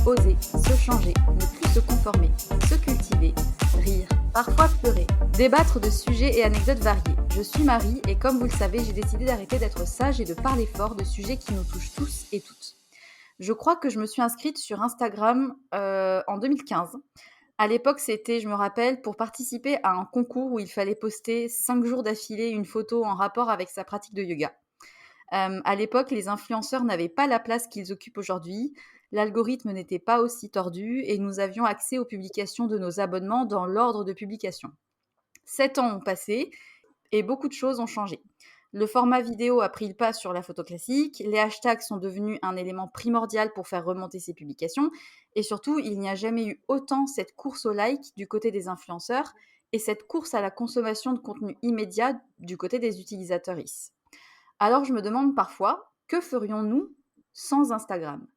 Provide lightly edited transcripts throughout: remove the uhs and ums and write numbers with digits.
oser, se changer, ne plus se conformer, se cultiver, rire, parfois pleurer, débattre de sujets et anecdotes variés. Je suis Marie et comme vous le savez, j'ai décidé d'arrêter d'être sage et de parler fort de sujets qui nous touchent tous et toutes. Je crois que je me suis inscrite sur Instagram en 2015. À l'époque, c'était, je me rappelle, pour participer à un concours où il fallait poster 5 jours d'affilée une photo en rapport avec sa pratique de yoga. À l'époque, les influenceurs n'avaient pas la place qu'ils occupent aujourd'hui, l'algorithme n'était pas aussi tordu et nous avions accès aux publications de nos abonnements dans l'ordre de publication. 7 ans ont passé et beaucoup de choses ont changé. Le format vidéo a pris le pas sur la photo classique, les hashtags sont devenus un élément primordial pour faire remonter ces publications, et surtout, il n'y a jamais eu autant cette course au like du côté des influenceurs et cette course à la consommation de contenu immédiat du côté des utilisateurs. Alors je me demande parfois, que ferions-nous sans Instagram?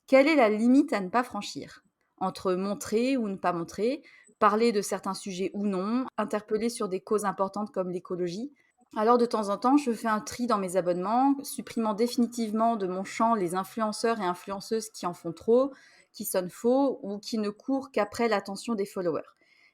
Quelle est la limite à ne pas franchir? Entre montrer ou ne pas montrer, parler de certains sujets ou non, interpeller sur des causes importantes comme l'écologie. Alors de temps en temps, je fais un tri dans mes abonnements, supprimant définitivement de mon champ les influenceurs et influenceuses qui en font trop, qui sonnent faux ou qui ne courent qu'après l'attention des followers.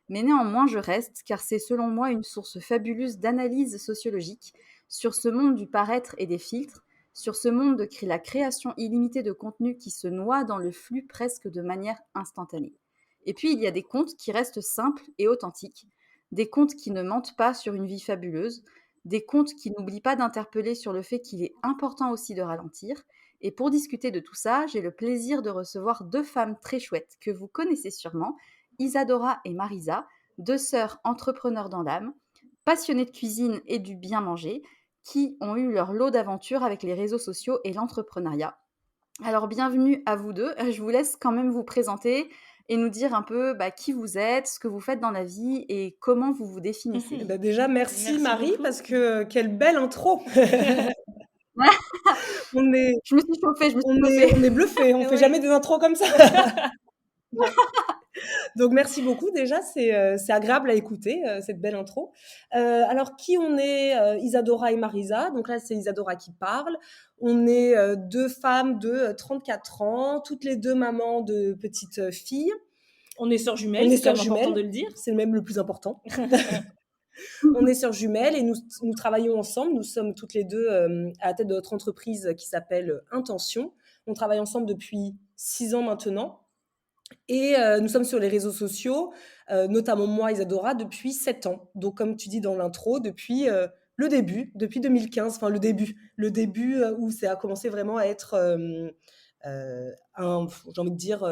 Mais néanmoins, je reste, car c'est selon moi une source fabuleuse d'analyse sociologique sur ce monde du paraître et des filtres, sur ce monde de la création illimitée de contenu qui se noie dans le flux presque de manière instantanée. Et puis, il y a des comptes qui restent simples et authentiques, des comptes qui ne mentent pas sur une vie fabuleuse, des comptes qui n'oublient pas d'interpeller sur le fait qu'il est important aussi de ralentir. Et pour discuter de tout ça, j'ai le plaisir de recevoir 2 femmes très chouettes que vous connaissez sûrement, Isadora et Marisa, 2 sœurs entrepreneurs dans l'âme, passionnées de cuisine et du bien manger, qui ont eu leur lot d'aventures avec les réseaux sociaux et l'entrepreneuriat. Alors bienvenue à vous deux. Je vous laisse quand même vous présenter et nous dire un peu qui vous êtes, ce que vous faites dans la vie et comment vous vous définissez. Déjà, merci Marie, beaucoup. parce que quelle belle intro. On est, Je me suis chauffée, on est bluffés, on fait Oui. jamais des intros comme ça. Donc merci beaucoup déjà, c'est agréable à écouter cette belle intro. Alors qui on est, Isadora et Marisa. Donc là c'est Isadora qui parle. On est 2 femmes de 34 ans, toutes les 2 mamans de petites filles. On est sœurs jumelles, On est c'est quand sœurs même important jumelles. de le dire. C'est même le plus important. On est sœurs jumelles et nous travaillons ensemble. Nous sommes toutes les 2 à la tête de notre entreprise qui s'appelle Intention. On travaille ensemble depuis 6 ans maintenant. Et nous sommes sur les réseaux sociaux, notamment moi, Isadora, depuis 7 ans. Donc comme tu dis dans l'intro, depuis le début, depuis 2015, enfin le début où ça a commencé vraiment à être, j'ai envie de dire,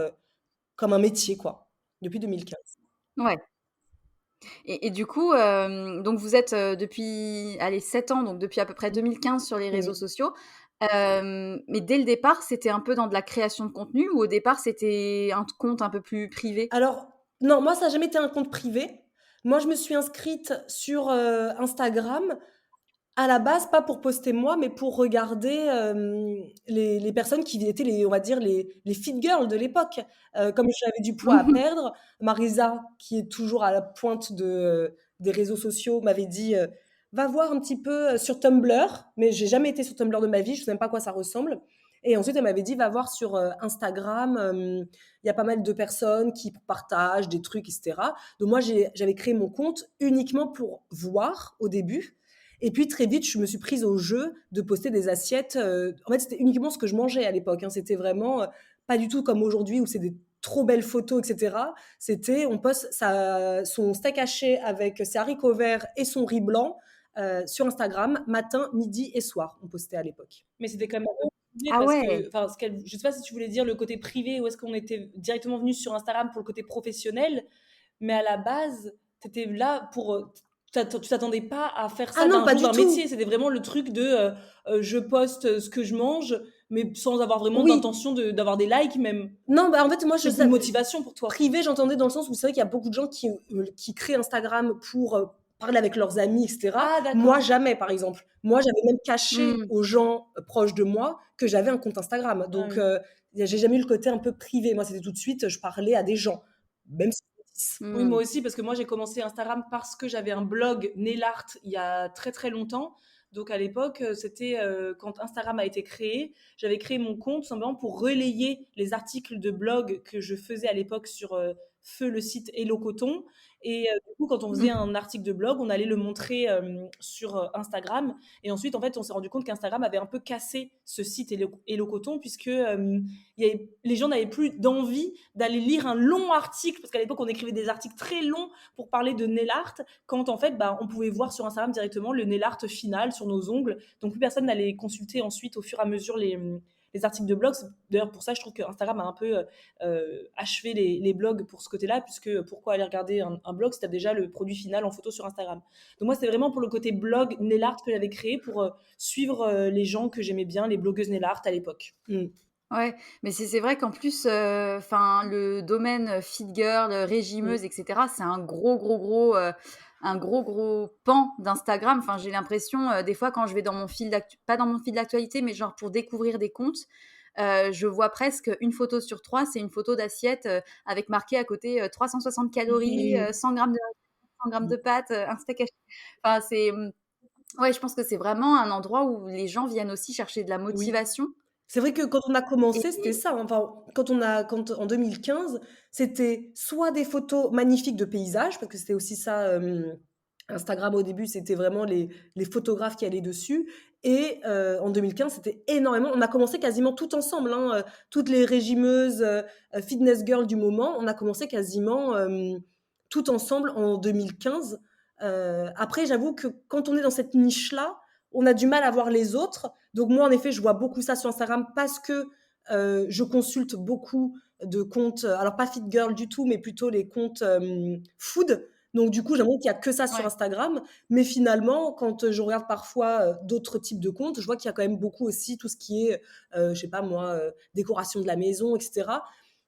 comme un métier, quoi, depuis 2015. Ouais. Et du coup, donc vous êtes depuis 7 ans, donc depuis à peu près 2015 sur les réseaux Oui. sociaux. Mais dès le départ, c'était un peu dans de la création de contenu ou au départ, c'était un compte un peu plus privé? Alors, non, moi, ça n'a jamais été un compte privé. Moi, je me suis inscrite sur Instagram à la base, pas pour poster moi, mais pour regarder les personnes qui étaient on va dire, les fit girls de l'époque. Comme j'avais du poids à perdre, Marisa, qui est toujours à la pointe des réseaux sociaux, m'avait dit va voir un petit peu sur Tumblr, mais j'ai jamais été sur Tumblr de ma vie, je sais même pas à quoi ça ressemble. Et ensuite, elle m'avait dit va voir sur Instagram, il y a pas mal de personnes qui partagent des trucs, etc. Donc moi, j'avais créé mon compte uniquement pour voir au début. Et puis très vite, je me suis prise au jeu de poster des assiettes. En fait, c'était uniquement ce que je mangeais à l'époque. C'était vraiment pas du tout comme aujourd'hui où c'est des trop belles photos, etc. C'était, on poste son steak haché avec ses haricots verts et son riz blanc sur Instagram, matin, midi et soir. On postait à l'époque. Mais c'était quand même privé Ah parce ouais. que, enfin, je sais pas si tu voulais dire le côté privé ou est-ce qu'on était directement venu sur Instagram pour le côté professionnel, mais à la base, t'étais là pour, tu t'attendais pas à faire Ah ça non, d'un pas jour du d'un tout. métier. C'était vraiment le truc de je poste ce que je mange, mais sans avoir vraiment Oui. d'intention d'avoir des likes même. Non, bah en fait, moi, je C'est une motivation pour toi. privé, j'entendais dans le sens où c'est vrai qu'il y a beaucoup de gens qui créent Instagram pour parler avec leurs amis, etc. Ah, d'accord. Moi, jamais, par exemple. Moi, j'avais même caché Mm. aux gens proches de moi que j'avais un compte Instagram. Donc, oui. j'ai jamais eu le côté un peu privé. Moi, c'était tout de suite, je parlais à des gens, même si Oui, moi Mm. aussi, parce que moi j'ai commencé Instagram parce que j'avais un blog nail art il y a très très longtemps. Donc à l'époque, c'était quand Instagram a été créé, j'avais créé mon compte simplement pour relayer les articles de blog que je faisais à l'époque sur Feu, le site Hello Coton. Et du coup, quand on faisait Mhm. un article de blog, on allait le montrer sur Instagram. Et ensuite, en fait, on s'est rendu compte qu'Instagram avait un peu cassé ce site Hello Coton, puisque les gens n'avaient plus d'envie d'aller lire un long article, parce qu'à l'époque, on écrivait des articles très longs pour parler de nail art, quand en fait, bah, on pouvait voir sur Instagram directement le nail art final sur nos ongles. Donc, plus personne n'allait consulter ensuite, au fur et à mesure, les articles de blog. C'est d'ailleurs pour ça, je trouve que Instagram a un peu achevé les blogs pour ce côté-là, puisque pourquoi aller regarder un blog si tu as déjà le produit final en photo sur Instagram. Donc moi, c'était vraiment pour le côté blog nail art que j'avais créé pour suivre les gens que j'aimais bien, les blogueuses nail art à l'époque. Ouais, mais c'est vrai qu'en plus, enfin, le domaine fit girl, régimeuse, et cetera, c'est un gros pan d'Instagram. Enfin, j'ai l'impression, des fois, quand je vais dans mon fil pas dans mon fil d'actualité, mais genre pour découvrir des comptes, je vois presque une photo sur 3, c'est une photo d'assiette, avec marqué à côté, 360 calories, Oui. 100 grammes de 100 grammes de pâtes, un steak haché. Enfin, ouais, je pense que c'est vraiment un endroit où les gens viennent aussi chercher de la Oui. motivation C'est vrai que quand on a commencé, c'était et ça, hein. Enfin, en 2015, c'était soit des photos magnifiques de paysages, parce que c'était aussi ça, Instagram au début, c'était vraiment les photographes qui allaient dessus. Et en 2015, c'était énormément. On a commencé quasiment tout ensemble, hein, toutes les régimeuses, fitness girls du moment, on a commencé quasiment tout ensemble en 2015. Après, j'avoue que quand on est dans cette niche-là, on a du mal à voir les autres. Donc moi, en effet, je vois beaucoup ça sur Instagram parce que je consulte beaucoup de comptes, alors pas fit girl du tout, mais plutôt les comptes food. Donc du coup, j'ai l'impression qu'il y a que ça sur ouais. Instagram. Mais finalement, quand je regarde parfois d'autres types de comptes, je vois qu'il y a quand même beaucoup aussi tout ce qui est, je sais pas moi, décoration de la maison, etc.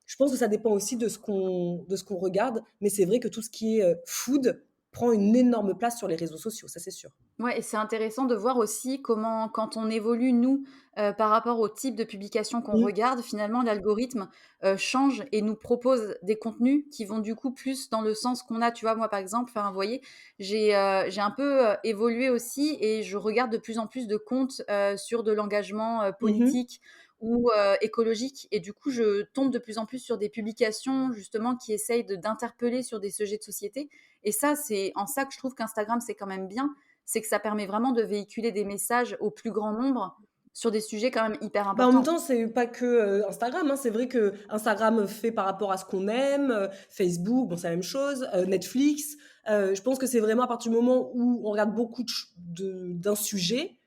Je pense que ça dépend aussi de ce qu'on regarde. Mais c'est vrai que tout ce qui est food prend une énorme place sur les réseaux sociaux, ça c'est sûr. Ouais et c'est intéressant de voir aussi comment quand on évolue nous, par rapport au type de publication qu'on Mmh. regarde, finalement l'algorithme, change et nous propose des contenus qui vont du coup plus dans le sens qu'on a. Tu vois? Moi par exemple, enfin vous voyez, j'ai un peu, évolué aussi et je regarde de plus en plus de comptes, sur de l'engagement, Mmh. politique ou, écologique et du coup je tombe de plus en plus sur des publications justement qui essayent d'interpeller sur des sujets de société et ça, c'est en ça que je trouve qu'Instagram, c'est quand même bien, c'est que ça permet vraiment de véhiculer des messages au plus grand nombre sur des sujets quand même hyper Bah, en même importants. temps, c'est pas que, Instagram, hein. C'est vrai que Instagram fait par rapport à ce qu'on aime, Facebook, bon, c'est la même chose, Netflix. Je pense que c'est vraiment à partir du moment où on regarde beaucoup d'un sujet,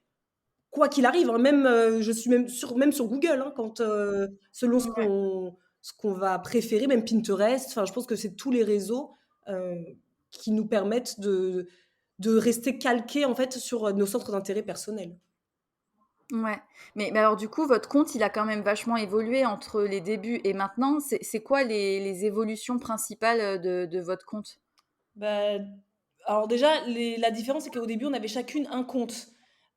quoi qu'il arrive, hein, même, je suis même sur Google, hein, quand, selon Ouais. ce qu'on va préférer, même Pinterest. Enfin, je pense que c'est tous les réseaux, heu, qui nous permettent de rester calqués, en fait, sur, nos centres d'intérêt personnels. Ouais. Mais alors du coup, votre compte, il a quand même vachement évolué entre les débuts et maintenant. C'est quoi les évolutions principales, de votre compte? Bah, alors déjà, la différence, c'est qu'au début, on avait chacune un compte.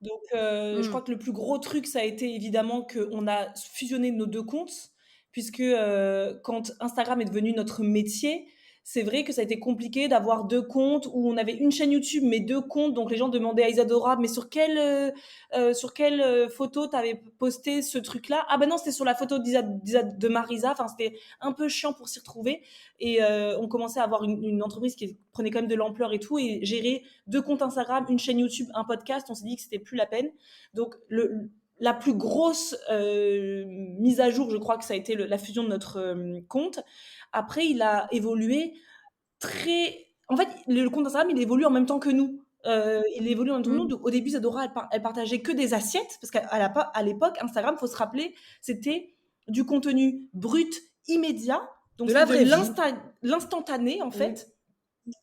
Donc, je Mmh. crois que le plus gros truc, ça a été évidemment qu'on a fusionné nos 2 comptes, puisque, quand Instagram est devenu notre métier, c'est vrai que ça a été compliqué d'avoir 2 comptes où on avait une chaîne YouTube, mais 2 comptes. Donc les gens demandaient à Isadora: «Mais sur quelle, photo tu avais posté ce truc-là?» «Ah bah non, c'était sur la photo de Marisa». Enfin, c'était un peu chiant pour s'y retrouver et on commençait à avoir une entreprise qui prenait quand même de l'ampleur et tout et gérer 2 comptes Instagram, une chaîne YouTube, un podcast, on s'est dit que c'était plus la peine. Donc la plus grosse mise à jour, je crois que ça a été la fusion de notre compte. Après, il a évolué très. En fait, le compte Instagram, il évolue en même temps que nous. Il évolue en même temps que nous. Mmh. Donc, au début, Zadora, elle partageait que des assiettes, parce à l'époque, Instagram, faut se rappeler, c'était du contenu brut, immédiat. Donc, De la c'était de vraie vie. l'instantané, en Mmh. fait.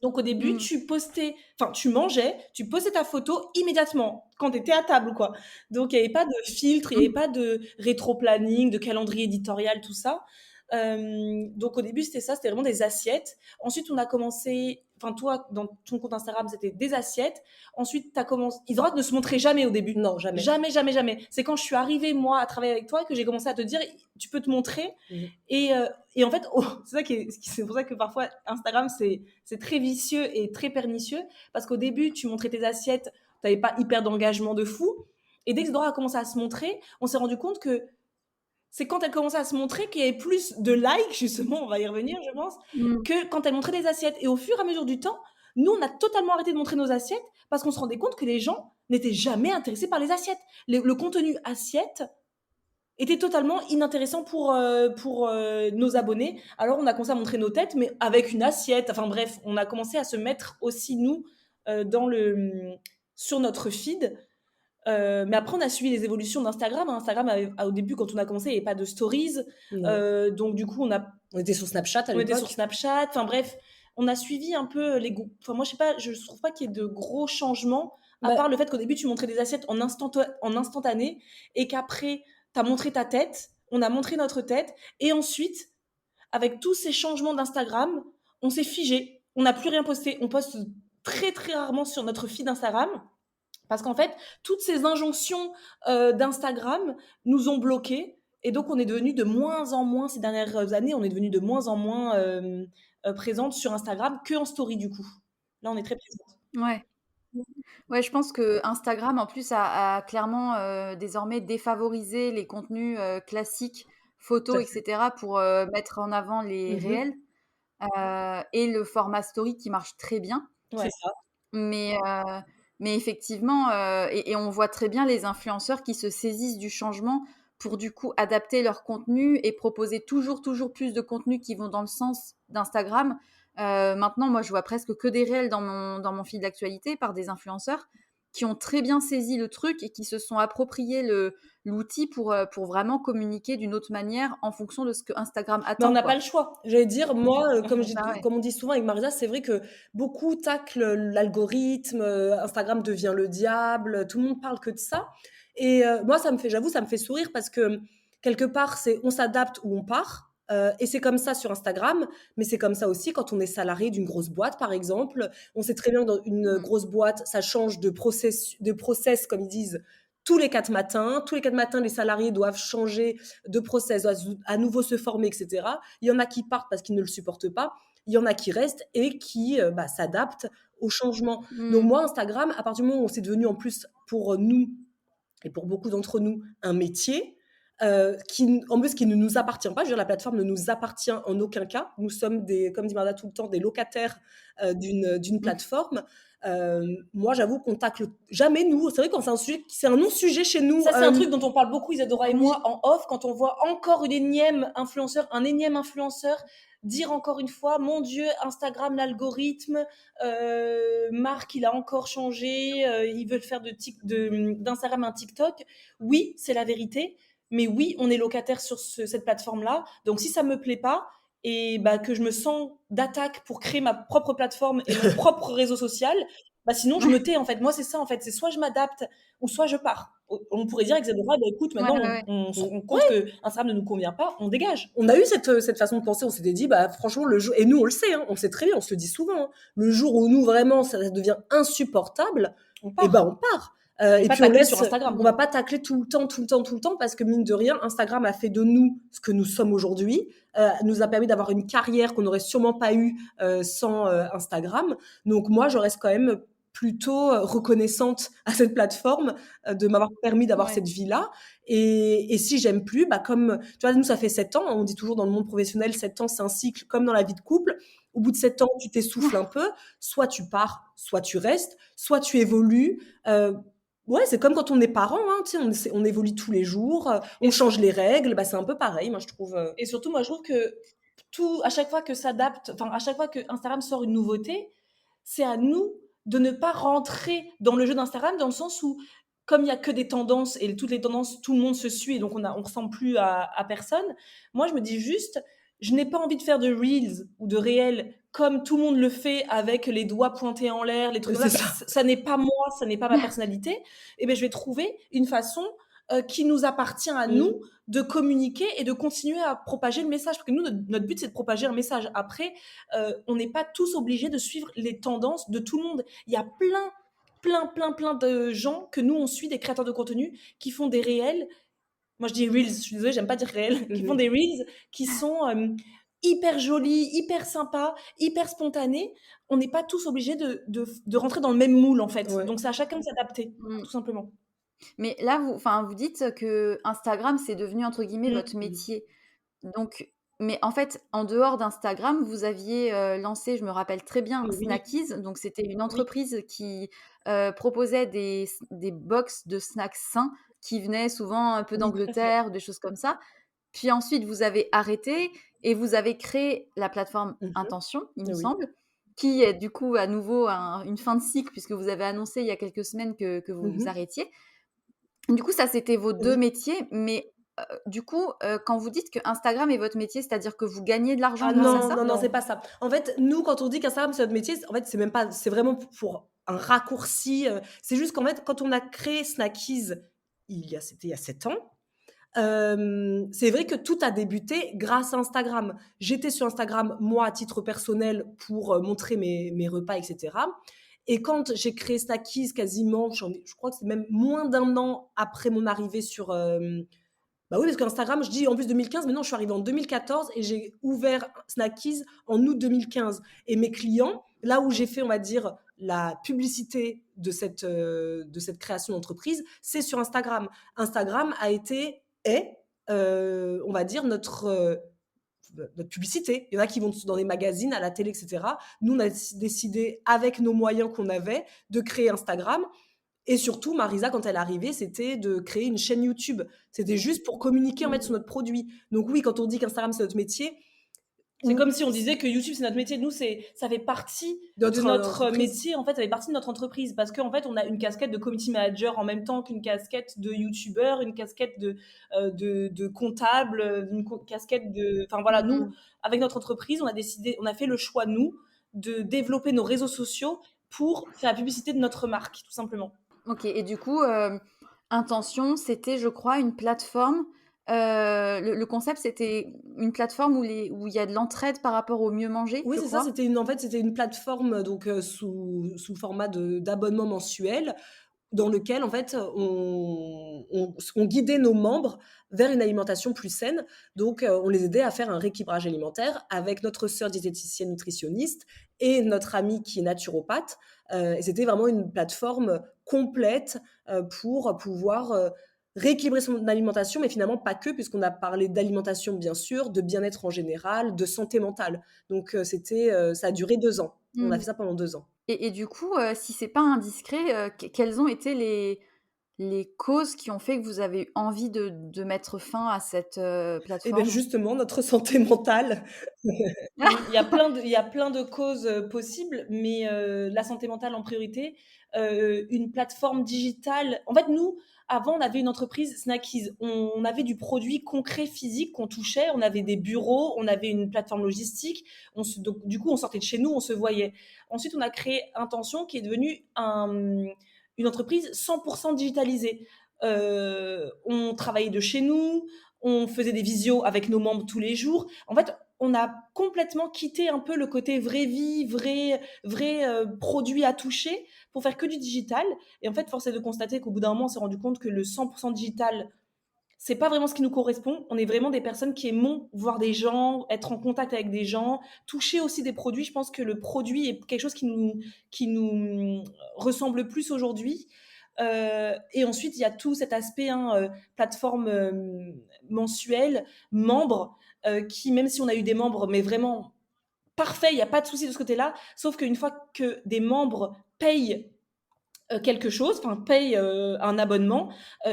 Donc au début, Mmh. tu mangeais, tu postais ta photo immédiatement quand tu étais à table, quoi. Donc il n'y avait pas de filtre, il n'y avait Mmh. pas de rétro-planning, de calendrier éditorial, tout ça. Donc au début, c'était ça, c'était vraiment des assiettes. Ensuite, on a commencé, enfin toi, dans ton compte Instagram, c'était des assiettes. Ensuite, tu as commencé, Isidora ne se montrait jamais au début. Non, jamais. Jamais, jamais, jamais. C'est quand je suis arrivée, moi, à travailler avec toi, que j'ai commencé à te dire, tu peux te montrer. Mmh. Et en fait, oh, c'est pour ça que parfois Instagram c'est très vicieux et très pernicieux parce qu'au début tu montrais tes assiettes t'avais pas hyper d'engagement de fou. Et dès que Dora a commencé à se montrer, on s'est rendu compte que c'est quand elle commençait à se montrer qu'il y avait plus de likes, justement, on va y revenir, je pense, Mm. que quand elle montrait des assiettes. Et au fur et à mesure du temps, nous, on a totalement arrêté de montrer nos assiettes parce qu'on se rendait compte que les gens n'étaient jamais intéressés par les assiettes. Le contenu assiette était totalement inintéressant pour nos abonnés. Alors, on a commencé à montrer nos têtes, mais avec une assiette. Enfin bref, on a commencé à se mettre aussi, nous, sur notre feed. Mais après, on a suivi les évolutions d'Instagram. Instagram, au début, quand on a commencé, il n'y avait pas de stories. Non. Donc, du coup, On était sur Snapchat à on était sur l'époque. Snapchat. Enfin, bref, on a suivi un peu les goûts. Enfin, moi, je sais pas, je trouve pas qu'il y ait de gros changements, à Bah, part le fait qu'au début, tu montrais des assiettes en instantané et qu'après, tu as montré ta tête. On a montré notre tête. Et ensuite, avec tous ces changements d'Instagram, on s'est figé. On n'a plus rien posté. On poste très, très rarement sur notre feed Instagram. Parce qu'en fait, toutes ces injonctions d'Instagram nous ont bloqués. Et donc, on est devenu de moins en moins, ces dernières années, on est devenu de moins en moins présente sur Instagram que en story, du coup. Là, on est très présente. Ouais. Ouais, je pense que Instagram, en plus, a clairement désormais défavorisé les contenus classiques, tout à photos, fait. etc., pour mettre en avant les Mhm. réels et le format story qui marche très bien. C'est Ouais. ça. Mais, mais effectivement, et on voit très bien les influenceurs qui se saisissent du changement pour du coup adapter leur contenu et proposer toujours plus de contenus qui vont dans le sens d'Instagram. Maintenant, moi, je vois presque que des réels dans mon fil d'actualité par des influenceurs qui ont très bien saisi le truc et qui se sont appropriés l'outil pour vraiment communiquer d'une autre manière en fonction de ce que Instagram Mais on attend, n'a pas quoi. le choix. J'allais dire, moi, Bah ouais. comme on dit souvent avec Marisa, c'est vrai que beaucoup taclent l'algorithme, Instagram devient le diable, tout le monde parle que de ça. Et moi, j'avoue, ça me fait sourire parce que quelque part, c'est on s'adapte ou on part. Et c'est comme ça sur Instagram, mais c'est comme ça aussi quand on est salarié d'une grosse boîte, par exemple. On sait très bien que dans une Mm. grosse boîte, ça change de process, comme ils disent, tous les 4 matins. Tous les 4 matins, les salariés doivent changer de process, doivent à nouveau se former, etc. Il y en a qui partent parce qu'ils ne le supportent pas. Il y en a qui restent et qui s'adaptent au changement. Donc Mm. moi, Instagram, à partir du moment où c'est devenu en plus pour nous et pour beaucoup d'entre nous un métier, en plus qui ne nous appartient pas. Je veux dire, la plateforme ne nous appartient en aucun cas. Nous sommes comme dit Marda tout le temps, des locataires d'une Mm. plateforme. Moi, j'avoue qu'on tacle jamais nous. C'est vrai quand c'est un non-sujet chez nous. Ça, c'est un truc dont on parle beaucoup, Isadora et Oui. moi, en off, quand on voit encore un énième influenceur dire encore une fois, mon Dieu, Instagram, l'algorithme, Marc, il a encore changé, ils veulent faire d'Instagram un TikTok. Oui, c'est la vérité, mais oui, on est locataire sur cette plateforme-là. Donc, si ça me plaît pas, et bah, que je me sens d'attaque pour créer ma propre plateforme et mon propre réseau social, bah sinon je me tais en fait. Moi, c'est ça en fait. C'est soit je m'adapte ou soit je pars. On pourrait dire avec Zedora, bah, écoute, Ouais, maintenant ouais, ouais. on se On- rend compte que Instagram ne nous convient pas, on dégage. On a eu cette façon de penser, on s'était dit, bah, franchement, le jour, et nous on le sait, hein, on le sait très bien, on se le dit souvent, hein, le jour où nous vraiment ça devient insupportable, On et part. ben on part. Et Et pas puis on tacler sur laisse, Instagram. on va pas tacler tout le temps, parce que mine de rien, Instagram a fait de nous ce que nous sommes aujourd'hui, nous a permis d'avoir une carrière qu'on n'aurait sûrement pas eu sans Instagram. Donc moi, je reste quand même plutôt reconnaissante à cette plateforme de m'avoir permis d'avoir Ouais. cette vie-là. Et si j'aime plus, bah comme tu vois, nous ça fait 7 ans, on dit toujours dans le monde professionnel, 7 ans c'est un cycle comme dans la vie de couple. Au bout de 7 ans, tu t'essouffles un peu, soit tu pars, soit tu restes, soit tu évolues. Ouais, c'est comme quand on est parent, hein, tu sais, on évolue tous les jours, on Et, change les règles, bah c'est un peu pareil, moi je trouve. et surtout, moi je trouve que à chaque fois que à chaque fois que Instagram sort une nouveauté, c'est à nous de ne pas rentrer dans le jeu d'Instagram dans le sens où, comme il n'y a que des tendances et toutes les tendances, tout le monde se suit et donc on ressemble plus à personne. Moi, je me dis juste, je n'ai pas envie de faire de reels ou de réels comme tout le monde le fait avec les doigts pointés en l'air, les trucs comme C'est ça. ça. Ça n'est pas moi, ça n'est pas ma personnalité. Et ben, je vais trouver une façon qui nous appartient à nous Mm. de communiquer et de continuer à propager le message. Parce que nous, notre but, c'est de propager un message. Après, on n'est pas tous obligés de suivre les tendances de tout le monde. Il y a plein de gens que nous, on suit, des créateurs de contenu, qui font des réels. Moi, je dis reels, je suis désolée, j'aime pas dire réels, qui font Mhm. des reels qui sont hyper joli, hyper sympa, hyper spontané, on n'est pas tous obligés de rentrer dans le même moule, en fait. Ouais. Donc c'est à chacun de s'adapter, Mmh. tout simplement. Mais là, vous dites que Instagram, c'est devenu entre guillemets Mmh. votre métier. Donc, mais en fait, en dehors d'Instagram, vous aviez lancé, je me rappelle très bien, Oui, Snackies. Donc, c'était une oui, entreprise qui proposait des box de snacks sains qui venaient souvent un peu oui, tout à fait. d'Angleterre, des choses comme ça. Puis ensuite, vous avez arrêté et vous avez créé la plateforme Mmh. Intention, il me Oui. semble, qui est du coup à nouveau une fin de cycle puisque vous avez annoncé il y a quelques semaines que vous Mmh. arrêtiez. Du coup, ça, c'était vos 2 Oui. métiers, mais du coup, quand vous dites que Instagram est votre métier, c'est-à-dire que vous gagnez de l'argent Ah grâce à non, ça? Non, non, c'est non. pas ça. En fait, nous, quand on dit qu'Instagram, c'est notre métier, en fait, c'est même pas c'est vraiment pour un raccourci, c'est juste qu'en fait, quand on a créé Snackies, c'était il y a 7 ans, c'est vrai que tout a débuté grâce à Instagram. J'étais sur Instagram, moi, à titre personnel, pour, montrer mes repas et cetera, et quand j'ai créé Snackies quasiment, je crois que c'est même moins d'un an après mon arrivée sur, bah oui, parce qu'Instagram, je dis en plus 2015, mais non, je suis arrivée en 2014 et j'ai ouvert Snackies en août 2015. Et mes clients, là où j'ai fait, on va dire, la publicité de cette création d'entreprise, c'est sur Instagram. Instagram a été, est, on va dire, notre publicité. Il y en a qui vont dans les magazines, à la télé, etc. Nous, on a décidé, avec nos moyens qu'on avait, de créer Instagram. Et surtout, Marisa, quand elle est arrivée, c'était de créer une chaîne YouTube. C'était juste pour communiquer, en fait, sur Mmh. notre produit. Donc oui, quand on dit qu'Instagram, c'est notre métier, C'est ou comme si on disait que YouTube, c'est notre métier. Nous, ça fait partie de notre notre entreprise. métier, en fait, ça fait partie de notre entreprise. Parce qu'en fait, on a une casquette de community manager en même temps qu'une casquette de youtubeur, une casquette de comptable, casquette de. Enfin voilà, Mmh nous, mh. avec notre entreprise, on a fait le choix, nous, de développer nos réseaux sociaux pour faire la publicité de notre marque, tout simplement. OK, et du coup, Intention, c'était, je crois, une plateforme, le concept, c'était une plateforme où il y a de l'entraide par rapport au mieux manger, Oui, je c'est ça, crois? c'était une plateforme donc sous format d'abonnement mensuel dans lequel en fait on guidait nos membres vers une alimentation plus saine. Donc on les aidait à faire un rééquilibrage alimentaire avec notre sœur diététicienne nutritionniste et notre amie qui est naturopathe. Et c'était vraiment une plateforme complète pour pouvoir rééquilibrer son alimentation, mais finalement pas que, puisqu'on a parlé d'alimentation bien sûr, de bien-être en général, de santé mentale. Donc ça a duré 2 ans. On a Mmh. fait ça pendant 2 ans. Et du coup, si c'est pas indiscret, quelles ont été les causes qui ont fait que vous avez eu envie de mettre fin à cette Et bien plateforme? justement, notre santé mentale. Il y a plein de causes possibles, mais la santé mentale en priorité. Une plateforme digitale. En fait, nous, avant, on avait une entreprise Snackies. On avait du produit concret physique qu'on touchait. On avait des bureaux, on avait une plateforme logistique. Donc, du coup, on sortait de chez nous, on se voyait. Ensuite, on a créé Intention, qui est devenue une entreprise 100% digitalisée. On travaillait de chez nous, on faisait des visios avec nos membres tous les jours. En fait, on a complètement quitté un peu le côté vraie vie, vrai produit à toucher pour faire que du digital. Et en fait, force est de constater qu'au bout d'un moment, on s'est rendu compte que le 100% digital, c'est pas vraiment ce qui nous correspond. On est vraiment des personnes qui aimons voir des gens, être en contact avec des gens, toucher aussi des produits. Je pense que le produit est quelque chose qui nous ressemble plus aujourd'hui. Et ensuite, il y a tout cet aspect plateforme mensuelle, membres, qui, même si on a eu des membres, mais vraiment parfaits, il n'y a pas de souci de ce côté-là, sauf qu'une fois que des membres payent quelque chose, enfin payent un abonnement,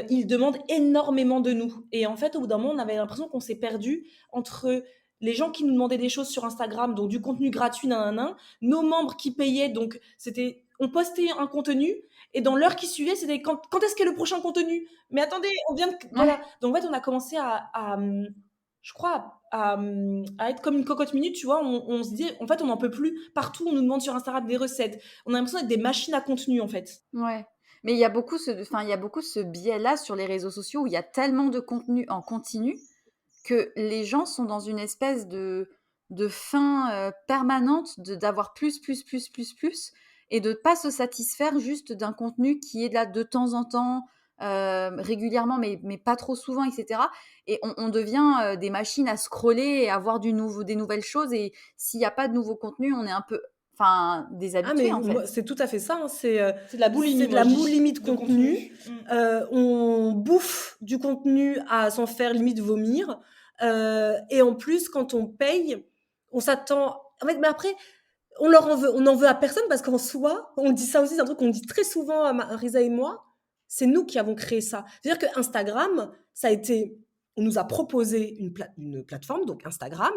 ils demandent énormément de nous. Et en fait, au bout d'un moment, on avait l'impression qu'on s'est perdu entre les gens qui nous demandaient des choses sur Instagram, donc du contenu gratuit, nos membres qui payaient, donc c'était, on postait un contenu, et dans l'heure qui suivait, c'était quand est-ce qu'il y a le prochain contenu? Mais attendez, on vient de. Voilà. Ouais. Donc en fait, on a commencé je crois, à être comme une cocotte minute, tu vois. On se dit, en fait, on n'en peut plus. Partout, on nous demande sur Instagram des recettes. On a l'impression d'être des machines à contenu, en fait. Ouais, mais il y a beaucoup ce biais-là sur les réseaux sociaux où il y a tellement de contenu en continu que les gens sont dans une espèce de faim permanente d'avoir plus, plus, plus, plus, plus, et de pas se satisfaire juste d'un contenu qui est là de temps en temps, régulièrement, mais pas trop souvent, etc. Et on devient des machines à scroller et à voir des nouvelles choses. Et s'il n'y a pas de nouveau contenu, on est un peu, enfin, Ah mais déshabitué en fait. moi, c'est tout à fait ça, hein, C'est de la boulimie, c'est de moi la je boulimie dis, de de contenu. contenu. On bouffe du contenu à s'en faire limite vomir. Et en plus, quand on paye, on s'attend. En fait, mais après, on en veut à personne parce qu'en soi, on dit ça aussi, c'est un truc qu'on dit très souvent à Risa et moi, c'est nous qui avons créé ça. C'est-à-dire que Instagram, on nous a proposé une plateforme, donc Instagram,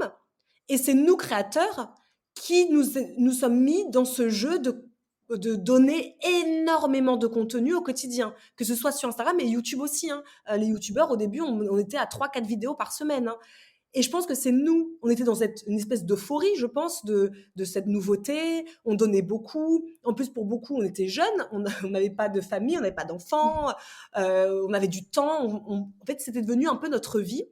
et c'est nous créateurs qui nous sommes mis dans ce jeu de donner énormément de contenu au quotidien, que ce soit sur Instagram et YouTube aussi, hein. Les youtubeurs, au début, on était à 3-4 vidéos par semaine, hein. Et je pense que c'est nous, on était dans une espèce d'euphorie, je pense, de cette nouveauté. On donnait beaucoup. En plus, pour beaucoup, on était jeunes, on n'avait pas de famille, on n'avait pas d'enfants, on avait du temps. En fait, c'était devenu un peu notre vie.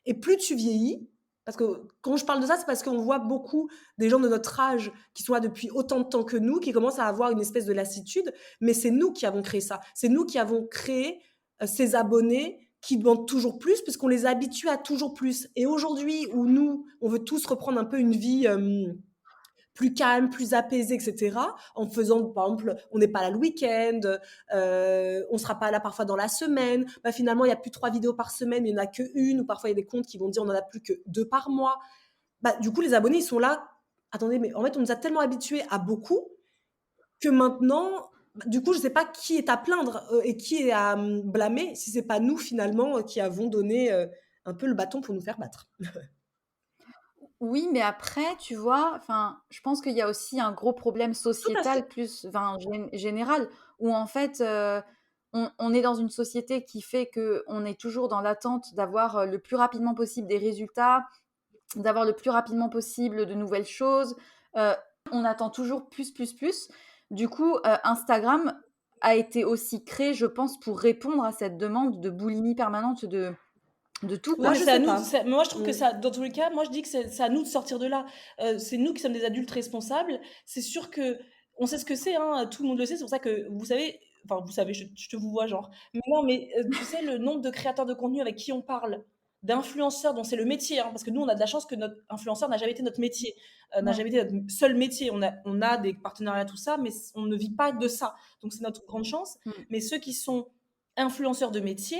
Et plus tu vieillis, parce que quand je parle de ça, c'est parce qu'on voit beaucoup des gens de notre âge qui sont là depuis autant de temps que nous, qui commencent à avoir une espèce de lassitude. Mais c'est nous qui avons créé ça. C'est nous qui avons créé ces abonnés qui demandent toujours plus, puisqu'on les habitue à toujours plus. Et aujourd'hui, où nous, on veut tous reprendre un peu une vie plus calme, plus apaisée, etc., en faisant, par exemple, on n'est pas là le week-end, on sera pas là parfois dans la semaine, bah, finalement, il n'y a plus 3 vidéos par semaine, il n'y en a qu'une, ou parfois il y a des comptes qui vont dire on n'en a plus que 2 par mois. Bah, du coup, les abonnés, ils sont là. Attendez, mais en fait, on nous a tellement habitués à beaucoup que maintenant, du coup, je ne sais pas qui est à plaindre et qui est à blâmer si c'est pas nous finalement qui avons donné un peu le bâton pour nous faire battre. Oui, mais après, tu vois, enfin, je pense qu'il y a aussi un gros problème Tout à fait. sociétal plus, enfin, général, où en fait, on est dans une société qui fait que on est toujours dans l'attente d'avoir le plus rapidement possible des résultats, d'avoir le plus rapidement possible de nouvelles choses. Euh, on attend toujours plus, plus, plus. Du coup, Instagram a été aussi créé, je pense, pour répondre à cette demande de boulimie permanente de tout, Ouais, quoi. Mais je c'est à sais nous, pas. moi je trouve que Mm. ça, dans tous les cas, moi je dis que c'est à nous de sortir de là. C'est nous qui sommes des adultes responsables. C'est sûr que on sait ce que c'est, hein, tout le monde le sait. C'est pour ça que vous savez, enfin vous savez, je te vous vois genre. Mais non, mais tu sais le nombre de créateurs de contenu avec qui on parle, d'influenceurs dont c'est le métier, hein, parce que nous on a de la chance que notre influenceur n'a jamais été notre métier, n'a Ouais. jamais été notre seul métier. On a des partenariats tout ça, mais on ne vit pas de ça. Donc c'est notre grande chance. Mm. Mais ceux qui sont influenceurs de métier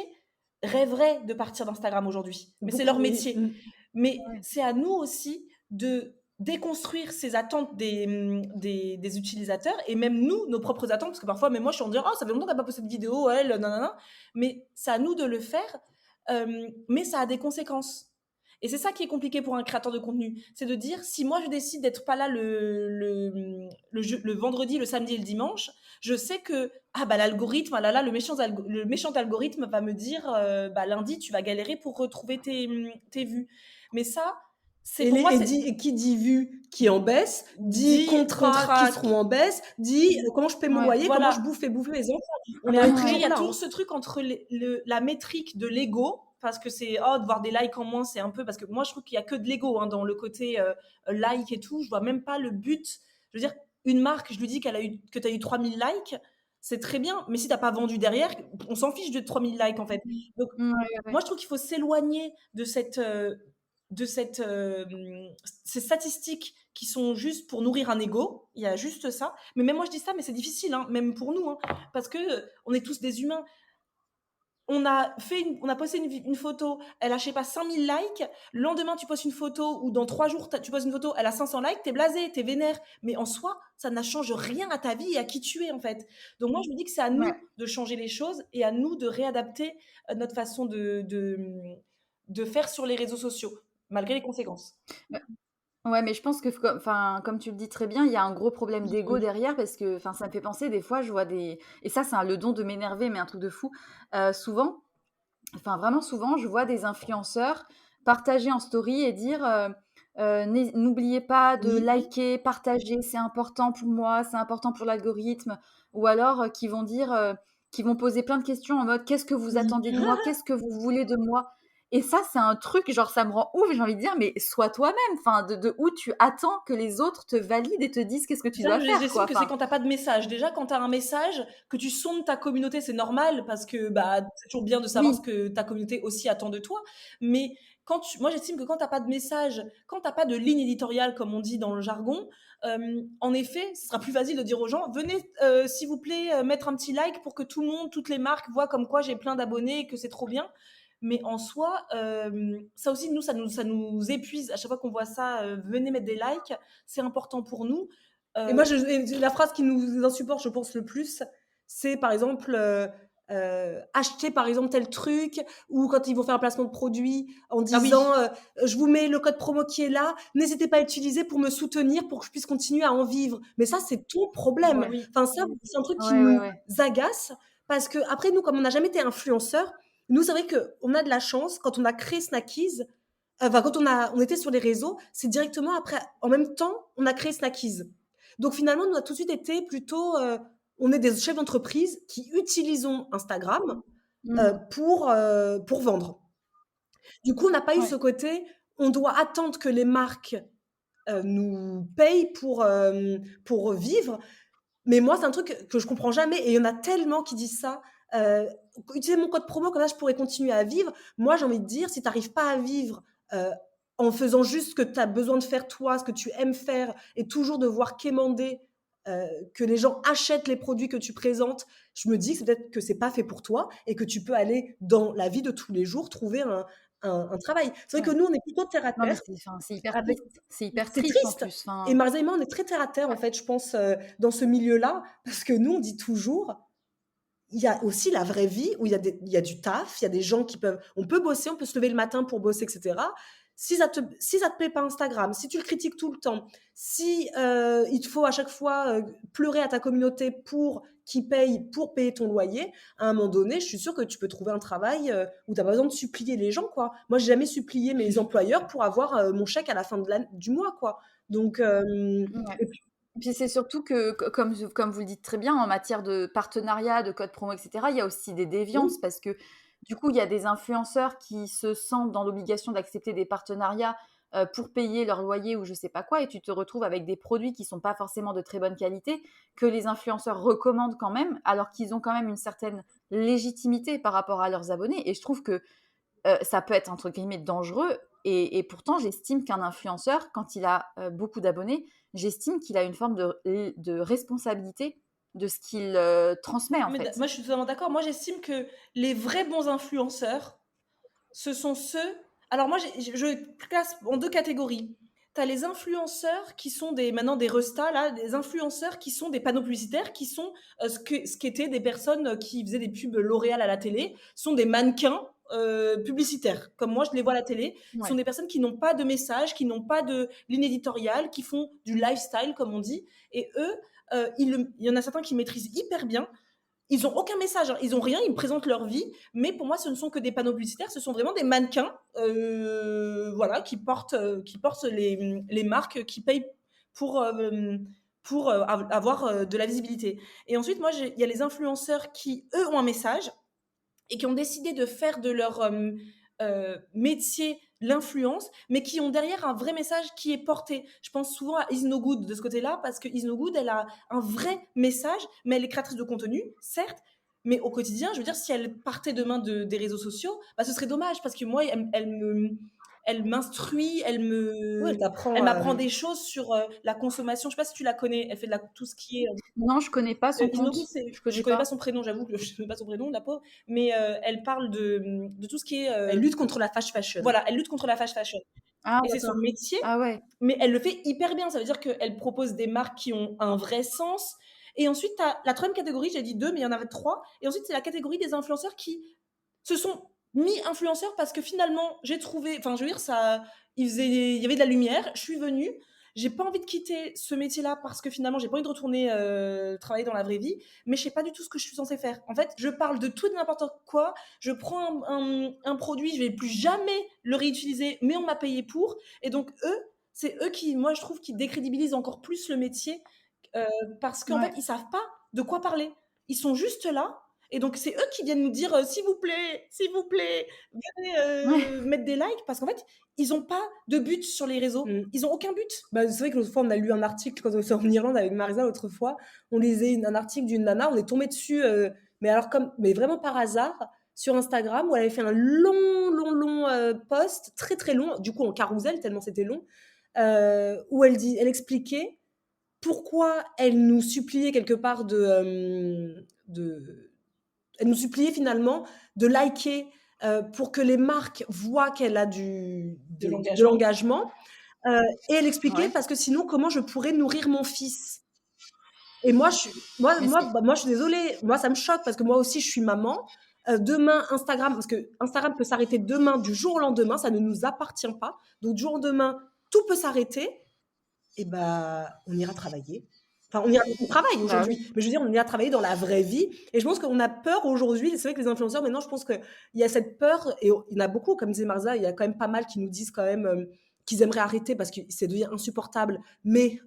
rêveraient de partir d'Instagram aujourd'hui. Mais c'est leur Beaucoup, oui. métier. Mm. Mais Ouais. c'est à nous aussi de déconstruire ces attentes des utilisateurs et même nous, nos propres attentes, parce que parfois, même moi, je suis en disant, oh, ça fait longtemps que t'as pas posté de vidéo, elle, nanana. Mais c'est à nous de le faire, mais ça a des conséquences. Et c'est ça qui est compliqué pour un créateur de contenu. C'est de dire, si moi je décide d'être pas là le vendredi, le samedi et le dimanche, je sais que ah bah l'algorithme, ah là là, le méchant algorithme va me dire bah lundi tu vas galérer pour retrouver tes vues. Mais ça, c'est pour moi c'est Et qui dit vue qui est en baisse, dit dit contrats qui contrat. seront en baisse, dit comment je paie mon Ouais. loyer, comment je Voilà. bouffe et bouffer mes enfants. On Mais en est après, il toujours y a là. toujours Hein. ce truc entre la métrique de l'ego, parce que c'est, oh, de voir des likes en moins, c'est un peu, parce que moi, je trouve qu'il y a que de l'ego, hein, dans le côté like et tout. Je vois même pas le but. Je veux dire, une marque, je lui dis que tu as eu 3000 likes, c'est très bien, mais si t'as pas vendu derrière, on s'en fiche de 3000 likes, en fait. Donc, Ouais, ouais, ouais. moi, je trouve qu'il faut s'éloigner de ces statistiques qui sont juste pour nourrir un ego. Il y a juste ça. Mais même moi, je dis ça, mais c'est difficile, hein, même pour nous, hein, parce que on est tous des humains. On a posté une photo, elle a, je sais pas, 5000 likes. Le lendemain, tu postes une photo, ou dans 3 jours, tu postes une photo, elle a 500 likes, t'es blasé, t'es vénère. Mais en soi, ça ne change rien à ta vie et à qui tu es, en fait. Donc moi, je me dis que c'est à Ouais. nous de changer les choses et à nous de réadapter notre façon de faire sur les réseaux sociaux, malgré les conséquences. Ouais, mais je pense que, enfin, comme tu le dis très bien, il y a un gros problème d'ego Mm. derrière parce que, enfin, ça me fait penser des fois, je vois des, et ça, c'est le don de m'énerver, mais un truc de fou. Souvent, enfin, vraiment souvent, je vois des influenceurs partager en story et dire, n'oubliez pas de Oui. liker, partager, c'est important pour moi, c'est important pour l'algorithme, ou alors qui vont dire, qui vont poser plein de questions en mode, qu'est-ce que vous Oui. attendez de moi, qu'est-ce que vous voulez de moi? Et ça, c'est un truc, genre, ça me rend ouf, j'ai envie de dire: «Mais sois toi-même, enfin, de où tu attends que les autres te valident et te disent qu'est-ce que tu Déjà, dois faire, j'estime quoi?» que c'est Enfin, quand tu as pas de message. Déjà, quand tu as un message, que tu sondes ta communauté, c'est normal parce que, bah, c'est toujours bien de savoir ce oui, que ta communauté aussi attend de toi. Mais moi, j'estime que quand tu as pas de message, quand tu as pas de ligne éditoriale, comme on dit dans le jargon, en effet, ce sera plus facile de dire aux gens: «Venez, s'il vous plaît, mettre un petit like pour que tout le monde, toutes les marques voient comme quoi j'ai plein d'abonnés et que c'est trop bien». Mais en soi, ça aussi, nous, ça nous épuise. À chaque fois qu'on voit ça, «Venez mettre des likes», c'est important pour nous. Et moi, la phrase qui nous insupporte, je pense, le plus, c'est par exemple acheter par exemple tel truc, ou quand ils vont faire un placement de produit en Ah disant oui, je vous mets le code promo qui est là, n'hésitez pas à l'utiliser pour me soutenir, pour que je puisse continuer à en vivre. Mais ça, c'est ton problème. ouais, oui. Enfin, ça, c'est un truc qui ouais, ouais, nous ouais. agace parce que, après, nous, comme on n'a jamais été influenceurs, nous, c'est vrai qu'on a de la chance quand on a créé Snackies. Enfin, quand on était sur les réseaux, c'est directement après, en même temps, on a créé Snackies. Donc finalement, nous, on a tout de suite été plutôt, on est des chefs d'entreprise qui utilisons Instagram Mmh. pour vendre. Du coup, on n'a pas eu ce Ouais. côté, on doit attendre que les marques nous payent pour vivre. Mais moi, c'est un truc que je comprends jamais, et il y en a tellement qui disent ça. Utiliser mon code promo, comme ça je pourrais continuer à vivre. Moi, j'ai envie de dire, si tu n'arrives pas à vivre en faisant juste ce que tu as besoin de faire toi, ce que tu aimes faire, et toujours devoir quémander, que les gens achètent les produits que tu présentes, je me dis que c'est peut-être que c'est pas fait pour toi et que tu peux aller dans la vie de tous les jours trouver un travail. C'est vrai Ouais. que nous, on est plutôt terre à Non, mais terre. c'est hyper Avec triste. C'est hyper C'est triste en triste, plus, et enfin, Marza et moi, on est très terre à terre, en fait, je pense, dans ce milieu-là, parce que nous, on dit toujours, il y a aussi la vraie vie où il y a du taf, il y a des gens qui peuvent, on peut bosser, on peut se lever le matin pour bosser, et cetera. Si ça te plaît pas Instagram, si tu le critiques tout le temps, si, il te faut à chaque fois, pleurer à ta communauté pour qu'ils payent pour payer ton loyer, à un moment donné, je suis sûre que tu peux trouver un travail, où tu as pas besoin de supplier les gens, quoi. Moi, j'ai jamais supplié mes employeurs pour avoir, mon chèque à la fin du mois, quoi. Donc ouais. et puis Puis c'est surtout que, comme vous le dites très bien, en matière de partenariat, de code promo, et cetera, il y a aussi des oui, déviances parce que, du coup, il y a des influenceurs qui se sentent dans l'obligation d'accepter des partenariats, pour payer leur loyer ou je sais pas quoi, et tu te retrouves avec des produits qui sont pas forcément de très bonne qualité, que les influenceurs recommandent quand même, alors qu'ils ont quand même une certaine légitimité par rapport à leurs abonnés, et je trouve que ça peut être entre guillemets «dangereux», et pourtant j'estime qu'un influenceur, quand il a, beaucoup d'abonnés, j'estime qu'il a une forme de responsabilité de ce qu'il, transmet, en Mais fait. moi, je suis totalement d'accord. Moi, j'estime que les vrais bons influenceurs, ce sont ceux. Alors, moi, je classe en deux catégories. Tu as les influenceurs qui sont maintenant des restas, là, des influenceurs qui sont des panneaux publicitaires, qui sont ce qu'étaient des personnes qui faisaient des pubs L'Oréal à la télé, sont des mannequins publicitaires. Comme moi, je les vois à la télé. Ce sont Ouais. des personnes qui n'ont pas de message, qui n'ont pas de ligne éditoriale, qui font du lifestyle, comme on dit. Et eux, il y en a certains qui maîtrisent hyper bien. Ils n'ont aucun message, hein. Ils n'ont rien, ils me présentent leur vie, mais pour moi, ce ne sont que des panneaux publicitaires, ce sont vraiment des mannequins, voilà, qui portent les marques qui payent pour, avoir de la visibilité. Et ensuite, moi, il y a les influenceurs qui, eux, ont un message et qui ont décidé de faire de leur métier l'influence, mais qui ont derrière un vrai message qui est porté. Je pense souvent à Is No Good de ce côté-là, parce que Is No Good, elle a un vrai message, mais elle est créatrice de contenu, certes, mais au quotidien, je veux dire, si elle partait demain des réseaux sociaux, bah, ce serait dommage, parce que moi, elle m'instruit, oui, elle elle t'apprend, m'apprend des choses sur la consommation. Je sais pas si tu la connais, elle fait tout ce qui est Non, je connais pas son compte. Isnobu, Je je connais connais pas pas. son prénom, j'avoue que je connais pas son prénom, la pauvre, mais elle parle de tout ce qui est. elle lutte contre la fast fashion. Voilà, elle lutte contre la fast fashion. Ah Et c'est son d'accord. métier, Ah ouais. mais elle le fait hyper bien. Ça veut dire qu'elle propose des marques qui ont un vrai sens. Et ensuite, tu as la troisième catégorie, j'ai dit deux, mais il y en avait trois. Et ensuite, c'est la catégorie des influenceurs qui se sont mis influenceurs parce que finalement, j'ai trouvé, enfin, je veux dire, il y avait de la lumière. Je suis venue. J'ai pas envie de quitter ce métier-là parce que finalement, j'ai pas envie de retourner travailler dans la vraie vie, mais je sais pas du tout ce que je suis censée faire. En fait, je parle de tout et de n'importe quoi. Je prends un produit, je vais plus jamais le réutiliser, mais on m'a payé pour. Et donc, c'est eux qui, moi, je trouve, qui décrédibilisent encore plus le métier parce qu'en fait, Ouais. ils savent pas de quoi parler. Ils sont juste là. Et donc, c'est eux qui viennent nous dire s'il vous plaît, venez Ouais. mettre des likes. Parce qu'en fait, ils n'ont pas de but sur les réseaux. Mmh. Ils n'ont aucun but. Bah, c'est vrai que l'autre fois, on a lu un article quand on était en Irlande avec Marisa l'autre fois. On lisait un article d'une nana, on est tombé dessus, mais alors mais vraiment par hasard, sur Instagram, où elle avait fait un long post, très très long, du coup en carrousel, tellement c'était long, où elle expliquait pourquoi elle nous suppliait quelque part elle nous suppliait finalement de liker pour que les marques voient qu'elle a De de l'engagement. l'engagement. Et elle expliquait Ouais. parce que sinon, comment je pourrais nourrir mon fils? Et Mais c'est moi, je suis désolée, moi, ça me choque parce que moi aussi, je suis maman. Demain, Instagram, parce que Instagram peut s'arrêter demain, du jour au lendemain, ça ne nous appartient pas. Donc, du jour au lendemain, tout peut s'arrêter. Et ben, on ira travailler. Enfin, on travaille bah oui. aujourd'hui, mais je veux dire, on ira travailler dans la vraie vie. Et je pense qu'on a peur aujourd'hui. C'est vrai que les influenceurs, maintenant, je pense qu'il y a cette peur, et il y en a beaucoup, comme disait Marza, il y a quand même pas mal qui nous disent quand même qu'ils aimeraient arrêter parce que c'est devenu insupportable. Mais,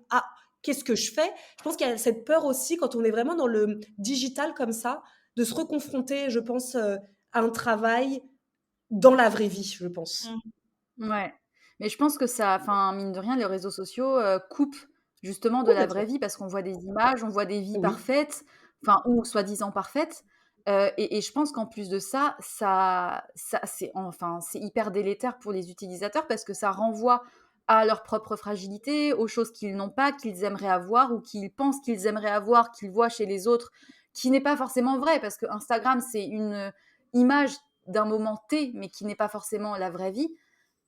qu'est-ce que je fais? Je pense qu'il y a cette peur aussi, quand on est vraiment dans le digital comme ça, de se reconfronter, je pense, à un travail dans la vraie vie, je pense. Ouais. Mais je pense que ça enfin, mine de rien, les réseaux sociaux, coupent justement de la vraie Complètement. vie parce qu'on voit des images, on voit des vies Oui. parfaites, enfin ou soi-disant parfaites, et je pense qu'en plus de ça, ça c'est hyper délétère pour les utilisateurs parce que ça renvoie à leur propre fragilité, aux choses qu'ils n'ont pas, qu'ils aimeraient avoir ou qu'ils pensent qu'ils aimeraient avoir, qu'ils voient chez les autres, qui n'est pas forcément vrai parce que Instagram, c'est une, image d'un moment T, mais qui n'est pas forcément la vraie vie.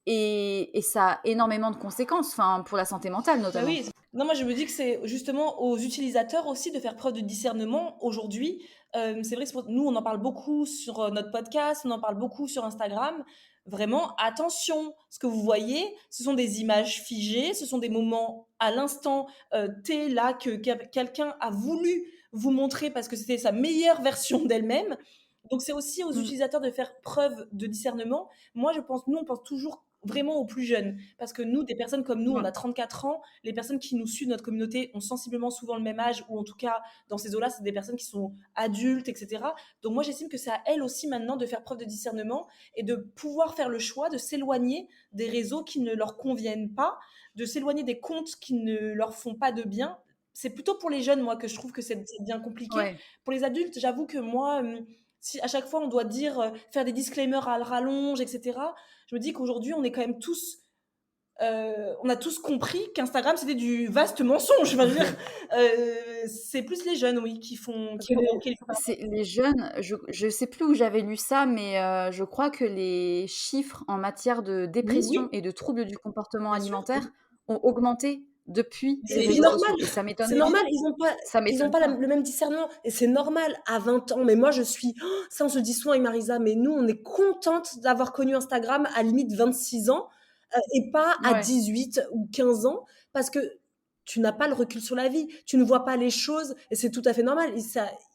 Et ça a énormément de conséquences, enfin, pour la santé mentale Bah notamment. oui. Non, moi je me dis que c'est justement aux utilisateurs aussi de faire preuve de discernement aujourd'hui. C'est vrai que nous, on en parle beaucoup sur notre podcast, on en parle beaucoup sur Instagram. Vraiment, attention, ce que vous voyez, ce sont des images figées, ce sont des moments à l'instant T là que quelqu'un a voulu vous montrer parce que c'était sa meilleure version d'elle-même. Donc c'est aussi aux Mmh. utilisateurs de faire preuve de discernement. Moi, nous, on pense toujours vraiment aux plus jeunes. Parce que nous, des personnes comme nous, on Ouais. a 34 ans, les personnes qui nous suivent, notre communauté, ont sensiblement souvent le même âge, ou en tout cas, dans ces eaux-là, c'est des personnes qui sont adultes, etc. Donc moi, j'estime que c'est à elles aussi maintenant de faire preuve de discernement et de pouvoir faire le choix de s'éloigner des réseaux qui ne leur conviennent pas, de s'éloigner des comptes qui ne leur font pas de bien. C'est plutôt pour les jeunes, moi, que je trouve que c'est bien compliqué. Ouais. Pour les adultes, j'avoue que moi, si à chaque fois on doit dire, faire des disclaimers à rallonge, etc., je me dis qu'aujourd'hui, on est quand même tous on a tous compris qu'Instagram, c'était du vaste mensonge. Enfin, je veux dire, c'est plus les jeunes, oui, Parce qui que vont les manquer les C'est les jeunes, je sais plus où j'avais lu ça, mais je crois que les chiffres en matière de oui, dépression oui, et de troubles du comportement bien sûr, alimentaire oui. ont augmenté depuis les C'est réseaux normal, sociaux et ça c'est m'étonne pas. normal, Ça ils ont m'étonne pas pas. le même discernement et c'est normal à 20 ans. Mais moi, ça on se le dit souvent avec Marisa, mais nous, on est contente d'avoir connu Instagram à limite 26 ans, et pas à Ouais. 18 ou 15 ans parce que tu n'as pas le recul sur la vie, tu ne vois pas les choses et c'est tout à fait normal.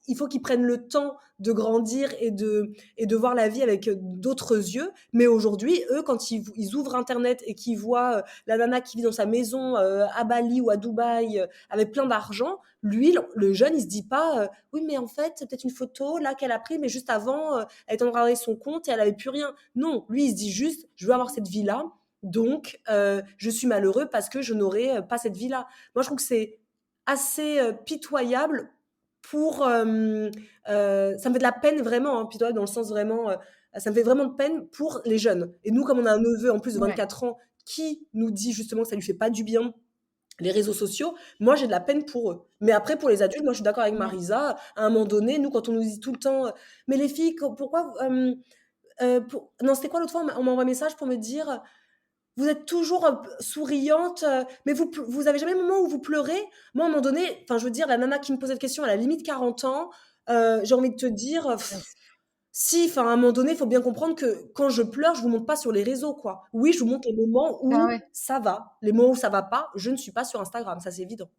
Il faut qu'ils prennent le temps de grandir et de voir la vie avec d'autres yeux. Mais aujourd'hui, eux, quand ils ouvrent Internet et qu'ils voient la nana qui vit dans sa maison à Bali ou à Dubaï avec plein d'argent, lui, le jeune, il se dit pas oui, mais en fait, c'est peut-être une photo là qu'elle a pris, mais juste avant, elle était en train de regarder son compte et elle avait plus rien. Non, lui, il se dit juste, je veux avoir cette vie-là, donc je suis malheureux parce que je n'aurai pas cette vie-là. Moi, je trouve que c'est assez pitoyable ça me fait de la peine vraiment, hein, pitoyable dans le sens vraiment, ça me fait vraiment de peine pour les jeunes. Et nous, comme on a un neveu en plus de Ouais. 24 ans qui nous dit justement que ça lui fait pas du bien, les réseaux sociaux, moi j'ai de la peine pour eux. Mais après pour les adultes, moi je suis d'accord avec Ouais. Marisa, à un moment donné, nous quand on nous dit tout le temps, mais les filles, pourquoi, non c'était quoi l'autre fois, on m'envoie un message pour me dire, vous êtes toujours souriante, mais vous avez jamais un moment où vous pleurez? Moi, à un moment donné, enfin, je veux dire, la nana qui me pose cette question, elle a limite 40 ans. J'ai envie de te dire, Ouais. si, enfin, à un moment donné, il faut bien comprendre que quand je pleure, je vous montre pas sur les réseaux, quoi. Oui, je vous montre les moments Ah où ouais. ça va. Les moments où ça va pas, je ne suis pas sur Instagram, ça c'est évident.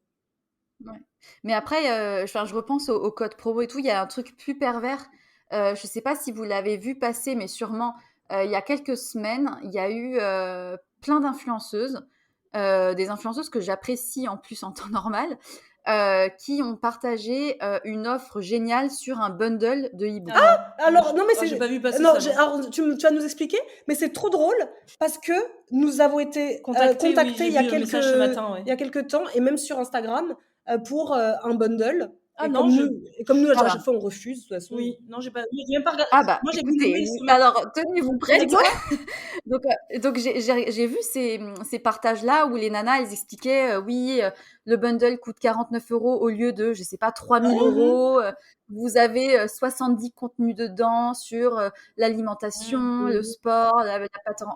Ouais. Mais après, enfin, je repense au code promo et tout, il y a un truc plus pervers, je sais pas si vous l'avez vu passer, mais sûrement, il y a quelques semaines, il y a eu, plein d'influenceuses, des influenceuses que j'apprécie en plus en temps normal, qui ont partagé une offre géniale sur un bundle de e-book. Alors, non, mais j'ai c'est. pas vu passer Non, ça. moi. alors, tu vas nous expliquer, mais c'est trop drôle parce que nous avons été Contacté, oui, contactés j'ai il y a vu le message ce matin, ouais. il y a quelques temps, et même sur Instagram, pour un bundle. Ah Et non, comme nous, à Voilà. chaque fois, on refuse, de toute façon. Oui, non, j'ai même pas regardé. Ah bah, Moi, j'ai vu le écoutez, mail ce matin. alors tenez-vous prêts. C'est quoi? Donc j'ai vu ces partages-là où les nanas, elles expliquaient, oui, le bundle coûte 49 € au lieu de, je sais pas, 3000 €. Vous avez 70 contenus dedans sur l'alimentation, le sport,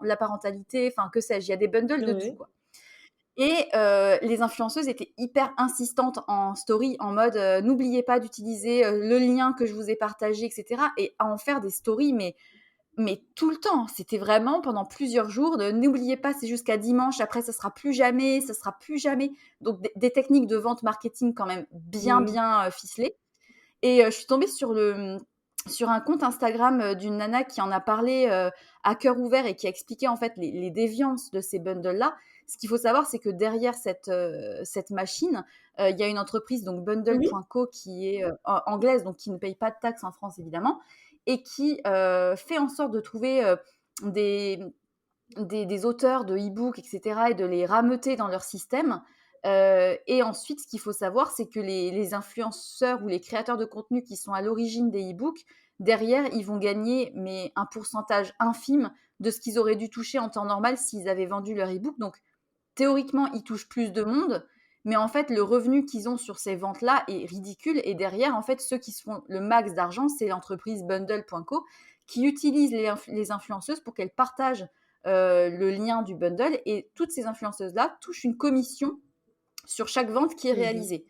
la parentalité, enfin que sais-je, il y a des bundles de tout, Oui. quoi. Et les influenceuses étaient hyper insistantes en story, en mode n'oubliez pas d'utiliser le lien que je vous ai partagé, etc. Et à en faire des stories, mais tout le temps. C'était vraiment pendant plusieurs jours de n'oubliez pas, c'est jusqu'à dimanche, après ça sera plus jamais, ça sera plus jamais. Donc des techniques de vente marketing quand même bien ficelées. Et je suis tombée sur un compte Instagram d'une nana qui en a parlé à cœur ouvert et qui a expliqué en fait les déviances de ces bundles-là. Ce qu'il faut savoir, c'est que derrière cette machine, il y a une entreprise, donc bundle.co, qui est anglaise, donc qui ne paye pas de taxes en France évidemment, et qui fait en sorte de trouver des auteurs de e-books, etc., et de les rameuter dans leur système. Et ensuite, ce qu'il faut savoir, c'est que les influenceurs ou les créateurs de contenu qui sont à l'origine des e-books, derrière, ils vont gagner mais un pourcentage infime de ce qu'ils auraient dû toucher en temps normal s'ils avaient vendu leur e-book. Donc, théoriquement, ils touchent plus de monde, mais en fait, le revenu qu'ils ont sur ces ventes-là est ridicule. Et derrière, en fait, ceux qui se font le max d'argent, c'est l'entreprise bundle.co qui utilise les influenceuses pour qu'elles partagent le lien du bundle. Et toutes ces influenceuses-là touchent une commission sur chaque vente qui est réalisée.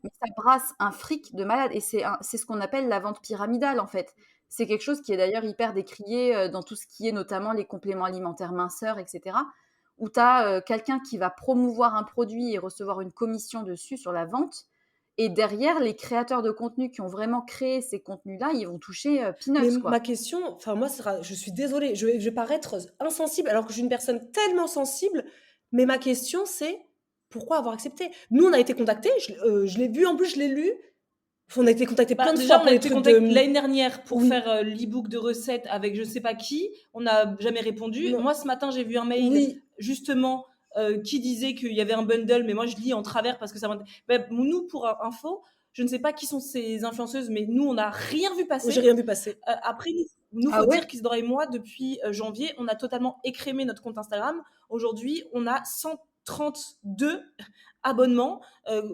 Mais ça brasse un fric de malade. Et c'est ce qu'on appelle la vente pyramidale, en fait. C'est quelque chose qui est d'ailleurs hyper décrié dans tout ce qui est notamment les compléments alimentaires minceurs, etc., où tu as quelqu'un qui va promouvoir un produit et recevoir une commission dessus sur la vente. Et derrière, les créateurs de contenu qui ont vraiment créé ces contenus-là, ils vont toucher Mais peanuts, quoi. ma question, enfin moi, je suis désolée, je vais paraître insensible alors que je suis une personne tellement sensible, mais ma question c'est pourquoi avoir accepté? Nous, on a été contactés, je l'ai vu, en plus je l'ai lu. On a été contactés plein de Déjà, fois on pour a les été trucs contactés de. l'année dernière pour Oui. faire l'e-book de recettes avec je sais pas qui. On n'a jamais répondu. Non. Moi, ce matin, j'ai vu un mail Oui. justement qui disait qu'il y avait un bundle, mais moi, je lis en travers parce que ça m'intéresse. Nous, pour info, je ne sais pas qui sont ces influenceuses, mais nous, on n'a rien vu passer. J'ai rien vu passer. Après, nous, Ah faut ouais? dire qu'Isidore et moi, depuis janvier, on a totalement écrémé notre compte Instagram. Aujourd'hui, on a 132 abonnements,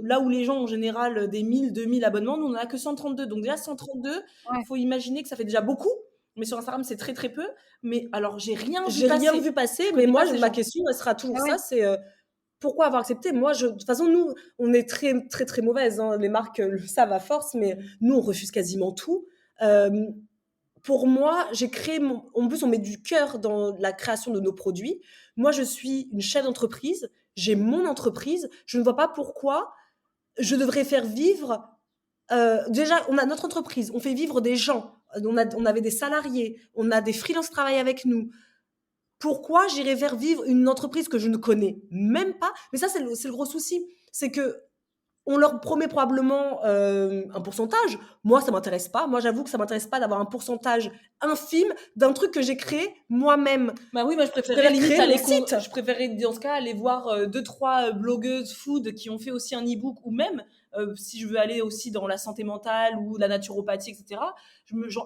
là où les gens ont en général des 1000, 2000 abonnements, nous on en a que 132. Donc déjà 132, Ouais. faut imaginer que ça fait déjà beaucoup, mais sur Instagram c'est très très peu. Mais alors j'ai rien vu J'ai passer. rien vu passer, Je mais connais moi, pas ces ma gens. question, elle sera toujours Ah ouais. ça, c'est pourquoi avoir accepté? Moi, de toute façon, nous, on est très très très mauvaises, hein. Les marques le savent à force, mais nous, on refuse quasiment tout. Pour moi, j'ai créé en plus, on met du cœur dans la création de nos produits. Moi, je suis une chef d'entreprise, j'ai mon entreprise, je ne vois pas pourquoi je devrais faire vivre. Déjà, on a notre entreprise, on fait vivre des gens, on avait des salariés, on a des freelances qui travaillent avec nous. Pourquoi j'irais faire vivre une entreprise que je ne connais même pas? Mais ça, c'est le gros souci. C'est que on leur promet probablement un pourcentage. Moi, ça m'intéresse pas. Moi, j'avoue que ça m'intéresse pas d'avoir un pourcentage infime d'un truc que j'ai créé moi-même. Bah oui, moi je préférais préfère limite créer aller mon site. je préférais dans ce cas aller voir 2-3 blogueuses food qui ont fait aussi un e-book, ou même si je veux aller aussi dans la santé mentale ou la naturopathie, etc.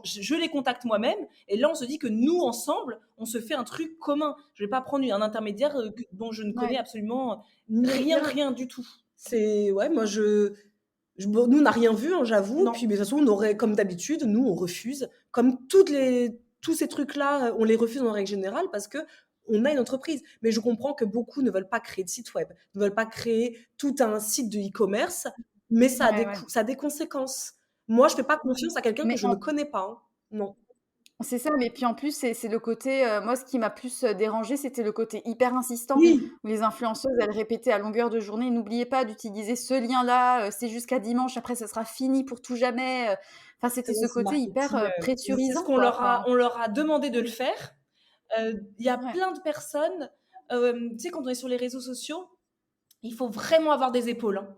Je les contacte moi-même, et là on se dit que nous ensemble on se fait un truc commun. Je vais pas prendre un intermédiaire dont je ne connais absolument rien du tout. C'est ouais, moi bon, nous on n'a rien vu, hein, j'avoue. Non. Puis mais de toute façon, on aurait, comme d'habitude, nous on refuse. Comme tous ces trucs-là, on les refuse en règle générale parce que on a une entreprise. Mais je comprends que beaucoup ne veulent pas créer de site web, ne veulent pas créer tout un site de e-commerce, mais ça a des conséquences. Moi, je fais pas confiance à quelqu'un que je ne connais pas, hein. Non. C'est ça, mais puis en plus, c'est le côté, moi ce qui m'a plus dérangée, c'était le côté hyper insistant, Oui. où les influenceuses, elles répétaient à longueur de journée: «N'oubliez pas d'utiliser ce lien-là, c'est jusqu'à dimanche, après ça sera fini pour tout jamais», enfin c'était ce côté hyper C'est ce pressurisant, qu'on quoi, on leur a demandé de le faire. Il y a Ouais. plein de personnes, tu sais, quand on est sur les réseaux sociaux, il faut vraiment avoir des épaules, hein.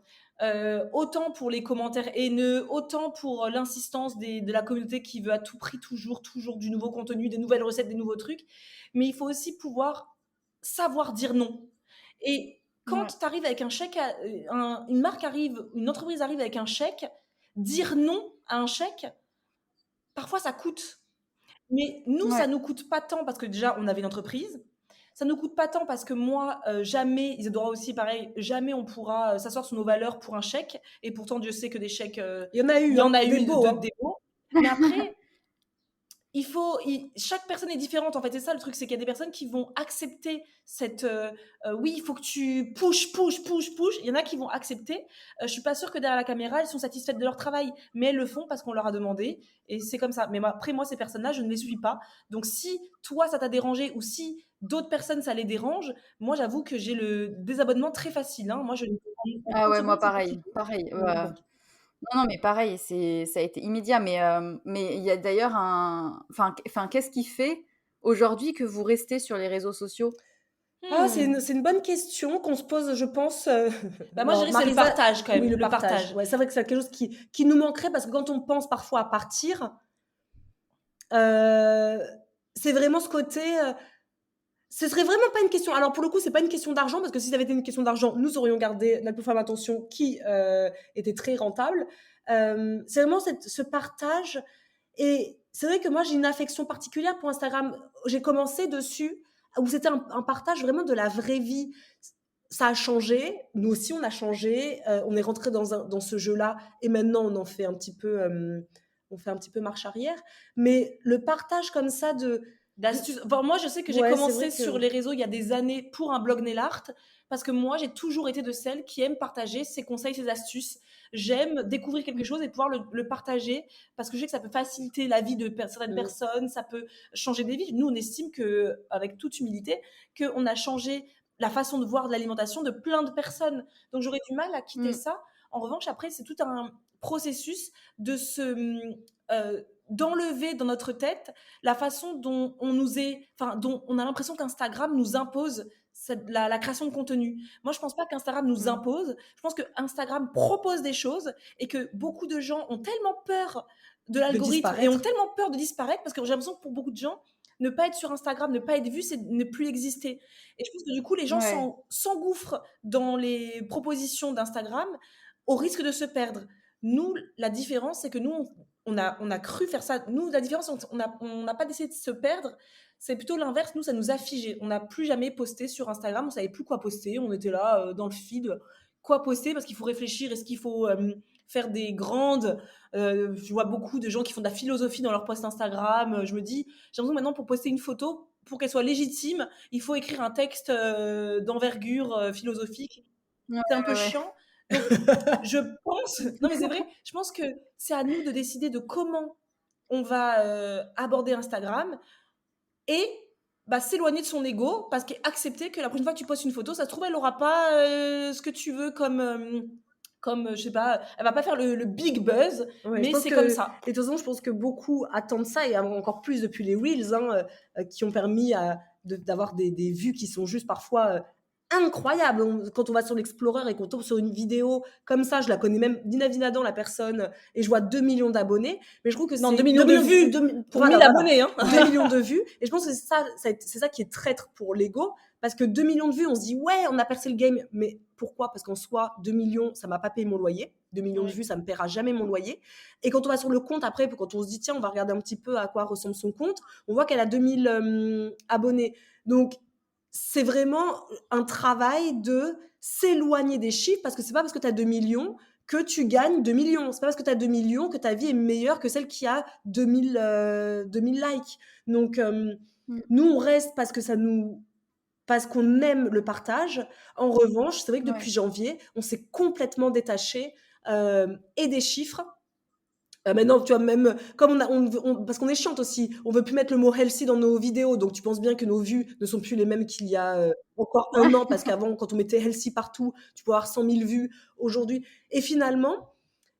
autant pour les commentaires haineux, autant pour l'insistance de la communauté qui veut à tout prix toujours du nouveau contenu, des nouvelles recettes, des nouveaux trucs. Mais il faut aussi pouvoir savoir dire non. Et quand Ouais. tu arrives avec un chèque, une marque arrive, une entreprise arrive avec un chèque, dire non à un chèque, parfois ça coûte. Mais nous, ça Ouais. nous coûte pas tant parce que déjà, on avait une entreprise. Ça nous coûte pas tant parce que moi, jamais, Isadora aussi, pareil, jamais on pourra s'asseoir sur nos valeurs pour un chèque. Et pourtant, Dieu sait que des chèques, Il y en a il eu, y en a des eu beaux. des beaux. Mais après, chaque personne est différente. En fait, c'est ça le truc, c'est qu'il y a des personnes qui vont accepter cette, oui, il faut que tu push. Il y en a qui vont accepter. Je suis pas sûre que derrière la caméra, elles sont satisfaites de leur travail, mais elles le font parce qu'on leur a demandé, et c'est comme ça. Mais après, moi, ces personnes-là, je ne les suis pas. Donc, si toi, ça t'a dérangé, ou si d'autres personnes, ça les dérange, moi, j'avoue que j'ai le désabonnement très facile. Hein. Moi, en Ah 30 ouais, moi secondes, c'est parti. pareil, pareil. D'accord. Non, non, mais pareil, ça a été immédiat. Mais il y a d'ailleurs enfin, qu'est-ce qui fait aujourd'hui que vous restez sur les réseaux sociaux? Ah, c'est Hmm. une bonne question qu'on se pose, je pense. Bah, moi, je Bon, dirais que c'est le Marisa, partage quand même. oui, le Le partage. partage. Ouais, c'est vrai que c'est quelque chose qui nous manquerait parce que quand on pense parfois à partir, euh, c'est vraiment ce côté. Ce serait vraiment pas une question. Alors pour le coup, c'est pas une question d'argent parce que si ça avait été une question d'argent, nous aurions gardé la plateforme Attention qui était très rentable. C'est vraiment ce partage. Et c'est vrai que moi, j'ai une affection particulière pour Instagram. J'ai commencé dessus où c'était un partage vraiment de la vraie vie. Ça a changé. Nous aussi, on a changé. On est rentré dans ce jeu-là et maintenant, on en fait un petit peu. On fait un petit peu marche arrière. Mais le partage comme ça D'astuces. Enfin, moi, je sais que j'ai ouais, c'est commencé vrai sur que les réseaux il y a des années pour un blog nail art parce que moi, j'ai toujours été de celles qui aiment partager ses conseils, ses astuces. J'aime découvrir quelque chose et pouvoir le partager parce que je sais que ça peut faciliter la vie de certaines mm, personnes, ça peut changer des vies. Nous, on estime que, avec toute humilité, qu'on a changé la façon de voir de l'alimentation de plein de personnes. Donc, j'aurais du mal à quitter Mm. ça. En revanche, après, c'est tout un processus de d'enlever dans notre tête la façon dont on nous est, enfin, dont on a l'impression qu'Instagram nous impose la création de contenu. Moi, je pense pas qu'Instagram nous Mm. impose. Je pense que Instagram propose des choses et que beaucoup de gens ont tellement peur de de l'algorithme et ont disparaître. tellement peur de disparaître parce que j'ai l'impression que pour beaucoup de gens, ne pas être sur Instagram, ne pas être vu, c'est ne plus exister. Et je pense que du coup, les gens Ouais. s'engouffrent dans les propositions d'Instagram au risque de se perdre. Nous, la différence, c'est que nous, on a cru faire ça. Nous, la différence, on n'a pas décidé de se perdre. C'est plutôt l'inverse. Nous, ça nous a figé. On n'a plus jamais posté sur Instagram. On savait plus quoi poster. On était là dans le feed. Quoi poster parce qu'il faut réfléchir. Est-ce qu'il faut faire des grandes. Je vois beaucoup de gens qui font de la philosophie dans leur post Instagram. Je me dis, j'ai l'impression que maintenant, pour poster une photo, pour qu'elle soit légitime, il faut écrire un texte d'envergure philosophique. Ouais, C'est un peu ouais, ouais. chiant. Donc, je pense, non mais c'est vrai, je pense que c'est à nous de décider de comment on va aborder Instagram et bah, s'éloigner de son ego parce qu'accepter que la prochaine fois que tu postes une photo, ça se trouve, elle n'aura pas ce que tu veux comme je sais pas, elle va pas faire le big buzz, Ouais, je mais pense c'est comme que, ça. et de toute façon, je pense que beaucoup attendent ça et encore plus depuis les Reels, hein, qui ont permis d'avoir des vues qui sont juste parfois incroyables. Quand on va sur l'Explorer et qu'on tombe sur une vidéo comme ça, je la connais même d'Inavinadan, la personne, et je vois 2 millions d'abonnés, mais je trouve que Non, c'est 2 millions de vues pour 1000 voilà, abonnés. Hein. 2 millions de vues. Et je pense que c'est ça qui est traître pour l'ego, parce que 2 millions de vues, on se dit, ouais, on a percé le game, mais pourquoi? Parce qu'en soi, 2 millions, ça m'a pas payé mon loyer. 2 millions de Ouais. vues, ça me paiera jamais mon loyer. Et quand on va sur le compte après, quand on se dit, tiens, on va regarder un petit peu à quoi ressemble son compte, on voit qu'elle a 2000 abonnés. Donc, c'est vraiment un travail de s'éloigner des chiffres, parce que c'est pas parce que tu as 2 millions que tu gagnes 2 millions. C'est pas parce que tu as 2 millions que ta vie est meilleure que celle qui a 2000 likes. Donc, Mm. nous, on reste parce qu'on aime le partage. En revanche, c'est vrai que Ouais. depuis janvier, on s'est complètement détaché et des chiffres. Maintenant, tu vois, même comme parce qu'on est chiante aussi, on veut plus mettre le mot healthy dans nos vidéos, donc tu penses bien que nos vues ne sont plus les mêmes qu'il y a encore un an, parce qu'avant, quand on mettait healthy partout, tu pouvais avoir 100 000 vues aujourd'hui. Et finalement,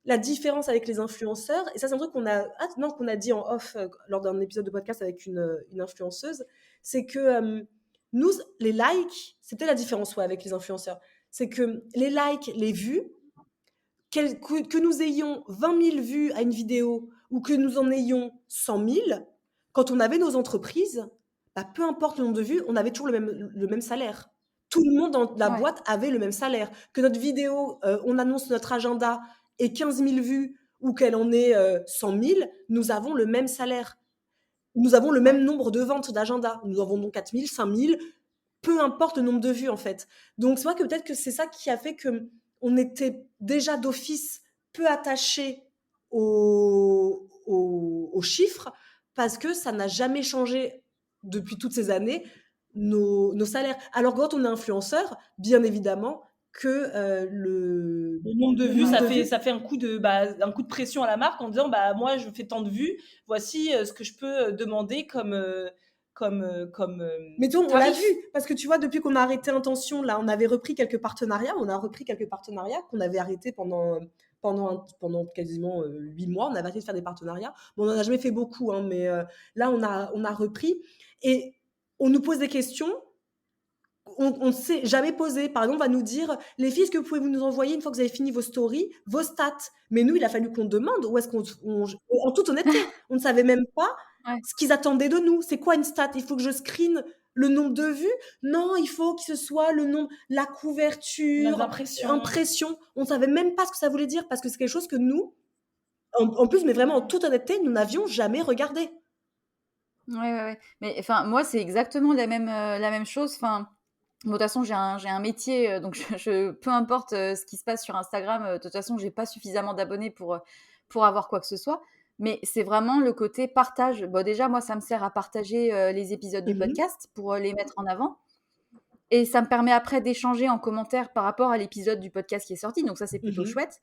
la différence avec les influenceurs, et ça c'est un truc qu'on a dit en off lors d'un épisode de podcast avec une influenceuse, c'est que nous, les likes, c'était la différence avec les influenceurs. C'est que les likes, les vues, que nous ayons 20 000 vues à une vidéo ou que nous en ayons 100 000, quand on avait nos entreprises, bah, peu importe le nombre de vues, on avait toujours le même salaire. Tout le monde dans la Ouais, boîte avait le même salaire. Que notre vidéo, on annonce notre agenda ait 15 000 vues ou qu'elle en ait 100 000, nous avons le même salaire. Nous avons le ouais. même nombre de ventes d'agenda. Nous en vendons 4 000, 5 000, peu importe le nombre de vues en fait. Donc c'est vrai que peut-être que c'est ça qui a fait que on était déjà d'office peu attachés aux chiffres parce que ça n'a jamais changé depuis toutes ces années nos salaires. Alors quand on est influenceur, bien évidemment que Le nombre de le vues, nombre Ouais. de vues, ça fait un coup de pression à la marque en disant bah moi je fais tant de vues, voici ce que je peux demander comme mettons, on l'a vu, tarif. parce que tu vois, depuis qu'on a arrêté Intention, là, on avait repris quelques partenariats, qu'on avait arrêtés pendant quasiment 8 mois, on avait arrêté de faire des partenariats. Bon, on n'en a jamais fait beaucoup, hein, mais là, on a repris. Et on nous pose des questions, on ne sait jamais poser. Par exemple, on va nous dire, les filles, est-ce que vous pouvez nous envoyer, une fois que vous avez fini vos stories, vos stats? Mais nous, il a fallu qu'on demande, ou est-ce en toute honnêteté, on ne savait même pas Ouais. ce qu'ils attendaient de nous. C'est quoi une stat? Il faut que je screen le nombre de vues? Non, il faut que ce soit le nombre, la Les couverture, impressions. impression. On ne savait même pas ce que ça voulait dire parce que c'est quelque chose que nous, en plus, mais vraiment en toute honnêteté, nous n'avions jamais regardé. Ouais, ouais, ouais. Mais enfin, moi, c'est exactement la même chose. Enfin, bon, de toute façon, j'ai un métier, donc peu importe ce qui se passe sur Instagram, de toute façon, j'ai pas suffisamment d'abonnés pour avoir quoi que ce soit. Mais c'est vraiment le côté partage. Bon, déjà, moi, ça me sert à partager les épisodes du Mhm, podcast pour les mettre en avant. Et ça me permet après d'échanger en commentaire par rapport à l'épisode du podcast qui est sorti. Donc ça, c'est plutôt mhm. chouette.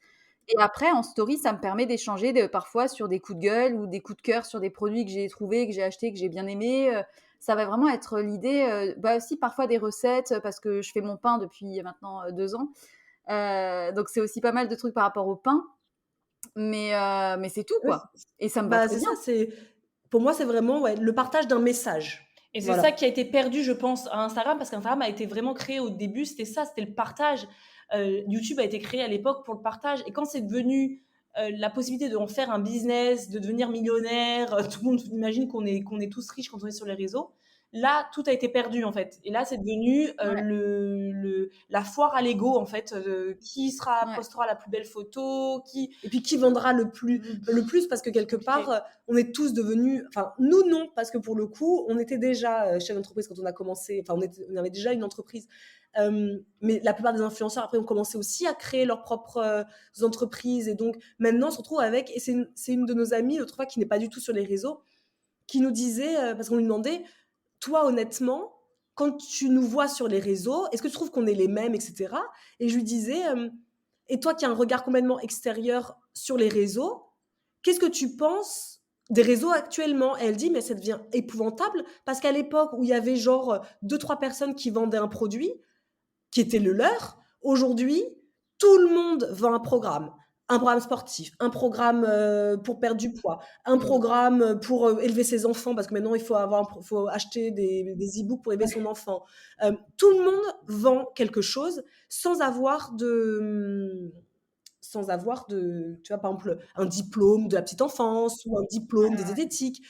Et après, en story, ça me permet d'échanger parfois sur des coups de gueule ou des coups de cœur sur des produits que j'ai trouvés, que j'ai achetés, que j'ai bien aimés. Ça va vraiment être l'idée, bah aussi parfois des recettes, parce que je fais mon pain depuis maintenant 2 ans. Donc c'est aussi pas mal de trucs par rapport au pain. Mais c'est tout, Ouais, quoi. Et ça me va bah, très c'est bien. ça, pour moi, c'est vraiment ouais, le partage d'un message. Et c'est ça Voilà. qui a été perdu, je pense, à Instagram, parce qu'Instagram a été vraiment créé au début, c'était ça, c'était le partage. YouTube a été créé à l'époque pour le partage. Et quand c'est devenu la possibilité de en faire un business, de devenir millionnaire, tout le monde imagine qu'on est tous riches quand on est sur les réseaux. Là, tout a été perdu, en fait. Et là, c'est devenu Ouais, la foire à l'ego, en fait. Qui ouais, postera la plus belle photo, qui... Et puis qui vendra le plus parce que C'est quelque part, compliqué. on est tous devenus, enfin nous non, parce que pour le coup, on était déjà chef d'entreprise quand on a commencé, enfin on avait déjà une entreprise. Mais la plupart des influenceurs après ont commencé aussi à créer leurs propres entreprises et donc maintenant on se retrouve avec, et c'est une de nos amies l'autre fois qui n'est pas du tout sur les réseaux, qui nous disait, parce qu'on lui demandait, toi honnêtement, quand tu nous vois sur les réseaux, est-ce que tu trouves qu'on est les mêmes, etc. Et je lui disais, et toi qui as un regard complètement extérieur sur les réseaux, qu'est-ce que tu penses des réseaux actuellement? Et elle dit, mais ça devient épouvantable parce qu'à l'époque où il y avait genre deux, trois personnes qui vendaient un produit qui était le leur, aujourd'hui, tout le monde vend un programme sportif, un programme pour perdre du poids, un mm, programme pour élever ses enfants, parce que maintenant il faut acheter des e-books pour élever son enfant. Tout le monde vend quelque chose sans avoir tu vois, par exemple, un diplôme de la petite enfance ou un diplôme des diététiques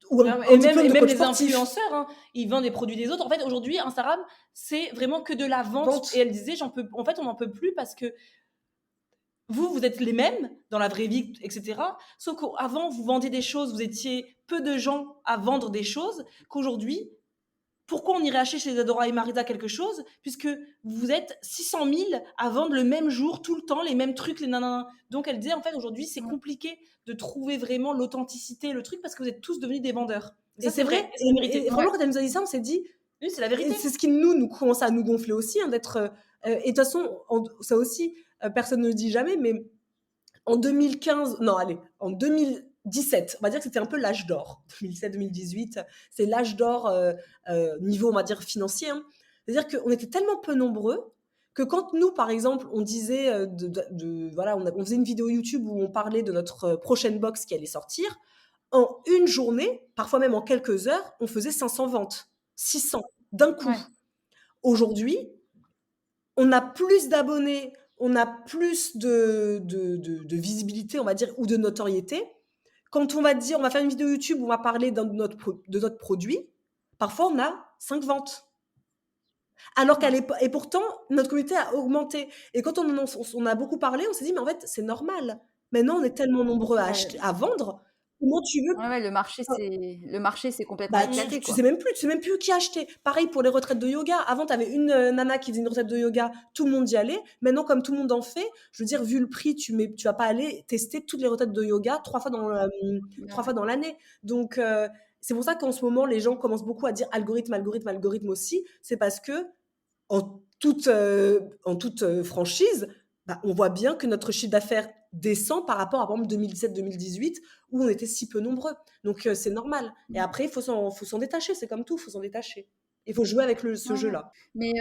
ou Non, un diplôme et de même coach les sportif. influenceurs, hein, ils vendent des produits des autres. En fait, aujourd'hui, Instagram, c'est vraiment que de la vente. Et Vente. elle disait, en fait, on n'en peut plus parce que vous êtes les mêmes dans la vraie vie, etc. Sauf qu'avant, vous vendiez des choses, vous étiez peu de gens à vendre des choses, qu'aujourd'hui, pourquoi on irait acheter chez Zadora et Marida quelque chose, puisque vous êtes 600 000 à vendre le même jour, tout le temps, les mêmes trucs, les nanana. Donc elle disait, en fait, aujourd'hui, c'est mm. compliqué de trouver vraiment l'authenticité, le truc, parce que vous êtes tous devenus des vendeurs. Et Et ça, c'est c'est vrai, vrai. et c'est la vérité. Et franchement, quand elle nous a dit ça, on s'est dit, Oui, c'est la et vérité. c'est ce qui nous commence à nous gonfler aussi, hein, d'être. Et de toute façon, ça aussi, personne ne le dit jamais, mais en 2015, non, allez, en 2017, on va dire que c'était un peu l'âge d'or. 2017-2018, c'est l'âge d'or niveau, on va dire, financier. Hein. C'est-à-dire qu'on était tellement peu nombreux que quand nous, par exemple, on disait, voilà, on faisait une vidéo YouTube où on parlait de notre prochaine box qui allait sortir, en une journée, parfois même en quelques heures, on faisait 500 ventes, 600 d'un coup. Ouais. Aujourd'hui, on a plus d'abonnés on a plus de visibilité, on va dire, ou de notoriété. Quand on va dire, on va faire une vidéo YouTube où on va parler de notre produit, parfois on a 5 ventes. Alors qu'à l'époque, et pourtant, notre communauté a augmenté. Et quand on a beaucoup parlé, on s'est dit, mais en fait, c'est normal. Maintenant, on est tellement nombreux à, Ouais, à vendre. Comment tu veux ouais, le marché s'est complètement bah, éclaté, tu quoi. sais même plus qui acheter. Pareil pour les retraites de yoga. Avant, tu avais une nana qui faisait une retraite de yoga, tout le monde y allait. Maintenant, comme tout le monde en fait, je veux dire, vu le prix, tu vas pas aller tester toutes les retraites de yoga 3 fois Ouais. dans l'année. Donc, c'est pour ça qu'en ce moment, les gens commencent beaucoup à dire algorithme, algorithme, algorithme aussi. C'est parce que, en toute franchise, bah, on voit bien que notre chiffre d'affaires descend par rapport à, par exemple, 2017-2018, où on était si peu nombreux. Donc, c'est normal. Et après, il faut s'en détacher. C'est comme tout, il faut s'en détacher. Il faut jouer avec ce Ouais, ouais. jeu-là. Mais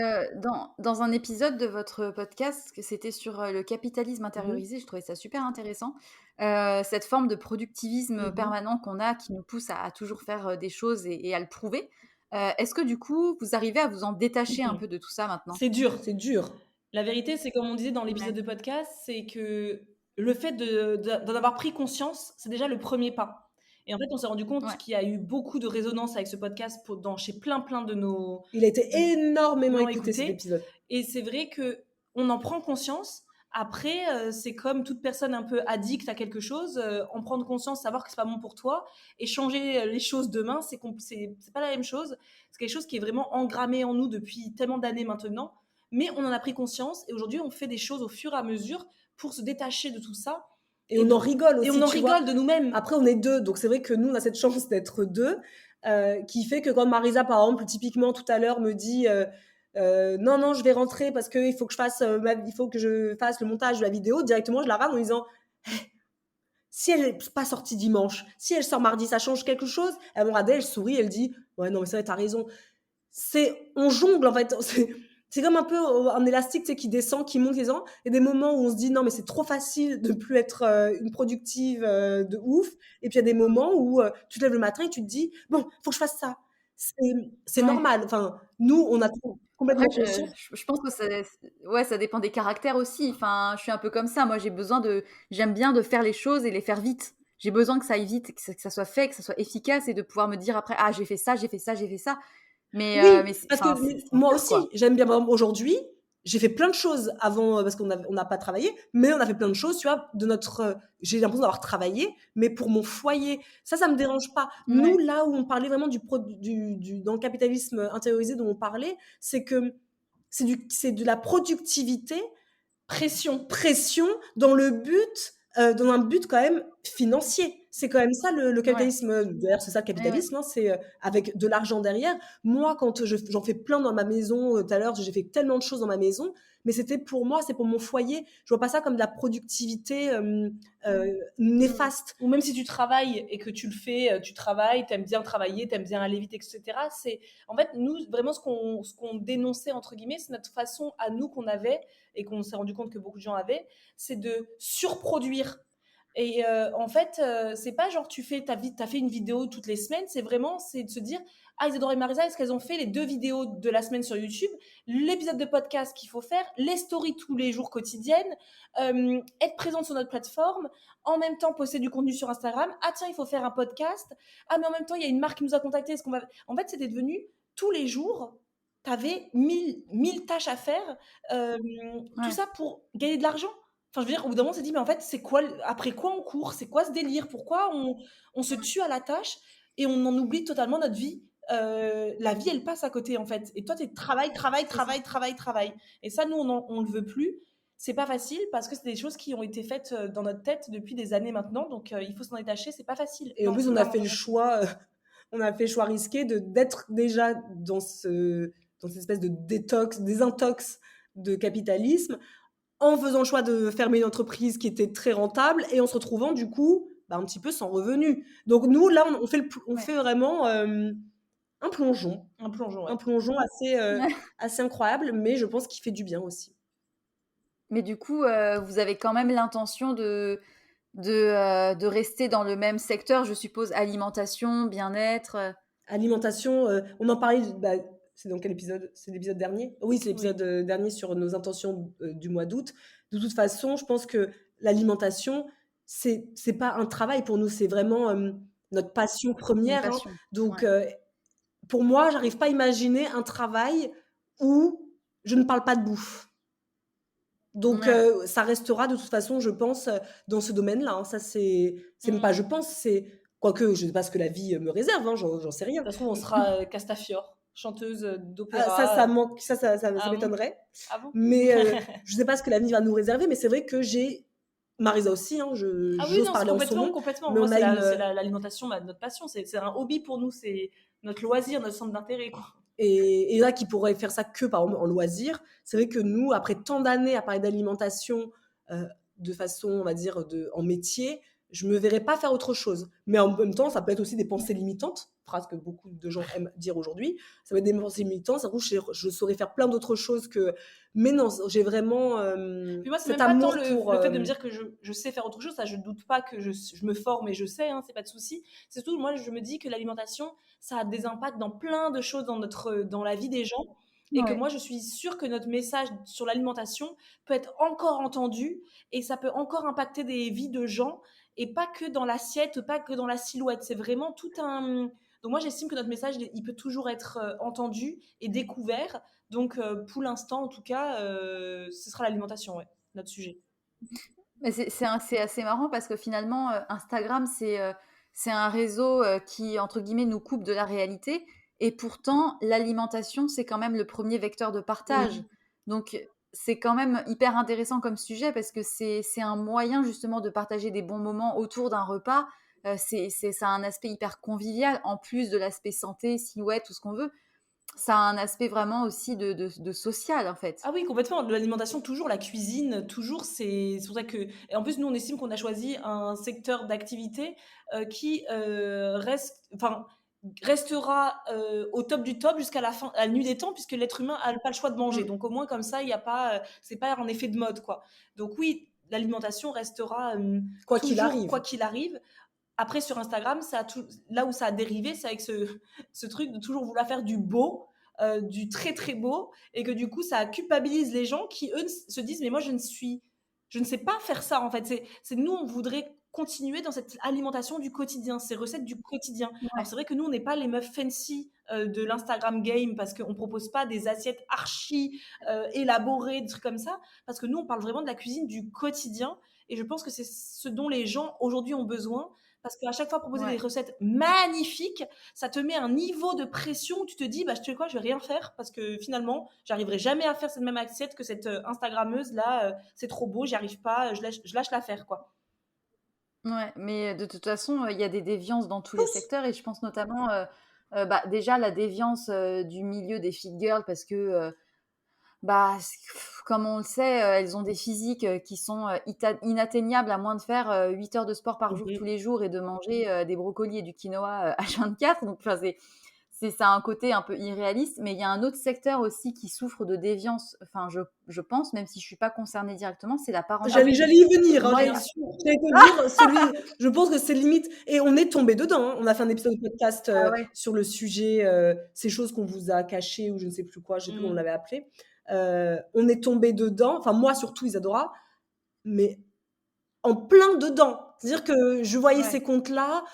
dans un épisode de votre podcast, que c'était sur le capitalisme Mhm, intériorisé, je trouvais ça super intéressant. Cette forme de productivisme mhm, permanent qu'on a qui nous pousse à toujours faire des choses et à le prouver. Est-ce que du coup, vous arrivez à vous en détacher un Mhm. peu de tout ça maintenant? C'est dur. C'est dur. La vérité, c'est comme on disait dans l'épisode Ouais. de podcast, c'est que le fait d'en avoir pris conscience, c'est déjà le premier pas. Et en fait, on s'est rendu compte Ouais. qu'il y a eu beaucoup de résonance avec ce podcast chez plein de Il a été de énormément gens écouté, cet écoutés. épisode. Et c'est vrai que on en prend conscience. Après, c'est comme toute personne un peu addict à quelque chose, en prendre conscience, savoir que c'est pas bon pour toi, et changer les choses demain, c'est pas la même chose. C'est quelque chose qui est vraiment engrammé en nous depuis tellement d'années maintenant. Mais on en a pris conscience et aujourd'hui, on fait des choses au fur et à mesure pour se détacher de tout ça. Et on en rigole Et aussi, on en tu vois. rigole de nous-mêmes. Après, on est deux, donc c'est vrai que nous, on a cette chance d'être deux, qui fait que quand Marisa, par exemple, typiquement tout à l'heure, me dit non, non, je vais rentrer parce qu'il faut que il faut que je fasse le montage de la vidéo, directement, je la rame en disant si elle n'est pas sortie dimanche, si elle sort mardi, ça change quelque chose. Elle me regarde, elle sourit, elle dit ouais, non, mais c'est vrai, t'as raison. On jongle en fait. C'est comme un peu un élastique, tu sais, qui descend, qui monte, qui descend. Il y a des moments où on se dit non, mais c'est trop facile de plus être une productive de ouf. Et puis il y a des moments où tu te lèves le matin et tu te dis bon, faut que je fasse ça. C'est Ouais. normal. Enfin, nous, on a Après, complètement conscience. je pense que ouais, ça dépend des caractères aussi. Enfin, je suis un peu comme ça. Moi, j'aime bien de faire les choses et les faire vite. J'ai besoin que ça aille vite, que ça soit fait, que ça soit efficace et de pouvoir me dire après, ah, j'ai fait ça, j'ai fait ça, j'ai fait ça. Oui, Mais parce que enfin, c'est moi dur, aussi, quoi. j'aime bien. Par exemple, aujourd'hui, j'ai fait plein de choses avant, parce on n'a pas travaillé, mais on a fait plein de choses, tu vois, j'ai l'impression d'avoir travaillé, mais pour mon foyer. Ça me dérange pas. Nous, Ouais, là où on parlait vraiment dans le capitalisme intériorisé dont on parlait, c'est que c'est de la productivité Pression. pression dans un but quand même financier. C'est quand même ça le ouais, capitalisme. D'ailleurs, c'est ça le ouais, ouais. capitalisme, hein, c'est avec de l'argent derrière. Moi, quand j'en fais plein dans ma maison, tout à l'heure, j'ai fait tellement de choses dans ma maison, mais c'était pour moi, c'est pour mon foyer. Je vois pas ça comme de la productivité Mm. néfaste. Ou même si tu travailles et que tu le fais, tu travailles, t'aimes bien travailler, t'aimes bien aller vite, etc. C'est en fait nous vraiment ce qu'on dénonçait entre guillemets, c'est notre façon à nous qu'on avait et qu'on s'est rendu compte que beaucoup de gens avaient, c'est de surproduire. Et en fait, c'est pas genre t'as fait une vidéo toutes les semaines, c'est de se dire ah Isadora et Marisa, est-ce qu'elles ont fait les 2 vidéos de la semaine sur YouTube, l'épisode de podcast qu'il faut faire, les stories tous les jours quotidiennes, être présente sur notre plateforme, en même temps poster du contenu sur Instagram. Ah tiens, il faut faire un podcast. Ah mais en même temps, il y a une marque qui nous a contacté. En fait, c'était devenu tous les jours, tu avais 1000 tâches à faire. Tout Ouais. ça pour gagner de l'argent. Enfin, je veux dire, au bout d'un moment, on s'est dit, mais en fait, après quoi on court? C'est quoi ce délire? Pourquoi on se tue à la tâche et on en oublie totalement notre vie? La vie, elle passe à côté, en fait. Et toi, tu travail, travail, C'est ça. travail, travail, travail. Et ça, nous, on le veut plus. C'est pas facile parce que c'est des choses qui ont été faites dans notre tête depuis des années maintenant. Donc, il faut s'en détacher. C'est pas facile. Et en Non, plus, c'est on a clairement fait pas le facile. choix, on a fait le choix risqué d'être déjà dans cette espèce de désintox de capitalisme, en faisant le choix de fermer une entreprise qui était très rentable et en se retrouvant du coup bah, un petit peu sans revenu. Donc nous, là, on Ouais. fait vraiment un plongeon. Un plongeon, ouais. Un plongeon Ouais. assez incroyable, mais je pense qu'il fait du bien aussi. Mais du coup, vous avez quand même l'intention de rester dans le même secteur, je suppose, alimentation, bien-être. Alimentation, on en parlait, bah, C'est dans quel épisode? C'est l'épisode dernier? Oui, c'est l'épisode dernier sur nos intentions du mois d'août. De toute façon, je pense que l'alimentation, c'est pas un travail pour nous, c'est vraiment notre passion Une première. passion. Donc, Ouais. pour moi, j'arrive pas à imaginer un travail où je ne parle pas de bouffe. Donc, Ouais. ça restera de toute façon, je pense, dans ce domaine-là. Ça, c'est même pas je pense, c'est quoique je sais pas ce que la vie me réserve, j'en sais rien. De toute façon, on sera Castafiore, chanteuse d'opéra. Ça manque, ça Ah bon? m'étonnerait. Ah bon? Mais je sais pas ce que la vie va nous réserver, mais c'est vrai que j'ai Marisa aussi, Ah oui, j'ose non, parler en son nom. complètement. Mais Moi, on a une, c'est l'alimentation, notre passion. C'est un hobby pour nous, c'est notre loisir, notre centre d'intérêt, quoi. et là qui pourrait faire ça que par exemple en loisir. C'est vrai que nous, après tant d'années à parler d'alimentation de façon, on va dire, en métier, je me verrais pas faire autre chose. Mais en même temps, ça peut être aussi des pensées limitantes, phrase que beaucoup de gens aiment dire aujourd'hui. Ça peut être des pensées limitantes, ça trouve je saurais faire plein d'autres choses que. Mais non, j'ai vraiment Puis moi, c'est cet même pas tant amour pour. le fait de me dire que je sais faire autre chose, ça, je doute pas que je me forme et je sais, hein, c'est pas de souci. C'est surtout, moi, je me dis que l'alimentation, ça a des impacts dans plein de choses dans la vie des gens. Et que Ouais. moi, je suis sûre que notre message sur l'alimentation peut être encore entendu et ça peut encore impacter des vies de gens et pas que dans l'assiette, pas que dans la silhouette. C'est vraiment tout un. Donc, moi, j'estime que notre message, il peut toujours être entendu et découvert. Donc, pour l'instant, en tout cas, ce sera l'alimentation, ouais, notre sujet. Mais c'est assez marrant parce que finalement, Instagram, c'est un réseau qui, entre guillemets, nous coupe de la réalité. Et pourtant, l'alimentation, c'est quand même le premier vecteur de partage. Oui. Donc, c'est quand même hyper intéressant comme sujet parce que c'est un moyen justement de partager des bons moments autour d'un repas. Ça a un aspect hyper convivial, en plus de l'aspect santé, silhouette, tout ce qu'on veut. Ça a un aspect vraiment aussi de social, en fait. Ah oui, complètement. L'alimentation, toujours, la cuisine, toujours, c'est pour ça que. Et en plus, nous, on estime qu'on a choisi un secteur d'activité qui restera au top du top jusqu'à la fin, à la nuit des temps, puisque l'être humain n'a pas le choix de manger. Mm. Donc, au moins, comme ça, il n'y a pas, c'est pas un effet de mode, quoi. Donc, oui, l'alimentation restera Quoi qu'il toujours, arrive. quoi qu'il arrive. Après, sur Instagram, là où ça a dérivé, c'est avec ce truc de toujours vouloir faire du beau, du très très beau, et que du coup, ça culpabilise les gens qui, eux, se disent, mais moi, je ne sais pas faire ça, en fait. C'est nous, on voudrait continuer dans cette alimentation du quotidien, ces recettes du quotidien. Alors, c'est vrai que nous, on n'est pas les meufs fancy de l'Instagram game, parce qu'on ne propose pas des assiettes archi élaborées, des trucs comme ça, parce que nous, on parle vraiment de la cuisine du quotidien, et je pense que c'est ce dont les gens aujourd'hui ont besoin. Parce qu'à chaque fois proposer Ouais. des recettes magnifiques, ça te met un niveau de pression où tu te dis, bah, tu sais quoi, je vais rien faire parce que finalement, j'arriverai jamais à faire cette même assiette que cette Instagrammeuse là. C'est trop beau, j'y arrive pas, je lâche l'affaire, quoi. Ouais, mais de toute façon, il y a des déviances dans tous les secteurs et je pense notamment, bah, déjà la déviance du milieu des fit girls parce que bah, comme on le sait, elles ont des physiques qui sont inatteignables à moins de faire 8 heures de sport par jour tous les jours et de manger des brocolis et du quinoa H24. Donc, ça a un côté un peu irréaliste, mais il y a un autre secteur aussi qui souffre de déviance, enfin, je pense, même si je ne suis pas concernée directement, c'est la parentalité. J'allais y venir, Moi, bien sûr. J'allais te dire, je pense que c'est limite, et on est tombé dedans. On a fait un épisode de podcast sur le sujet, ces choses qu'on vous a cachées ou je ne sais plus quoi, je ne sais plus comment on l'avait appelé. On est tombé dedans, enfin moi surtout Isadora, mais en plein dedans. C'est-à-dire que je voyais ces comptes-là,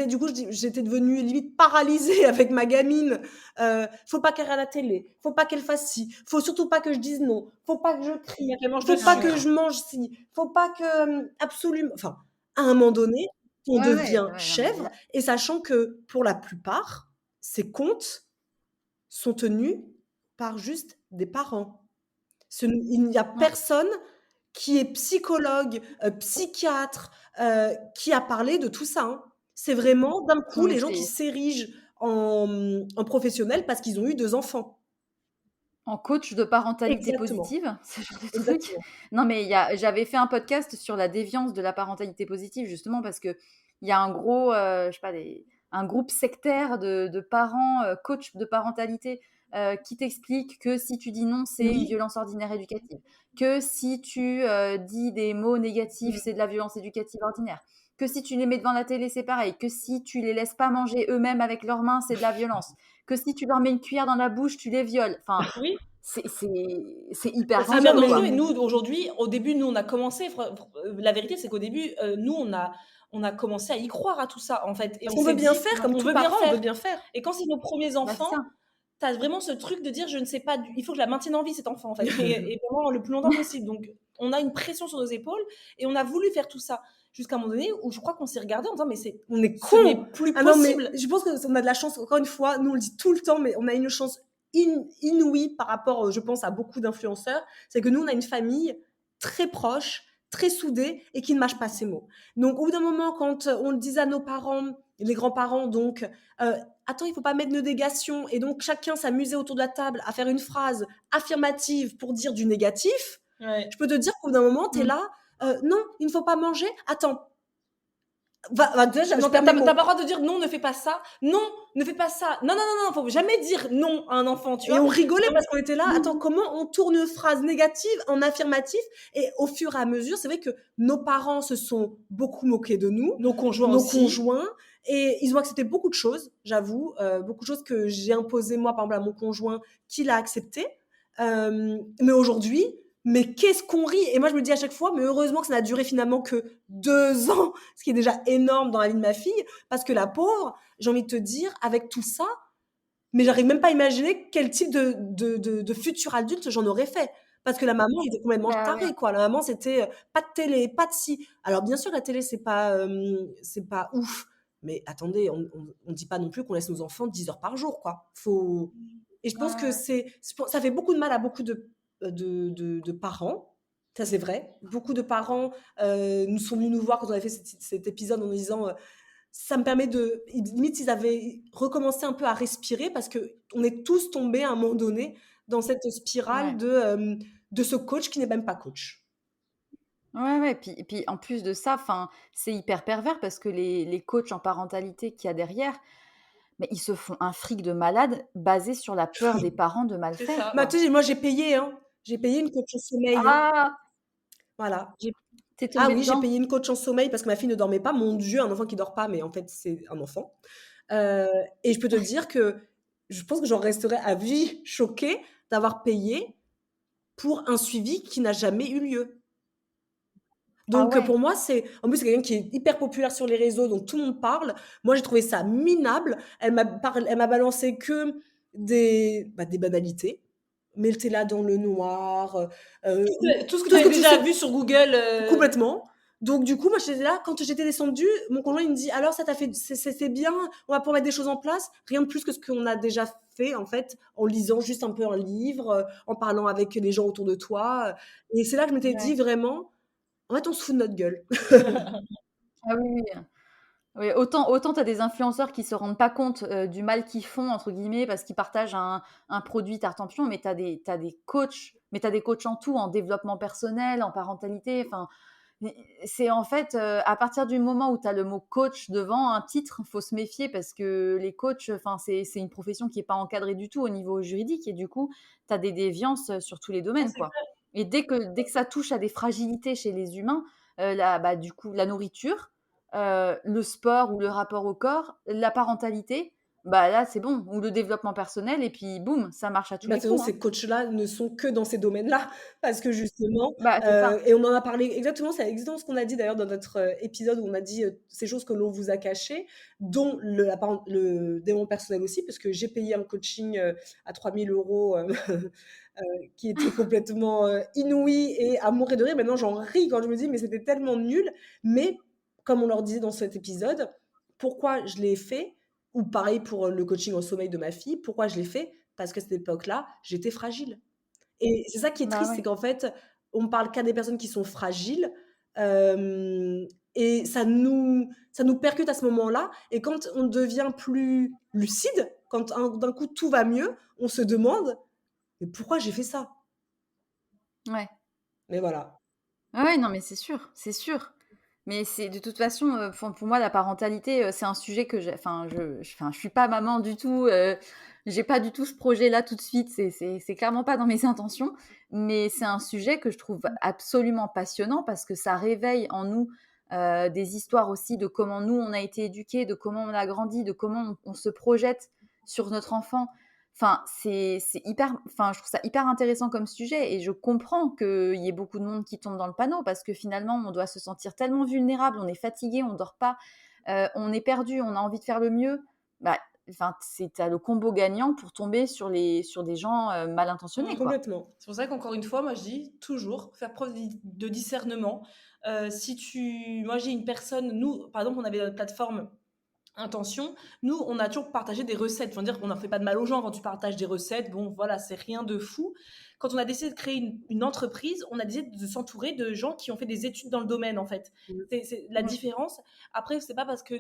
du coup, j'étais devenue limite paralysée avec ma gamine. Faut pas qu'elle regarde la télé, faut pas qu'elle fasse ci, faut surtout pas que je dise non, faut pas que je crie, faut pas que je mange ci, faut pas que absolument. Enfin, à un moment donné, on devient chèvre, et sachant que pour la plupart, ces comptes sont tenus par juste des parents. Il n'y a personne qui est psychologue, psychiatre, qui a parlé de tout ça, hein. C'est vraiment d'un coup les gens qui s'érigent en professionnels parce qu'ils ont eu 2 enfants. En coach de parentalité positive, ce genre de truc. Non, mais j'avais fait un podcast sur la déviance de la parentalité positive, justement, parce qu'il y a un gros, je sais pas, un groupe sectaire de parents, coach de parentalité, qui t'explique que si tu dis non, c'est une violence ordinaire éducative. Que si tu dis des mots négatifs, c'est de la violence éducative ordinaire. Que si tu les mets devant la télé, c'est pareil. Que si tu les laisses pas manger eux-mêmes avec leurs mains, c'est de la violence. que si tu leur mets une cuillère dans la bouche, tu les violes. Enfin, Oui. c'est hyper C'est hyper dangereux, quoi. dangereux et nous, aujourd'hui, au début, nous, on a commencé, la vérité, c'est qu'au début, nous, on a commencé à y croire à tout ça, en fait, et Parce on qu'on veut s'est bien dit: faire, comme «On tout veut bien parent, on veut faire» bien faire. et quand c'est nos premiers Bah, c'est enfants, ça. tu as vraiment ce truc de dire: «Je ne sais pas du il faut que je la maintienne en vie cette enfant, en fait et vraiment le plus longtemps possible», donc on a une pression sur nos épaules et on a voulu faire tout ça jusqu'à un moment donné où je crois qu'on s'est regardé en disant: «Mais On est ce n'est cons. plus Ah non, mais possible». je pense qu'on a de la chance, encore une fois, nous on le dit tout le temps, mais on a une chance inouïe par rapport, je pense, à beaucoup d'influenceurs. C'est que nous, on a une famille très proche, très soudée et qui ne mâche pas ses mots. Donc, au bout d'un moment, quand on le disait à nos parents, les grands-parents, donc, attends, il faut pas mettre de négation, et donc chacun s'amusait autour de la table à faire une phrase affirmative pour dire du négatif, Ouais. je peux te dire qu'au bout d'un moment, tu es Mmh. là, non, il ne faut pas manger, attends. Déjà, Non, je t'as perds pas mes mots. le droit de dire non, ne fais pas ça. Non, ne fais pas ça. Non, non, non, non, faut jamais dire non à un enfant, tu Et vois. on rigolait parce qu'on était là, attends, comment on tourne une phrase négative en affirmatif? Et au fur et à mesure, c'est vrai que nos parents se sont beaucoup moqués de nous, Nos conjoints nos aussi. conjoints, et ils ont accepté beaucoup de choses, j'avoue, beaucoup de choses que j'ai imposées moi, par exemple, à mon conjoint, qu'il a accepté. Mais aujourd'hui, mais qu'est-ce qu'on rit! Et moi, je me dis à chaque fois, mais heureusement que ça n'a duré finalement que 2 ans, ce qui est déjà énorme dans la vie de ma fille, parce que la pauvre, j'ai envie de te dire, avec tout ça, mais j'arrive même pas à imaginer quel type de futur adulte j'en aurais fait. Parce que la maman était complètement Bah, ouais. tarée, quoi. La maman, c'était, pas de télé, pas de ci. Alors bien sûr, la télé, c'est pas ouf, mais attendez, on dit pas non plus qu'on laisse nos enfants 10 heures par jour, quoi. Faut Et je Ouais, pense que ouais. ça fait beaucoup de mal à beaucoup de parents. Ça, c'est vrai. Beaucoup de parents, nous sont venus nous voir quand on avait fait cet épisode en nous disant, ça me permet de limite, ils avaient recommencé un peu à respirer parce qu'on est tous tombés à un moment donné dans cette spirale Ouais. de ce coach qui n'est même pas coach. Ouais, ouais, puis en plus de ça, enfin, c'est hyper pervers parce que les coachs en parentalité qu'il y a derrière, mais ils se font un fric de malade basé sur la peur des parents de mal C'est faire, ça. Bah, tu quoi. sais, moi, j'ai payé, hein. J'ai payé une coach en sommeil, hein. Ah! Voilà. Tu Ah tombée oui, j'ai dedans? payé une coach en sommeil parce que ma fille ne dormait pas. Mon Dieu, un enfant qui dort pas, mais en fait, c'est un enfant. Et je peux te dire que je pense que j'en resterai à vie choquée d'avoir payé pour un suivi qui n'a jamais eu lieu. Ah Donc, ouais. pour moi, en plus, c'est quelqu'un qui est hyper populaire sur les réseaux, donc tout le monde parle. Moi, j'ai trouvé ça minable. Elle m'a balancé que des banalités. Mettez-la dans le noir, Tout ce que tu tout ce avais que tu déjà sais vu sur Google. complètement. Donc, du coup, moi, j'étais là, quand j'étais descendue, mon conjoint, il me dit: «Alors, ça t'a fait c'est bien, on va pouvoir mettre des choses en place». Rien de plus que ce qu'on a déjà fait, en fait, en lisant juste un peu un livre, en parlant avec les gens autour de toi, et c'est là que je m'étais dit Ouais. vraiment: «En fait, on se fout de notre gueule». Ah oui, oui. Oui, autant tu as des influenceurs qui se rendent pas compte, du mal qu'ils font entre guillemets parce qu'ils partagent un produit Tartempion, mais tu des coachs, mais tu des coachs en tout, en développement personnel, en parentalité, enfin, c'est en fait, à partir du moment où tu as le mot coach devant un titre, faut se méfier parce que les coachs, enfin, c'est une profession qui est pas encadrée du tout au niveau juridique et du coup, tu as des déviances, sur tous les Ah, domaines, c'est quoi, et dès que ça touche à des fragilités chez les humains, bah, du coup, la nourriture, le sport ou le rapport au corps, la parentalité, bah, là, c'est bon, ou le développement personnel et puis boum, ça marche à tous Bah, de les toute façon, coups, hein. ces coachs-là ne sont que dans ces domaines-là, parce que justement, Bah, c'est ça. et on en a parlé exactement, c'est exactement ce qu'on a dit d'ailleurs dans notre, épisode où on a dit, ces choses que l'on vous a cachées, dont le développement personnel aussi, parce que j'ai payé un coaching, à 3 000 €, qui était complètement, inouï et à mourir de rire. Maintenant, j'en ris quand je me dis: «Mais c'était tellement nul», mais comme on leur disait dans cet épisode, pourquoi je l'ai fait, ou pareil pour, le coaching en sommeil de ma fille, pourquoi je l'ai fait? Parce qu'à cette époque-là, j'étais fragile, et c'est ça qui est Bah, triste, c'est ouais. qu'en fait, on parle qu'à des personnes qui sont fragiles, hem et ça nous percute à ce moment-là, et quand on devient plus lucide, quand d'un coup tout va mieux, on se demande: «Mais pourquoi j'ai fait ça?» Ouais. Mais voilà. Ouais, ouais, non, mais c'est sûr, c'est sûr. Mais c'est de toute façon, enfin, pour moi, la parentalité, c'est un sujet que j'ai enfin, je suis pas maman du tout, j'ai pas du tout ce projet-là tout de suite, c'est clairement pas dans mes intentions. Mais c'est un sujet que je trouve absolument passionnant parce que ça réveille en nous, des histoires aussi de comment nous, on a été éduqués, de comment on a grandi, de comment on se projette sur notre enfant. Enfin, c'est hyper, enfin, je trouve ça hyper intéressant comme sujet et je comprends qu'il y ait beaucoup de monde qui tombe dans le panneau parce que finalement, on doit se sentir tellement vulnérable, on est fatigué, on dort pas, on est perdu, on a envie de faire le mieux. Bah, enfin, tu le combo gagnant pour tomber sur des gens, mal intentionnés, quoi. Complètement. C'est pour ça qu'encore une fois, moi, je dis toujours faire preuve de discernement. Si tu moi, j'ai une personne nous, par exemple, on avait notre plateforme Intention. Nous, on a toujours partagé des recettes. Enfin, dire qu'on n'en fait pas de mal aux gens quand tu partages des recettes. Bon, voilà, c'est rien de fou. Quand on a décidé de créer une entreprise, on a décidé de s'entourer de gens qui ont fait des études dans le domaine, en fait. Mmh. C'est la Mmh. différence. Après, c'est pas parce que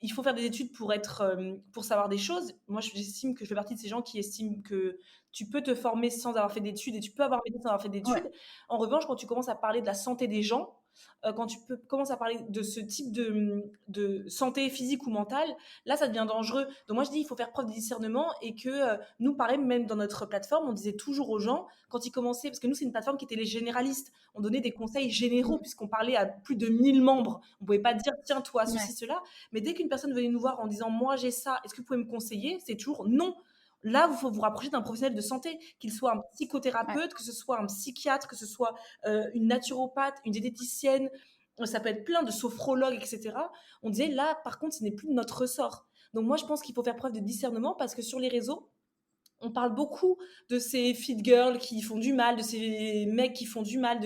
il faut faire des études pour être, pour savoir des choses. Moi, j'estime que je fais partie de ces gens qui estiment que tu peux te former sans avoir fait d'études et tu peux avoir métier sans avoir fait Ouais. d'études. En revanche, quand tu commences à parler de la santé des gens, quand commences à parler de ce type de santé physique ou mentale, là, ça devient dangereux. Donc moi, je dis, il faut faire preuve de discernement et que nous, pareil, même dans notre plateforme, on disait toujours aux gens, quand ils commençaient, parce que nous, c'est une plateforme qui était les généralistes, on donnait des conseils généraux Mmh. puisqu'on parlait à plus de 1000 membres. On ne pouvait pas dire, tiens, toi, Ouais. ceci, cela. Mais dès qu'une personne venait nous voir en disant, moi, j'ai ça, est-ce que vous pouvez me conseiller? C'est toujours non. Là, il faut vous rapprocher d'un professionnel de santé, qu'il soit un Ouais. psychothérapeute, que ce soit un psychiatre, que ce soit une naturopathe, une diététicienne, ça peut être plein de sophrologues, etc. On disait là, par contre, ce n'est plus de notre ressort. Donc moi, je pense qu'il faut faire preuve de discernement parce que sur les réseaux, on parle beaucoup de ces fit girls qui font du mal, de ces mecs qui font du mal,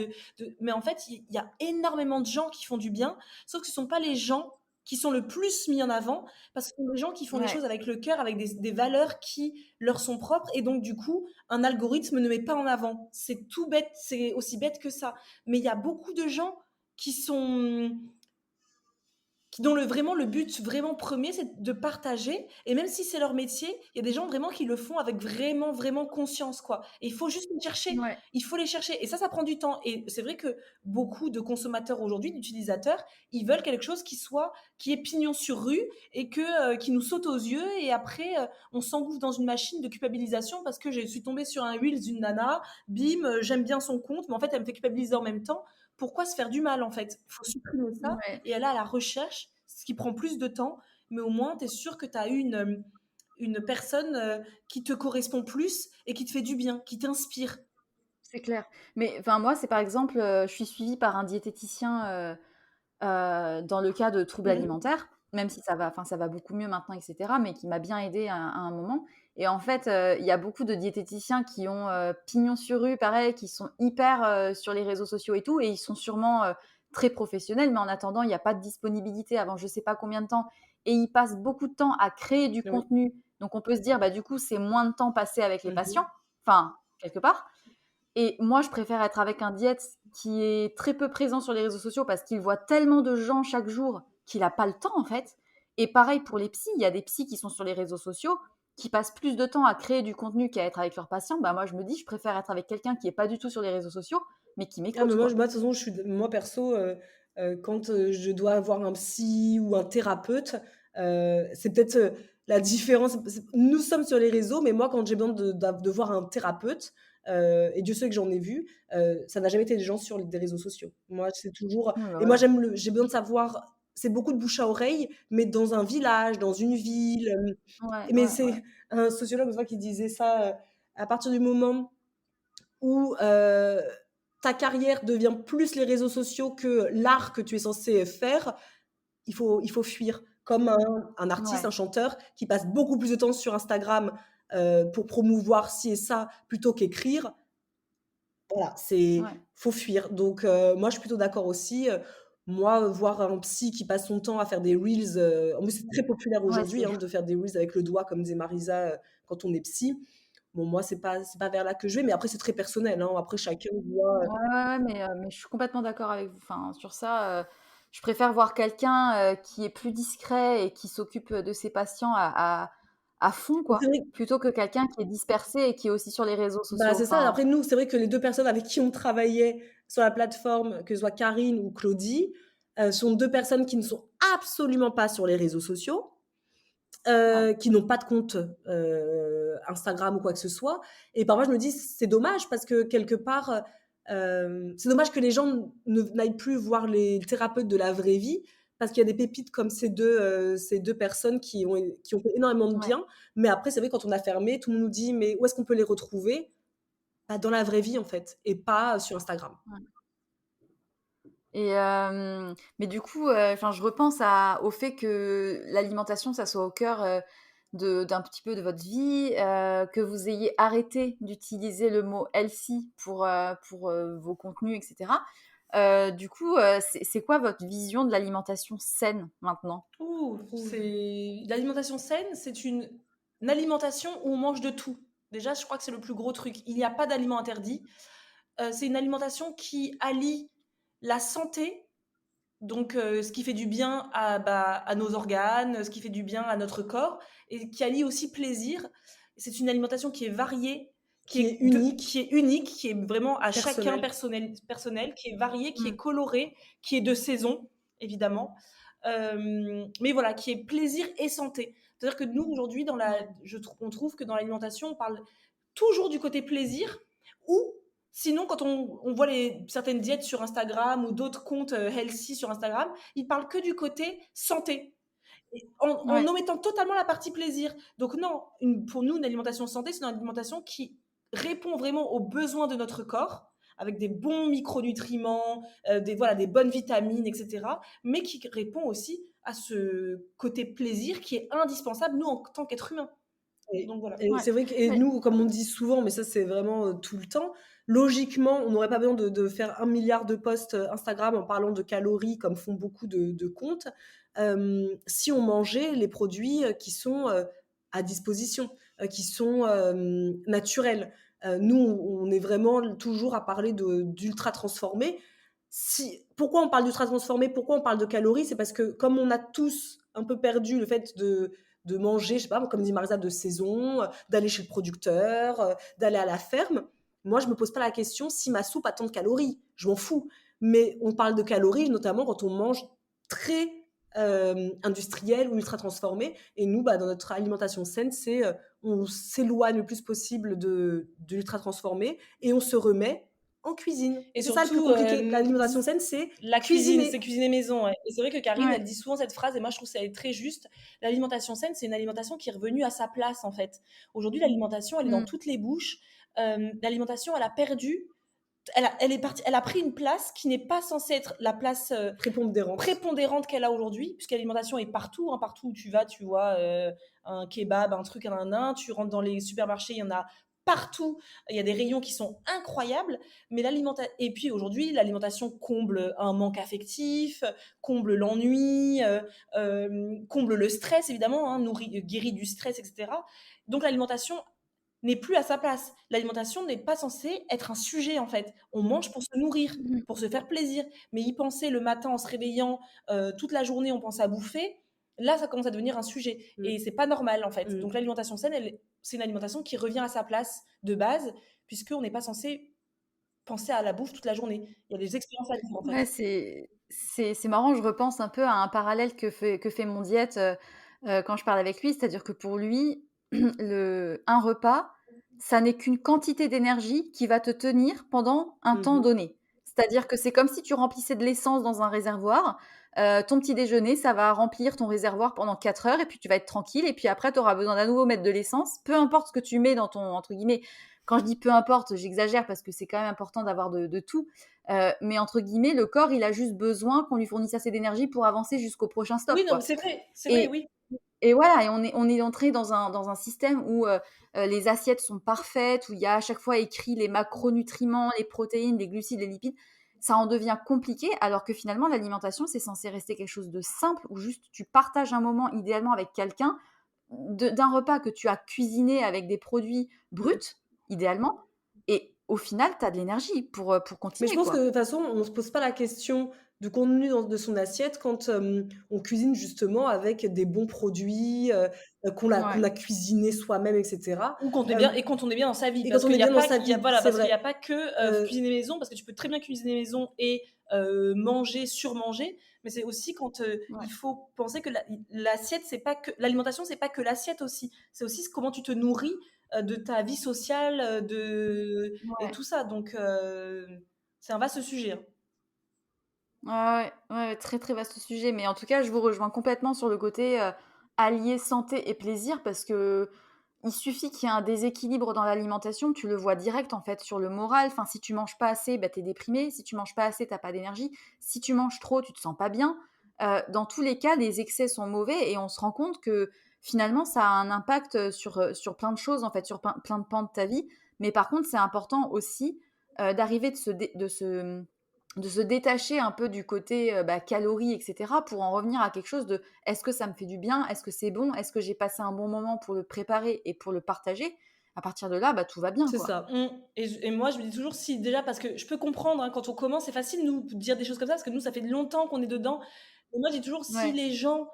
mais en fait, il y a énormément de gens qui font du bien, sauf que ce ne sont pas les gens qui sont le plus mis en avant, parce que ce sont des gens qui font des Ouais. choses avec le cœur, avec des valeurs qui leur sont propres, et donc du coup, un algorithme ne met pas en avant. C'est tout bête, c'est aussi bête que ça. Mais il y a beaucoup de gens qui sont dont vraiment le but vraiment premier, c'est de partager. Et même si c'est leur métier, il y a des gens vraiment qui le font avec vraiment, vraiment conscience, quoi. Et il faut juste les chercher. Ouais. Il faut les chercher. Et ça prend du temps. Et c'est vrai que beaucoup de consommateurs aujourd'hui, d'utilisateurs, ils veulent quelque chose qui est pignon sur rue et qui nous saute aux yeux. Et après, on s'engouffre dans une machine de culpabilisation parce que je suis tombée sur un Reels d'une nana. Bim, j'aime bien son compte, mais en fait, elle me fait culpabiliser en même temps. Pourquoi se faire du mal, en fait? Il faut supprimer ça Ouais. et aller à la recherche, ce qui prend plus de temps, mais au moins tu es sûr que tu as une personne qui te correspond plus et qui te fait du bien, qui t'inspire. C'est clair. Mais enfin, moi, c'est par exemple, je suis suivie par un diététicien, dans le cas de troubles Mmh. alimentaires, même si ça va, enfin, ça va beaucoup mieux maintenant, et cetera, mais qui m'a bien aidée à un moment. Et en fait, il y a beaucoup de diététiciens qui ont, pignon sur rue, pareil, qui sont hyper, sur les réseaux sociaux et tout, et ils sont sûrement, très professionnels, mais en attendant, il y a pas de disponibilité avant je sais pas combien de temps, et ils passent beaucoup de temps à créer du Oui. contenu. Donc on peut se dire, bah, du coup, c'est moins de temps passé avec les patients, Mmh. enfin, quelque part. Et moi, je préfère être avec un diète qui est très peu présent sur les réseaux sociaux parce qu'il voit tellement de gens chaque jour qu'il a pas le temps, en fait. Et pareil pour les psys, il y a des psys qui sont sur les réseaux sociaux, qui passent plus de temps à créer du contenu qu'à être avec leurs patients. Bah, moi, je me dis, je préfère être avec quelqu'un qui est pas du tout sur les réseaux sociaux, mais qui Ah mais m'écoute, moi quoi. de toute façon, moi perso, quand, je dois avoir un psy ou un thérapeute, c'est peut-être, la différence nous sommes sur les réseaux, mais moi quand j'ai besoin de voir un thérapeute, et Dieu sait que j'en ai vu, ça n'a jamais été des gens sur des réseaux sociaux. Moi, c'est toujours Oui, bah, et moi voilà. j'ai besoin de savoir c'est beaucoup de bouche à oreille, mais dans un village, dans une ville, Ouais, mais ouais, ouais. c'est un sociologue, une fois, qui disait ça, à partir du moment où, ta carrière devient plus les réseaux sociaux que l'art que tu es censé faire, il faut fuir. Comme un artiste, Ouais, un chanteur qui passe beaucoup plus de temps sur Instagram, pour promouvoir ci et ça, plutôt qu'écrire, voilà, ouais. faut fuir. Donc moi, je suis plutôt d'accord aussi, moi, voir un psy qui passe son temps à faire des reels, en plus, c'est très populaire Ouais, aujourd'hui, hein, de faire des reels avec le doigt, comme disait Marisa, quand on est psy. Bon, moi, c'est pas vers là que je vais, mais après, c'est très personnel, hein. Après, chacun voit, ouais, ouais, ouais, mais je suis complètement d'accord avec vous. Enfin, sur ça, je préfère voir quelqu'un, qui est plus discret et qui s'occupe, de ses patients à fond, c'est quoi, vrai. plutôt que quelqu'un qui est dispersé et qui est aussi sur les réseaux Bah, sociaux. c'est ça. Enfin, Après nous, c'est vrai que les 2 personnes avec qui on travaillait sur la plateforme, que ce soit Karine ou Claudie, sont 2 personnes qui ne sont absolument pas sur les réseaux sociaux, ouais, qui n'ont pas de compte, Instagram ou quoi que ce soit, et parfois je me dis: «C'est dommage» parce que quelque part, c'est dommage que les gens n'aillent plus voir les thérapeutes de la vraie vie parce qu'il y a des pépites comme ces 2 personnes qui ont fait énormément de Ouais. bien. Mais après, c'est vrai, quand on a fermé, tout le monde nous dit: «Mais où est-ce qu'on peut les retrouver?» Bah, dans la vraie vie, en fait, et pas sur Instagram. Ouais. Et mais du coup, enfin, je repense au fait que l'alimentation, ça soit au cœur, d'un petit peu de votre vie, que vous ayez arrêté d'utiliser le mot healthy pour, vos contenus et cetera. Du coup, c'est quoi votre vision de l'alimentation saine maintenant? Ouh, Ouh. c'est l'alimentation saine, c'est une alimentation où on mange de tout. Déjà, je crois que c'est le plus gros truc. Il n'y a pas d'aliments interdits. C'est une alimentation qui allie la santé, donc ce qui fait du bien à nos organes, ce qui fait du bien à notre corps, et qui allie aussi plaisir. C'est une alimentation qui est variée, Qui est unique, qui est unique, qui est vraiment à chacun personnel. personnel, qui est variée, qui est Mmh. colorée, qui est de saison, évidemment. Mais voilà, qui est plaisir et santé. C'est-à-dire que nous, aujourd'hui, Ouais. on trouve que dans l'alimentation, on parle toujours du côté plaisir, ou sinon, quand on voit certaines diètes sur Instagram ou d'autres comptes healthy sur Instagram, ils parlent que du côté santé, en Ouais. omettant totalement la partie plaisir. Donc non, pour nous, une alimentation santé, c'est une alimentation qui répond vraiment aux besoins de notre corps, avec des bons micronutriments, voilà, des bonnes vitamines, etc., mais qui répond aussi à ce côté plaisir qui est indispensable, nous, en tant qu'êtres humains. Et Donc voilà. et Ouais. c'est vrai que, et Mais nous, comme on dit souvent, mais ça, c'est vraiment, tout le temps, logiquement, on n'aurait pas besoin de faire 1 milliard de posts, Instagram en parlant de calories comme font beaucoup de comptes, si on mangeait les produits, qui sont, à disposition, qui sont, naturels. Nous, on est vraiment toujours à parler d'ultra transformés. Pourquoi on parle d'ultra transformés? Pourquoi on parle de calories? C'est parce que comme on a tous un peu perdu le fait de manger, je sais pas, comme dit Marisa, de saison, d'aller chez le producteur, d'aller à la ferme. Moi, je me pose pas la question si ma soupe a tant de calories. Je m'en fous. Mais on parle de calories, notamment quand on mange très industriel ou ultra transformé. Et nous, bah, dans notre alimentation saine, c'est on s'éloigne le plus possible de l'ultra transformé et on se remet en cuisine. Et C'est ça le plus surtout, compliqué. L'alimentation saine, c'est la cuisine, c'est cuisiner. cuisiner maison, ouais. Et c'est vrai que Karine, ouais. elle dit souvent cette phrase, et moi je trouve ça est très juste. L'alimentation saine, c'est une alimentation qui est revenue à sa place, en fait. Aujourd'hui, l'alimentation, elle est dans Mmh. toutes les bouches. L'alimentation, elle a perdu, elle est partie, elle a pris une place qui n'est pas censée être la place Prépondérante. prépondérante qu'elle a aujourd'hui, puisque l'alimentation est partout, hein, partout où tu vas, tu vois un kebab, un truc, tu rentres dans les supermarchés, il y en a partout, il y a des rayons qui sont incroyables, mais l'alimentation, et puis aujourd'hui, l'alimentation comble un manque affectif, comble l'ennui, comble le stress, évidemment, hein, guérit du stress, etc. Donc l'alimentation n'est plus à sa place. L'alimentation n'est pas censée être un sujet, en fait. On mange pour se nourrir, Mmh. pour se faire plaisir. Mais y penser le matin en se réveillant, toute la journée, on pense à bouffer, là, ça commence à devenir un sujet. Mm, Et c'est pas normal, en fait. mm. Donc l'alimentation saine, c'est une alimentation qui revient à sa place de base, puisqu'on n'est pas censé penser à la bouffe toute la journée. Il y a des expériences à vivre, en fait. Ouais, c'est marrant, je repense un peu à un parallèle que fait mon diète, quand je parle avec lui. C'est-à-dire que pour lui, un repas, ça n'est qu'une quantité d'énergie qui va te tenir pendant un temps Mhm. donné. C'est-à-dire que c'est comme si tu remplissais de l'essence dans un réservoir. Ton petit déjeuner, ça va remplir ton réservoir pendant 4 heures et puis tu vas être tranquille et puis après tu auras besoin d'à nouveau mettre de l'essence. Peu importe ce que tu mets dans ton entre guillemets, quand je dis «peu importe», j'exagère parce que c'est quand même important d'avoir de tout. Mais entre guillemets, le corps, il a juste besoin qu'on lui fournisse assez d'énergie pour avancer jusqu'au prochain stop, Oui, non, mais quoi. c'est vrai, Et oui. et voilà, et on est entré dans un système où, les assiettes sont parfaites, où il y a à chaque fois écrit les macronutriments, les protéines, les glucides, les lipides. Ça en devient compliqué, alors que finalement l'alimentation, c'est censé rester quelque chose de simple, où juste tu partages un moment idéalement avec quelqu'un, d'un repas que tu as cuisiné avec des produits bruts, idéalement, et au final, tu as de l'énergie pour Mais je continuer, pense que de quoi. toute façon, on ne se pose pas la question du contenu de son assiette quand on cuisine justement avec des bons produits, qu'on Ouais. a cuisiné soi-même, etc. Ou quand on est Euh, bien, et quand on est bien dans sa vie, et parce quand on qu'il est y a bien dans pas, sa il y a, vie, voilà, c'est parce qu'il n'y a vrai. pas que Euh, cuisiner maison, parce que tu peux très bien cuisiner maison et manger, surmanger, mais c'est aussi quand Ouais. il faut penser que l'assiette, c'est pas que l'alimentation, c'est pas que l'assiette aussi, c'est aussi comment tu te nourris de ta vie sociale, et Ouais. tout ça. Donc c'est un vaste sujet, hein. Ouais, ouais, ouais, très, très vaste sujet, mais en tout cas, je vous rejoins complètement sur le côté, allier santé et plaisir parce que il suffit qu'il y ait un déséquilibre dans l'alimentation, tu le vois direct, en fait, sur le moral. Enfin, si tu manges pas assez, bah, tu es déprimé. Si tu manges pas assez, tu pas d'énergie. Si tu manges trop, tu te sens pas bien. Dans tous les cas, les excès sont mauvais et on se rend compte que, finalement, ça a un impact, sur plein de choses, en fait, sur plein de pans de ta vie. Mais par contre, c'est important aussi, d'arriver de se détacher un peu du côté, bah, calories et cetera pour en revenir à quelque chose de: «Est-ce que ça me fait du bien? Est-ce que c'est bon? Est-ce que j'ai passé un bon moment pour le préparer et pour le partager?» À partir de là, bah, tout va bien, C'est quoi. ça. Et moi, je me dis toujours si déjà parce que je peux comprendre, hein, quand on commence, c'est facile, nous, de dire des choses comme ça, parce que nous, ça fait longtemps qu'on est dedans. Et moi, je dis toujours si Ouais, les gens,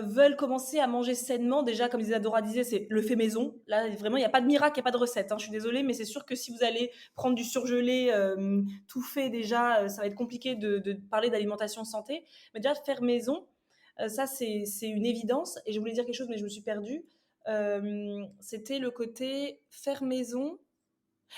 veulent commencer à manger sainement, déjà, comme Isadora disait, c'est le fait maison. Là, vraiment, il y a pas de miracle, il y a pas de recette, hein. Je suis désolée, mais c'est sûr que si vous allez prendre du surgelé, tout fait déjà, ça va être compliqué de parler d'alimentation santé. Mais déjà faire maison, ça c'est une évidence. Et je voulais dire quelque chose, mais je me suis perdue. C'était le côté faire maison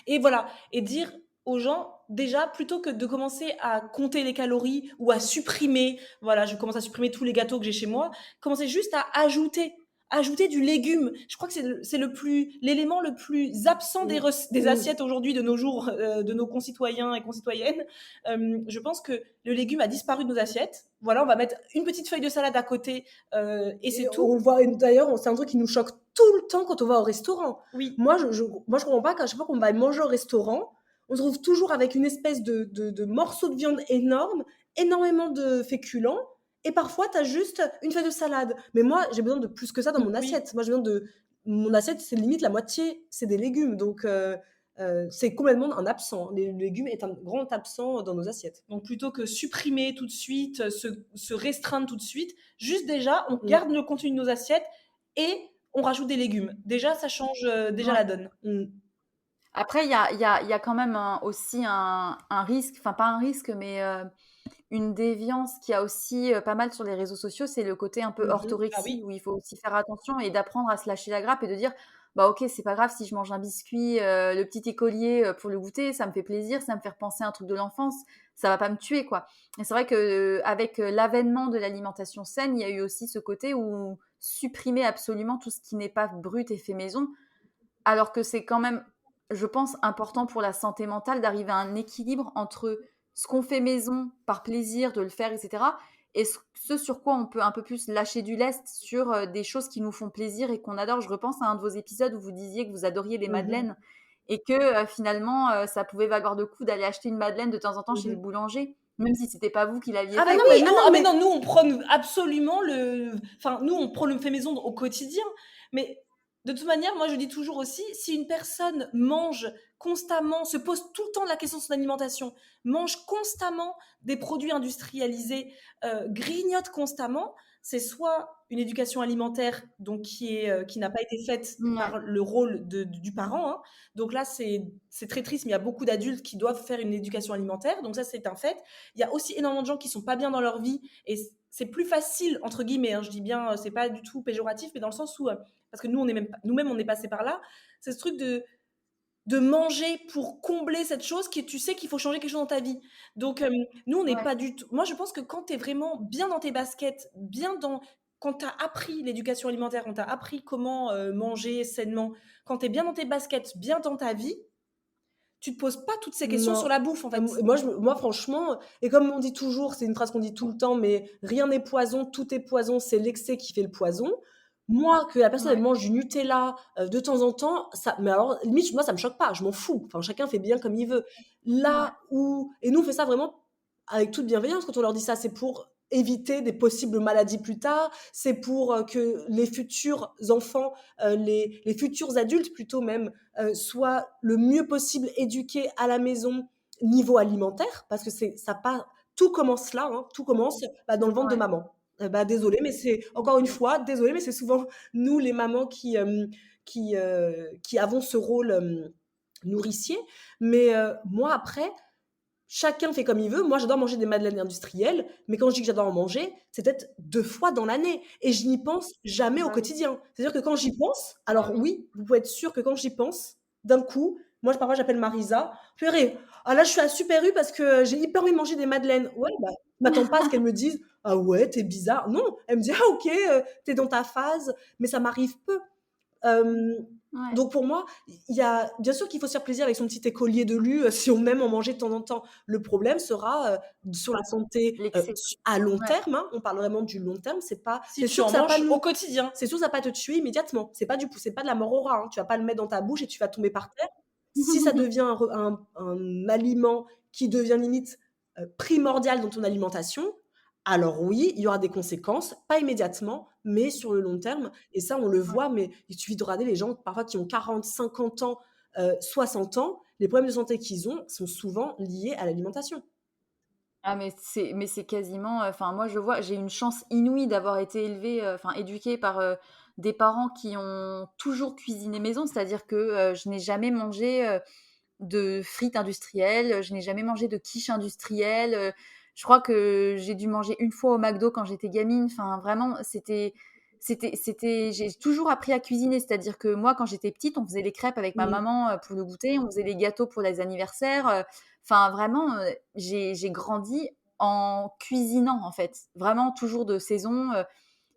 et voilà, et dire aux gens, déjà, plutôt que de commencer à compter les calories ou à supprimer, voilà, je commence à supprimer tous les gâteaux que j'ai chez moi, commencer juste à ajouter du légume. Je crois que l'élément le plus absent Mmh. des Mmh. assiettes aujourd'hui de nos jours, de nos concitoyens et concitoyennes. Je pense que le légume a disparu de nos assiettes. Voilà, on va mettre une petite feuille de salade à côté, et Et c'est on tout. le voit, et d'ailleurs, c'est un truc qui nous choque tout le temps quand on va au restaurant. Oui. Moi, je comprends pas qu'à chaque fois qu'on va manger au restaurant, on se retrouve toujours avec une espèce de morceau de viande énorme, énormément de féculents, et parfois, tu as juste une feuille de salade. Mais moi, j'ai besoin de plus que ça dans mon Oui. assiette. Moi, j'ai besoin de mon assiette, c'est limite la moitié, c'est des légumes. Donc, c'est complètement un absent. Les légumes est un grand absent dans nos assiettes. Donc plutôt que supprimer tout de suite, se restreindre tout de suite, juste déjà, on Mmh. garde le contenu de nos assiettes et on rajoute des légumes. Déjà, ça change déjà ouais. la donne. Mmh. Après, il y a quand même aussi un risque, enfin pas un risque, mais une déviance qui a aussi pas mal sur les réseaux sociaux, c'est le côté un peu Mmh. Ah orthorexie oui. où il faut aussi faire attention et d'apprendre à se lâcher la grappe et de dire bah ok, c'est pas grave si je mange un biscuit, le petit écolier pour le goûter, ça me fait plaisir, ça me fait repenser à un truc de l'enfance, ça va pas me tuer quoi. Et c'est vrai que avec l'avènement de l'alimentation saine, il y a eu aussi ce côté où supprimer absolument tout ce qui n'est pas brut et fait maison, alors que c'est quand même, je pense, important pour la santé mentale d'arriver à un équilibre entre ce qu'on fait maison par plaisir de le faire, etc. Et ce sur quoi on peut un peu plus lâcher du lest sur des choses qui nous font plaisir et qu'on adore. Je repense à un de vos épisodes où vous disiez que vous adoriez les Mmh. madeleines et que finalement, ça pouvait valoir le coup d'aller acheter une madeleine de temps en temps chez le Mmh. boulanger, même si c'était pas vous qui l'aviez Ah bah Ah fait, non, quoi. mais oui, nous, ah ah non, mais mais non, nous on prône absolument enfin nous on prône le fait maison au quotidien. Mais de toute manière, moi je dis toujours aussi, si une personne mange constamment, se pose tout le temps la question de son alimentation, mange constamment des produits industrialisés, grignote constamment, c'est soit une éducation alimentaire donc qui n'a pas été faite Ouais, par le rôle du parent, hein. Donc là c'est très triste, mais il y a beaucoup d'adultes qui doivent faire une éducation alimentaire. Donc ça c'est un fait. Il y a aussi énormément de gens qui sont pas bien dans leur vie et c'est plus facile entre guillemets, hein, je dis bien, c'est pas du tout péjoratif, mais dans le sens où parce que nous on est même nous-mêmes on est passé par là, c'est ce truc de manger pour combler cette chose qui tu sais qu'il faut changer quelque chose dans ta vie. Donc nous on n'est ouais, pas du tout. Moi je pense que quand tu es vraiment bien dans tes baskets, bien dans quand tu as appris l'éducation alimentaire, quand tu as appris comment manger sainement, quand tu es bien dans tes baskets, bien dans ta vie, tu te poses pas toutes ces questions sur non. la bouffe en fait. Moi, franchement, et comme on dit toujours, c'est une phrase qu'on dit tout le temps, mais rien n'est poison, tout est poison, c'est l'excès qui fait le poison. Moi, que la personne elle ouais, mange du Nutella de temps en temps, ça, mais alors limite, moi, ça me choque pas, je m'en fous. Enfin, chacun fait bien comme il veut. ouais, Là où, et nous, on fait ça vraiment avec toute bienveillance quand on leur dit ça, c'est pour éviter des possibles maladies plus tard, c'est pour que les futurs enfants, les futurs adultes plutôt même, soient le mieux possible éduqués à la maison niveau alimentaire, parce que c'est ça pas tout commence là, hein, tout commence bah, dans le ventre de ouais. maman. Bah, désolée, mais c'est encore une fois, désolée, mais c'est souvent nous les mamans qui avons ce rôle nourricier. Mais moi après, chacun fait comme il veut. Moi, j'adore manger des madeleines industrielles, mais quand je dis que j'adore en manger, c'est peut-être 2 fois dans l'année et je n'y pense jamais au Bah oui, quotidien. C'est-à-dire que quand j'y pense, bah alors oui. oui, vous pouvez être sûr que quand j'y pense, d'un coup, Moi, parfois, j'appelle Marisa: «Purée, ah là, je suis à Super U parce que j'ai hyper envie de manger des madeleines». Ouais, bah, je m'attends pas à ce qu'elle me dise: «Ah ouais, tu es bizarre». Non, elle me dit: «Ah OK, tu es dans ta phase», mais ça m'arrive peu. Hem, Ouais, donc pour moi, il y a bien sûr qu'il faut se faire plaisir avec son petit écolier de lu, si on aime en manger de temps en temps. Le problème sera, sur la santé, l'excès. s à long Ouais. terme, hein, on parle vraiment du long terme, Si c'est tu sûr que en ça va pas manges au nous quotidien. c'est sûr que ça va pas te tuer immédiatement. C'est pas de la mort au rat, hein. Tu vas pas le mettre dans ta bouche et tu vas tomber par terre. Si ça devient un aliment qui devient limite, primordial dans ton alimentation, alors oui, il y aura des conséquences, pas immédiatement, mais sur le long terme et ça, on le Ouais. voit, mais il suffit de regarder les gens parfois qui ont 40, 50 ans, 60 ans, les problèmes de santé qu'ils ont sont souvent liés à l'alimentation. Ah mais c'est quasiment, enfin moi je vois, j'ai une chance inouïe d'avoir été élevée, enfin éduquée par, des parents qui ont toujours cuisiné maison. C'est-à-dire que, je n'ai jamais mangé, de frites industrielles, je n'ai jamais mangé de quiche industrielle, je crois que j'ai dû manger une fois au McDo quand j'étais gamine. Enfin vraiment, j'ai toujours appris à cuisiner. C'est-à-dire que moi, quand j'étais petite, on faisait les crêpes avec ma Mmh. maman, pour le goûter, on faisait les gâteaux pour les anniversaires, enfin vraiment, j'ai grandi en cuisinant, en fait. Vraiment toujours de saison,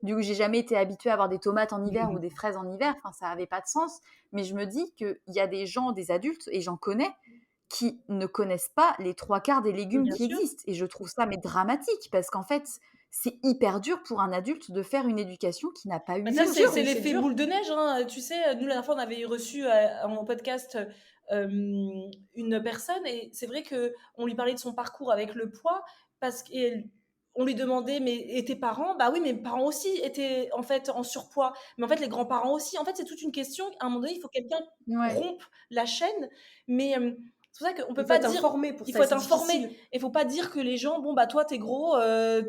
du coup, j'ai jamais été habituée à avoir des tomates en hiver ou des fraises en hiver, enfin ça avait pas de sens. Mais je me dis qu'il y a des gens, des adultes, et j'en connais, qui ne connaissent pas les 3/4 des légumes Bien qui sûr, existent. Et je trouve ça mais dramatique, parce qu'en fait, c'est hyper dur pour un adulte de faire une éducation qui n'a pas eu Bah, lieu, ça, bien c'est sûr, quoi. c'est c'est l'effet dur. boule de neige, hein. Tu sais, nous, la dernière fois, on avait reçu, en podcast, une personne et c'est vrai qu'on lui parlait de son parcours avec le poids parce qu'on lui demandait: «Mais et tes parents?» «Bah oui, mes parents aussi étaient, en fait, en surpoids, mais en fait, les grands-parents aussi». En fait, c'est toute une question. À un moment donné, il faut que quelqu'un Ouais. rompe la chaîne, mais c'est pour ça qu'on peut Il faut pas être dire informé pour il ça faut et être c'est informé. difficile. Il faut pas dire que les gens, bon bah toi t'es gros, enfin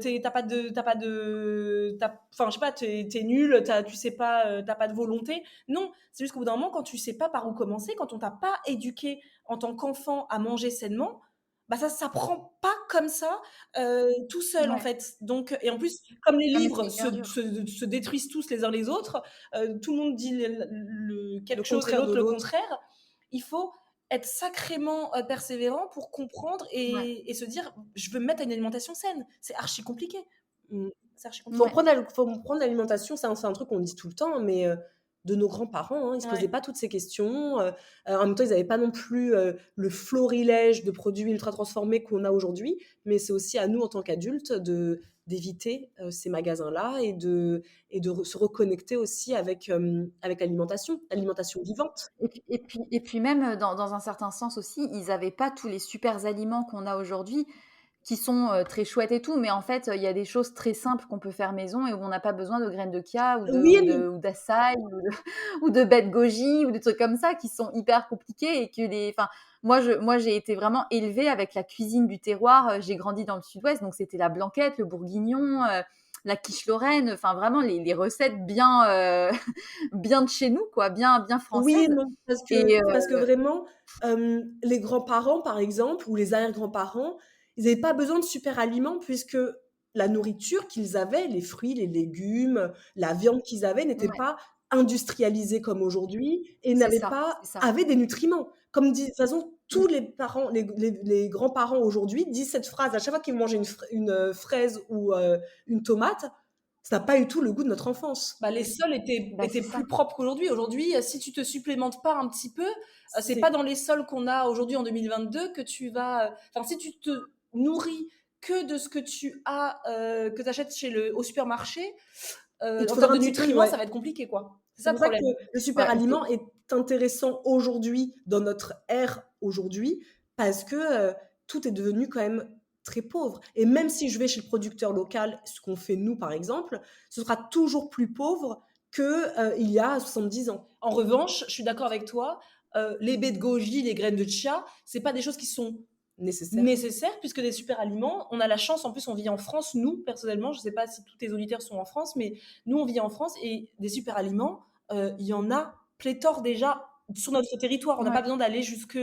je sais pas, t'es nul, tu sais pas, t'as pas de volonté. Non, c'est juste qu'au bout d'un moment, quand tu sais pas par où commencer, quand on t'a pas éduqué en tant qu'enfant à manger sainement, bah ça s'apprend pas comme ça, tout seul en Ouais. fait. Donc et en plus, comme les Ah mais c'est livres hyper dur. se détruisent tous les uns les autres, tout le monde dit Le quelque chose et contraire de l'autre le l'autre. contraire. Il faut être sacrément persévérant pour comprendre Ouais. et se dire je veux me mettre à une alimentation saine. C'est archi compliqué. Mmh. C'est archi Faut compliqué. prendre la faut prendre l'alimentation, c'est un truc qu'on dit tout le temps, mais de nos grands-parents, hein, ils se posaient Ouais. pas toutes ces questions, en même temps, ils avaient pas non plus, le florilège de produits ultra transformés qu'on a aujourd'hui, mais c'est aussi à nous, en tant qu'adultes, d'éviter, ces magasins-là et de se reconnecter aussi avec, avec l'alimentation vivante. Et puis même, dans un certain sens aussi, ils avaient pas tous les supers aliments qu'on a aujourd'hui, qui sont, très chouettes et tout, mais en fait, il y a des choses très simples qu'on peut faire maison et où on n'a pas besoin de graines de chia Oui et non, ou d'açaï ou de baies de goji ou des trucs comme ça qui sont hyper compliqués et que les enfin, moi j'ai été vraiment élevée avec la cuisine du terroir, j'ai grandi dans le sud-ouest, donc c'était la blanquette, le bourguignon, la quiche lorraine, enfin vraiment les recettes bien, bien de chez nous quoi, bien oui et françaises. non, Et parce que vraiment, les grands-parents, par exemple, ou les arrière-grands-parents, ils avaient pas besoin de super aliments puisque la nourriture qu'ils avaient, les fruits, les légumes, la viande qu'ils avaient n'était ouais, pas industrialisée comme aujourd'hui et c'est n'avait ça, pas c'est ça. avait des nutriments. Comme dit de toute façon, tous Mmh, les parents, les grands-parents aujourd'hui disent cette phrase à chaque fois qu'ils vont manger une fraise ou, une tomate: «Ça n'a pas du tout le goût de notre enfance». Bah, les sols bah, étaient c'est ça. plus propres qu'aujourd'hui. Aujourd'hui, si tu te supplémentes pas un petit peu, c'est pas C'est dans les sols qu'on a aujourd'hui en 2022 que tu vas, enfin, si tu te nourris que de ce que tu as, que tu achètes au supermarché, il te en faudra termes un de petit tri, nutriments, ouais. ça va être compliqué, quoi. C'est C'est ça le pour ça que problème. le super Ouais, aliment est intéressant aujourd'hui, dans notre ère aujourd'hui, parce que, tout est devenu quand même très pauvre et même si je vais chez le producteur local, ce qu'on fait nous par exemple, ce sera toujours plus pauvre que, il y a 70 ans. En revanche, je suis d'accord avec toi, les baies de goji, les graines de chia, c'est pas des choses qui sont Nécessaire. nécessaires puisque des super aliments, on a la chance, en plus on vit en France, nous personnellement, je sais pas si tous tes auditeurs sont en France, mais nous on vit en France et des super aliments, il y en a pléthore déjà sur notre territoire. On n'a pas ouais, besoin d'aller jusque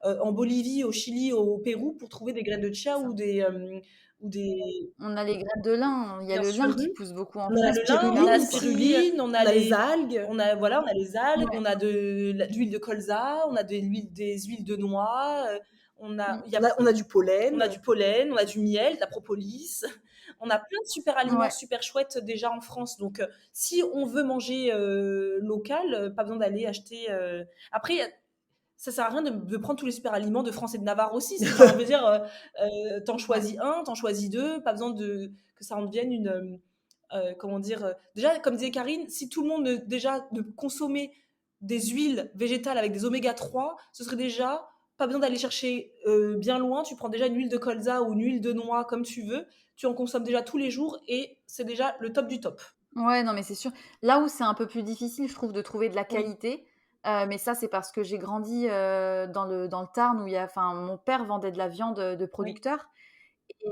en Bolivie, au Chili, au Pérou pour trouver des graines de chia c'est ça. ou des On a les graines de lin, il y a bien le lin sûr. qui pousse beaucoup en On a La France, le qui est lin, hyper on a la spiruline bon, quoi. aussi, spiruline, on a les algues. on a voilà, on a les algues, Ouais. on a de l'huile de colza, on a des huiles de noix, on a Mmh. il y a On a du on a du pollen. pollen, on a du miel, de la propolis. On a plein de super aliments Ouais. super chouettes déjà en France. Donc, si on veut manger local, pas besoin d'aller acheter. Après, ça sert à rien de prendre tous les super aliments de France et de Navarre aussi. Si, enfin, je veux dire, t'en Ouais. choisis un, t'en choisis deux, pas besoin que ça en devienne une. Comment dire déjà, comme disait Karine, si tout le monde déjà de consommer des huiles végétales avec des oméga 3, ce serait déjà pas besoin d'aller chercher bien loin. Tu prends déjà une huile de colza ou une huile de noix, comme tu veux. Tu en consommes déjà tous les jours et c'est déjà le top du top. Ouais, non, mais c'est sûr. Là où c'est un peu plus difficile, je trouve, de trouver de la Oui, qualité, mais ça, c'est parce que j'ai grandi, dans le Tarn où il y a enfin, mon père vendait de la viande, de oui, producteur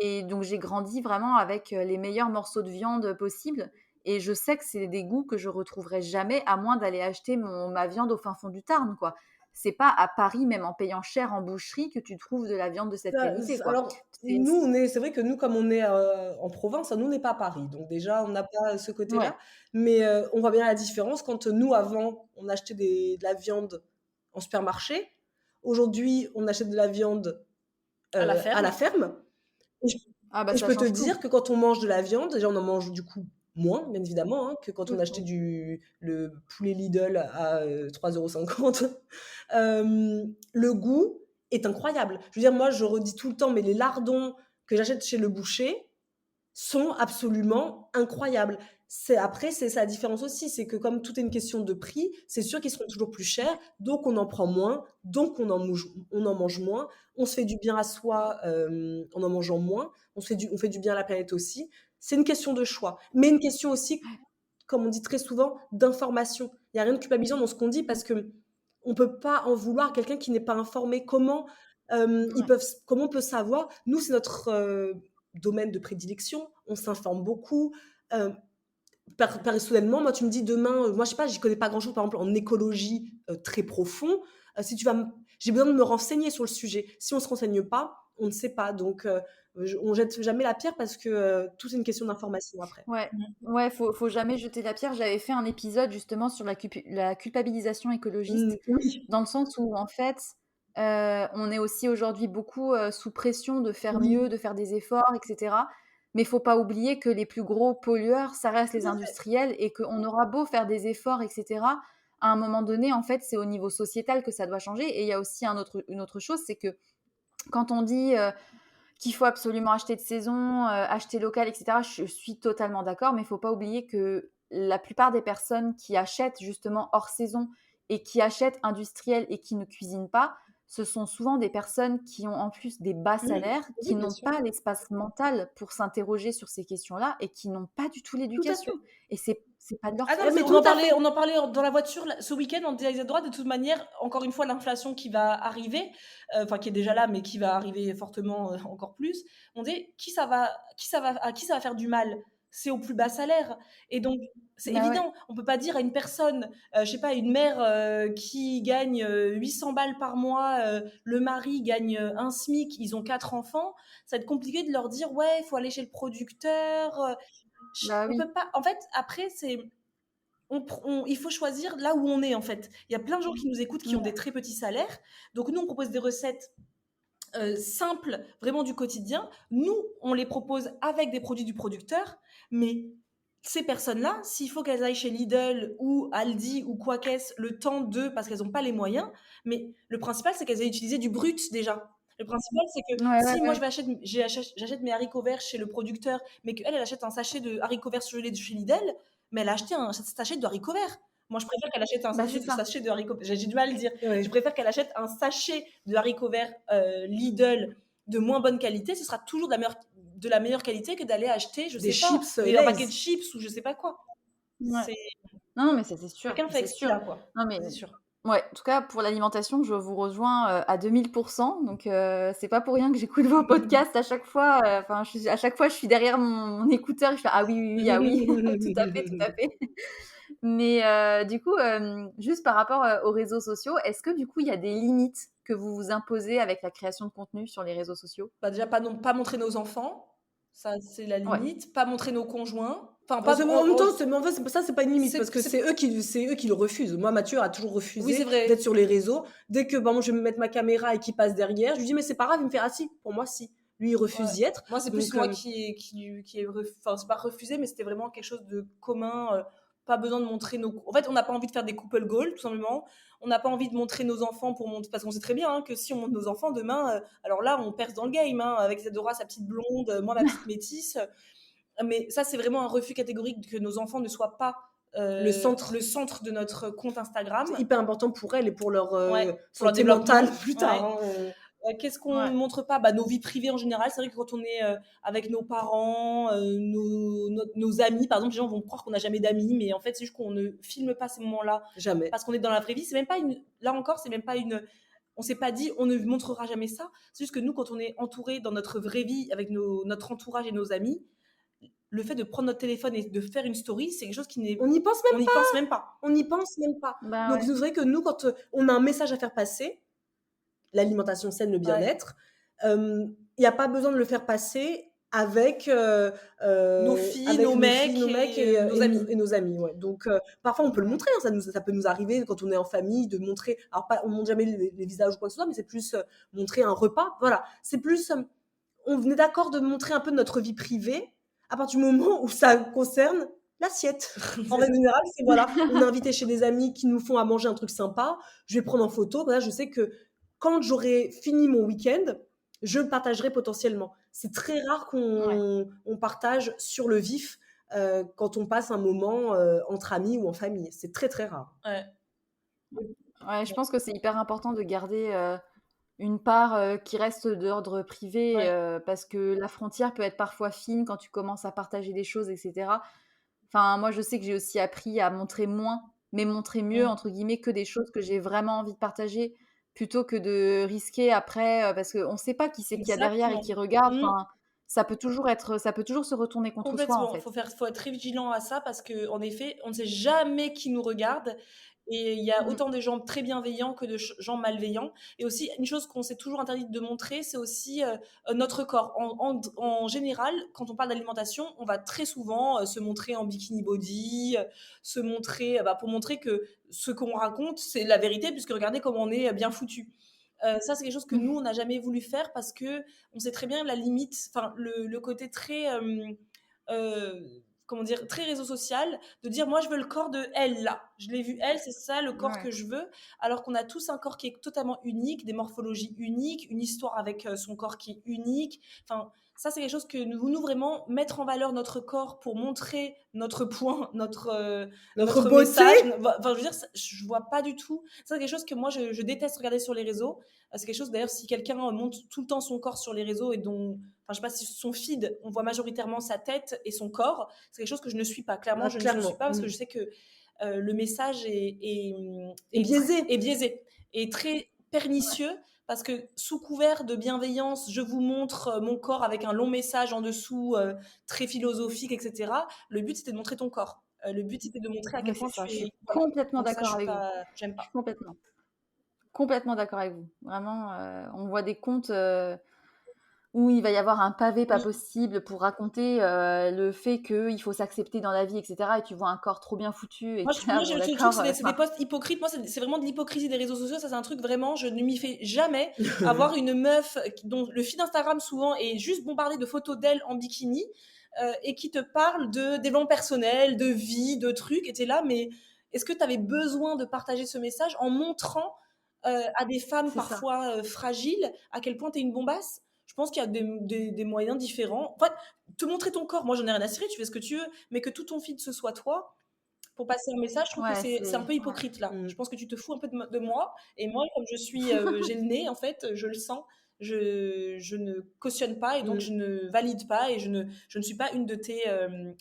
et donc j'ai grandi vraiment avec, les meilleurs morceaux de viande possibles et je sais que c'est des goûts que je retrouverai jamais à moins d'aller acheter ma viande au fin fond du Tarn, quoi. C'est pas à Paris, même en payant cher en boucherie, que tu trouves de la viande de cette qualité, quoi. Alors, C'est nous, c'est vrai que nous, comme on est en province, nous, on n'est pas à Paris. Donc, déjà, on n'a pas ce Ouais, côté-là. Mais on voit bien la différence quand nous, avant, on achetait de la viande en supermarché. Aujourd'hui, on achète de la viande à la à la ferme. ferme. Et je, ah bah, et je ça peux te change dire tout. que quand on mange de la viande, déjà, on en mange du coup moins, bien évidemment, hein, que quand on Oui, achetait le poulet Lidl à 3,50 €. Le goût est incroyable. Je veux dire, moi, je redis tout le temps, mais les lardons que j'achète chez le boucher sont absolument incroyables. Après, c'est ça la différence aussi, c'est que comme tout est une question de prix, c'est sûr qu'ils seront toujours plus chers, donc on en prend moins, donc on en mange moins, on se fait du bien à soi en en mangeant moins, on fait du bien à la planète aussi. C'est une question de choix, mais une question aussi, comme on dit très souvent, d'information. Il n'y a rien de culpabilisant dans ce qu'on dit parce que on peut pas en vouloir à quelqu'un qui n'est pas informé. ouais. Comment on peut savoir? Nous, c'est notre domaine de prédilection. On s'informe beaucoup. Euh, Personnellement, moi, tu me dis demain, moi, je sais pas, j'y connais pas grand-chose, par exemple, en écologie très profond. Si tu vas, j'ai besoin de me renseigner sur le sujet. Si on se renseigne pas, on ne sait pas. Donc, on jette jamais la pierre parce que tout c'est une question d'information après. Ouais, Mmh. ouais, faut jamais jeter la pierre. J'avais fait un épisode justement sur la culpabilisation écologiste, Oui, dans le sens où en fait, on est aussi aujourd'hui beaucoup, sous pression de faire oui, mieux, de faire des efforts et cetera. Mais faut pas oublier que les plus gros pollueurs, ça reste tout les à fait. industriels et qu'on aura beau faire des efforts et cetera, à un moment donné, en fait, c'est au niveau sociétal que ça doit changer et il y a aussi une autre chose, c'est que quand on dit, qu'il faut absolument acheter de saison, acheter local et cetera. Je suis totalement d'accord, mais il ne faut pas oublier que la plupart des personnes qui achètent justement hors saison et qui achètent industriel et qui ne cuisinent pas, ce sont souvent des personnes qui ont en plus des bas Oui, salaires, qui oui, bien n'ont sûr. pas l'espace mental pour s'interroger sur ces questions-là et qui n'ont pas du tout Tout à l'éducation fait. et c'est pas de leur Ah non, mais faute, Mais on quoi. en tout à parlait, fait. on en parlait dans la voiture ce week-end. On disait droit de toute manière, encore une fois, l'inflation qui va arriver, enfin qui est déjà là, mais qui va arriver fortement encore plus. On dit à qui ça va faire du mal? C'est au plus bas salaire. Et donc, c'est Bah ouais. évident. On peut pas dire à une personne, je sais pas, une mère qui gagne 800 balles par mois, le mari gagne un SMIC, ils ont 4 enfants. Ça va être compliqué de leur dire, ouais, il faut aller chez le producteur. Bah On oui. peut pas. En fait, après, il faut choisir là où on est en fait. Il y a plein de gens qui nous écoutent qui ont des Ouais. très petits salaires. Donc nous, on propose des recettes simples, vraiment du quotidien. Nous, on les propose avec des produits du producteur, mais ces personnes-là, s'il faut qu'elles aillent chez Lidl ou Aldi ou quoi qu'est-ce, le temps d'eux, parce qu'elles n'ont pas les moyens, mais le principal, c'est qu'elles aient utilisé du brut déjà. Le principal, c'est que Ouais, ouais, si moi ouais. j'achète mes haricots verts chez le producteur, mais qu'elle, elle achète un sachet de haricots verts surgelés de chez Lidl, mais elle a acheté un sachet de haricots verts. Moi, je préfère qu'elle achète un Bah c'est ça. sachet de haricots. J'ai du mal à le dire. Je Ouais. préfère qu'elle achète un sachet de haricots verts Lidl de moins bonne qualité. Ce sera toujours de la meilleure qualité que d'aller acheter, je Des sais pas, chips un paquet de Lay's. chips ou je sais pas quoi. Ouais. C'est Non, non, mais ça c'est sûr, chacun fait avec c'est ce qu'il sûr. a, quoi. Non mais C'est sûr. ouais, en tout cas pour l'alimentation, je vous rejoins, à 2000 donc c'est pas pour rien que j'écoute vos podcasts à chaque fois, enfin à chaque fois je suis derrière mon écouteur et je fais: «Ah oui, oui, oui, ah oui, tout à fait, tout à fait». Mais du coup, juste par rapport, aux réseaux sociaux, est-ce que du coup il y a des limites que vous vous imposez avec la création de contenu sur les réseaux sociaux? Bah, déjà pas montrer nos enfants. Ça, c'est la Ouais. limite. Pas montrer nos conjoints. Enfin, Bah, pas en même temps, on mais en fait, ça, c'est pas une limite c'est parce que c'est c'est eux qui le refusent. Moi, Mathieu a toujours oui, c'est refusé vrai. d'être sur les réseaux. Dès que, moi, je vais me mettre ma caméra et qu'il passe derrière, je lui dis: «Mais c'est pas grave», il me fait: «Ah si, pour moi, si». Lui, il Ouais. refuse d'y être. Moi, c'est plus Donc, moi qui est enfin, c'est pas refusé, mais c'était vraiment quelque chose de commun, pas besoin de montrer nos en fait, on n'a pas envie de faire des couple goals, tout simplement. On n'a pas envie de montrer nos enfants parce qu'on sait très bien, hein, que si on montre nos enfants demain, alors là, on perce dans le game, hein, avec Isadora, sa petite blonde, moi, ma petite métisse. Mais ça, c'est vraiment un refus catégorique que nos enfants ne soient pas, le centre, le centre de notre compte c'est Instagram. hyper important pour elles et pour leur, Ouais, pour leur santé mentale développement, plus tard, ouais. hein, Qu'est-ce qu'on Ouais. ne montre pas? Bah, nos vies privées en général. C'est vrai que quand on est, avec nos parents, nos amis, par exemple, les gens vont croire qu'on n'a jamais d'amis, mais en fait, c'est juste qu'on ne filme pas ces moments-là jamais. parce qu'on est dans la vraie vie. C'est même pas une là encore, c'est même pas une on s'est pas dit: «On ne montrera jamais ça». C'est juste que nous, quand on est entourés dans notre vraie vie avec notre entourage et nos amis, le fait de prendre notre téléphone et de faire une story, c'est quelque chose qui n'est On n'y pense on même n'y pense même pas. On n'y pense même pas. Bah, Donc ouais. c'est vrai que nous, quand, on a un message à faire passer, l'alimentation saine, le Ouais. bien-être, il y a pas besoin de le faire passer avec, Nos filles, avec nos nos filles, mecs nos mecs et nos amis. et nos amis, ouais. Donc parfois on peut le Ouais. montrer, hein, ça peut nous arriver quand on est en famille de montrer alors pas on montre jamais les visages ou quoi que ce soit, mais c'est plus, montrer un repas, voilà. C'est plus, on venait d'accord de montrer un peu de notre vie privée, à partir du moment où ça concerne l'assiette. En règle générale, c'est voilà, on est invité chez des amis qui nous font à manger un truc sympa, je vais prendre en photo, voilà, je sais que quand j'aurai fini mon week-end, je le partagerai potentiellement. C'est très rare Ouais. qu'on partage sur le vif, quand on passe un moment, entre amis ou en famille. C'est très, très rare. Ouais. Ouais, je pense que c'est hyper important de garder, une part, qui reste d'ordre privé, Ouais. parce que la frontière peut être parfois fine quand tu commences à partager des choses et cetera. Enfin, moi, je sais que j'ai aussi appris à montrer moins, mais «montrer mieux» Mmh. entre guillemets, que des choses que j'ai vraiment envie de partager, plutôt que de risquer après, parce qu'on ne sait pas qui c'est qu'il y a derrière et Exactement. qui regarde. Mmh. Enfin, ça peut toujours se retourner contre soi, en Complètement. fait. Faut être très vigilant à ça parce qu'en effet, on ne sait jamais qui nous regarde et il y a Mmh. autant de gens très bienveillants que de gens malveillants et aussi une chose qu'on s'est toujours interdit de montrer, c'est aussi, notre corps. En général, quand on parle d'alimentation, on va très souvent, se montrer en bikini body, se montrer, bah, pour montrer que ce qu'on raconte, c'est la vérité puisque regardez comment on est, bien foutus. Ça, c'est quelque chose que nous, on n'a jamais voulu faire parce qu'on sait très bien la limite, enfin le côté très, comment dire? Très réseau social, de dire: «Moi, je veux le corps de elle là. Je l'ai vu elle, c'est ça le corps Ouais. que je veux». Alors qu'on a tous un corps qui est totalement unique, des morphologies uniques, une histoire avec, son corps qui est unique. Enfin, ça, c'est quelque chose que nous vraiment mettre en valeur notre corps pour montrer notre point, Notre notre beauté, message, enfin, je veux dire, je vois pas du tout. Ça, c'est quelque chose que moi, je déteste regarder sur les réseaux. C'est quelque chose d'ailleurs, si quelqu'un montre tout le temps son corps sur les réseaux et dont enfin, je sais pas si son feed, on voit majoritairement sa tête et son corps, c'est quelque chose que je ne suis pas. Clairement, bah, je ne suis clairement, pas parce que je sais que le message et biaisé. est biaisé et très pernicieux parce que sous couvert de bienveillance, je vous montre mon corps avec un long message en dessous, très philosophique, etc. Le but, c'était de montrer ton corps. Le but, c'était de montrer à Ouais, quel c'est point ça, tu je suis es... Voilà. complètement Donc ça, je d'accord suis avec vous. pas... J'aime Je suis pas. complètement d'accord avec vous. Vraiment, on voit des comptes, où il va y avoir un pavé pas Oui. possible pour raconter, le fait qu'il faut s'accepter dans la vie et cetera et tu vois un corps trop bien foutu et Moi, tu es là: je «Bon trouve que d'accord», c'est des enfin posts hypocrites. Moi, c'est vraiment de l'hypocrisie des réseaux sociaux. Ça, c'est un truc vraiment, je ne m'y fais jamais. Avoir une meuf dont le feed Instagram souvent est juste bombardé de photos d'elle en bikini et qui te parle de développement personnel, de vie, de trucs. Et t'es là, mais est-ce que tu avais besoin de partager ce message en montrant à des femmes c'est ça. parfois fragiles à quel point tu es une bombasse? Je pense qu'il y a des moyens différents. En fait, te montrer ton corps, moi, j'en ai rien à cirer, tu fais ce que tu veux, mais que tout ton feed ce soit toi pour passer un message, je trouve que Ouais, c'est un peu ouais. hypocrite là. Je pense que tu te fous un peu de moi et moi, comme je suis, j'ai le nez en fait, je le sens, je ne cautionne pas et donc je ne valide pas et je ne suis pas une de tes,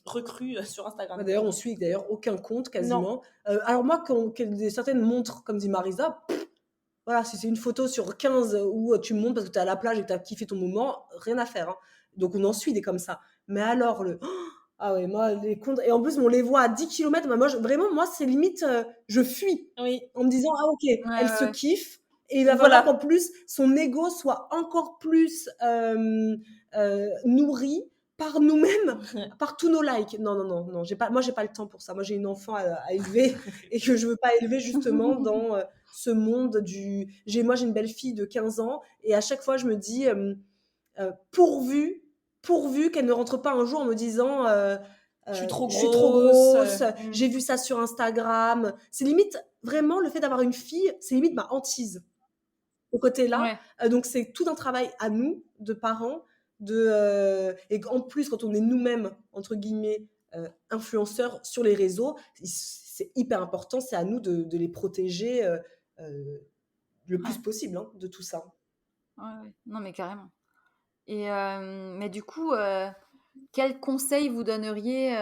recrues, sur Ouais, Instagram. d'ailleurs, on suit d'ailleurs aucun compte Non. quasiment. Alors moi, certaines montrent, comme dit Marisa, voilà, si c'est une photo sur 15 où tu me montres parce que tu es à la plage et que tu as kiffé ton moment, rien à faire, hein. Donc on en suit des comme ça. Mais alors ah ouais, moi les comptes et en plus on les voit à 10 kilomètres, bah, moi vraiment moi c'est limite, je fuis Oui. en me disant: «Ah OK, Ouais, elle ouais, se ouais. kiffe et il va falloir Voilà. qu'en plus son ego soit encore plus, nourri par nous-mêmes, par tous nos likes. Non, non, non, non, j'ai pas le temps pour ça. Moi, j'ai une enfant à élever et que je veux pas élever justement dans ce monde moi, j'ai une belle fille de 15 ans et à chaque fois, je me dis, pourvu qu'elle ne rentre pas un jour en me disant, Je suis trop je suis trop grosse. grosse, j'ai vu ça sur Instagram. C'est limite, vraiment, le fait d'avoir une fille, c'est limite ma hantise au côté-là. Ouais. Donc, c'est tout un travail à nous, de parents, et en plus, quand on est nous-mêmes, entre guillemets, influenceurs sur les réseaux, c'est hyper important, c'est à nous de les protéger le plus Ouais. possible de tout ça. Ouais. Non, mais carrément. Et mais du coup, quel conseil vous donneriez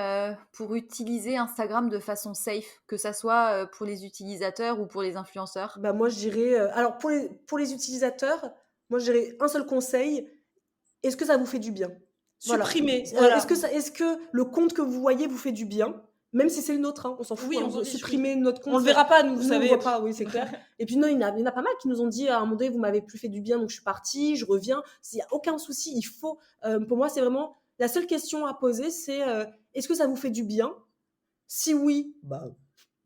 pour utiliser Instagram de façon safe, que ça soit pour les utilisateurs ou pour les influenceurs? Bah, moi, je dirais, alors pour les utilisateurs, moi, je dirais un seul conseil: est-ce que ça vous fait du bien? Voilà. Supprimer, voilà. Est-ce que le compte que vous voyez vous fait du bien? Même si c'est le nôtre, on s'en fout, Oui, on s'en fiche, supprimer notre compte. On le verra pas, nous, vous Nous, on savez. voit pas, oui, c'est clair. Et puis non, il y en a pas mal qui nous ont dit à un moment donné, vous m'avez plus fait du bien, donc je suis partie, je reviens. Il y a aucun souci, il faut. Pour moi, c'est vraiment la seule question à poser, c'est est-ce que ça vous fait du bien? Si oui, bah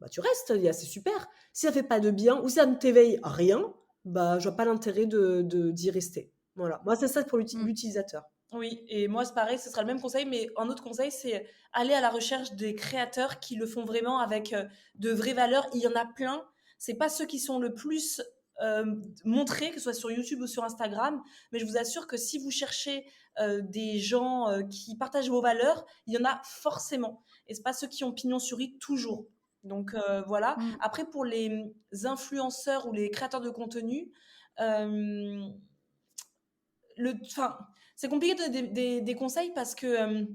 tu restes, c'est super. Si ça fait pas de bien ou si ça ne t'éveille à rien, bah je vois pas l'intérêt d'y rester. Voilà. Moi, c'est ça pour l'utilisateur. Oui, et moi, c'est pareil, ce sera le même conseil, mais un autre conseil, c'est aller à la recherche des créateurs qui le font vraiment avec de vraies valeurs. Il y en a plein. C'est pas ceux qui sont le plus montrés, que ce soit sur YouTube ou sur Instagram, mais je vous assure que si vous cherchez des gens qui partagent vos valeurs, il y en a forcément. Et c'est pas ceux qui ont pignon sur rue toujours. Donc voilà. Après, pour les influenceurs ou les créateurs de contenu, c'est compliqué de donner des conseils parce que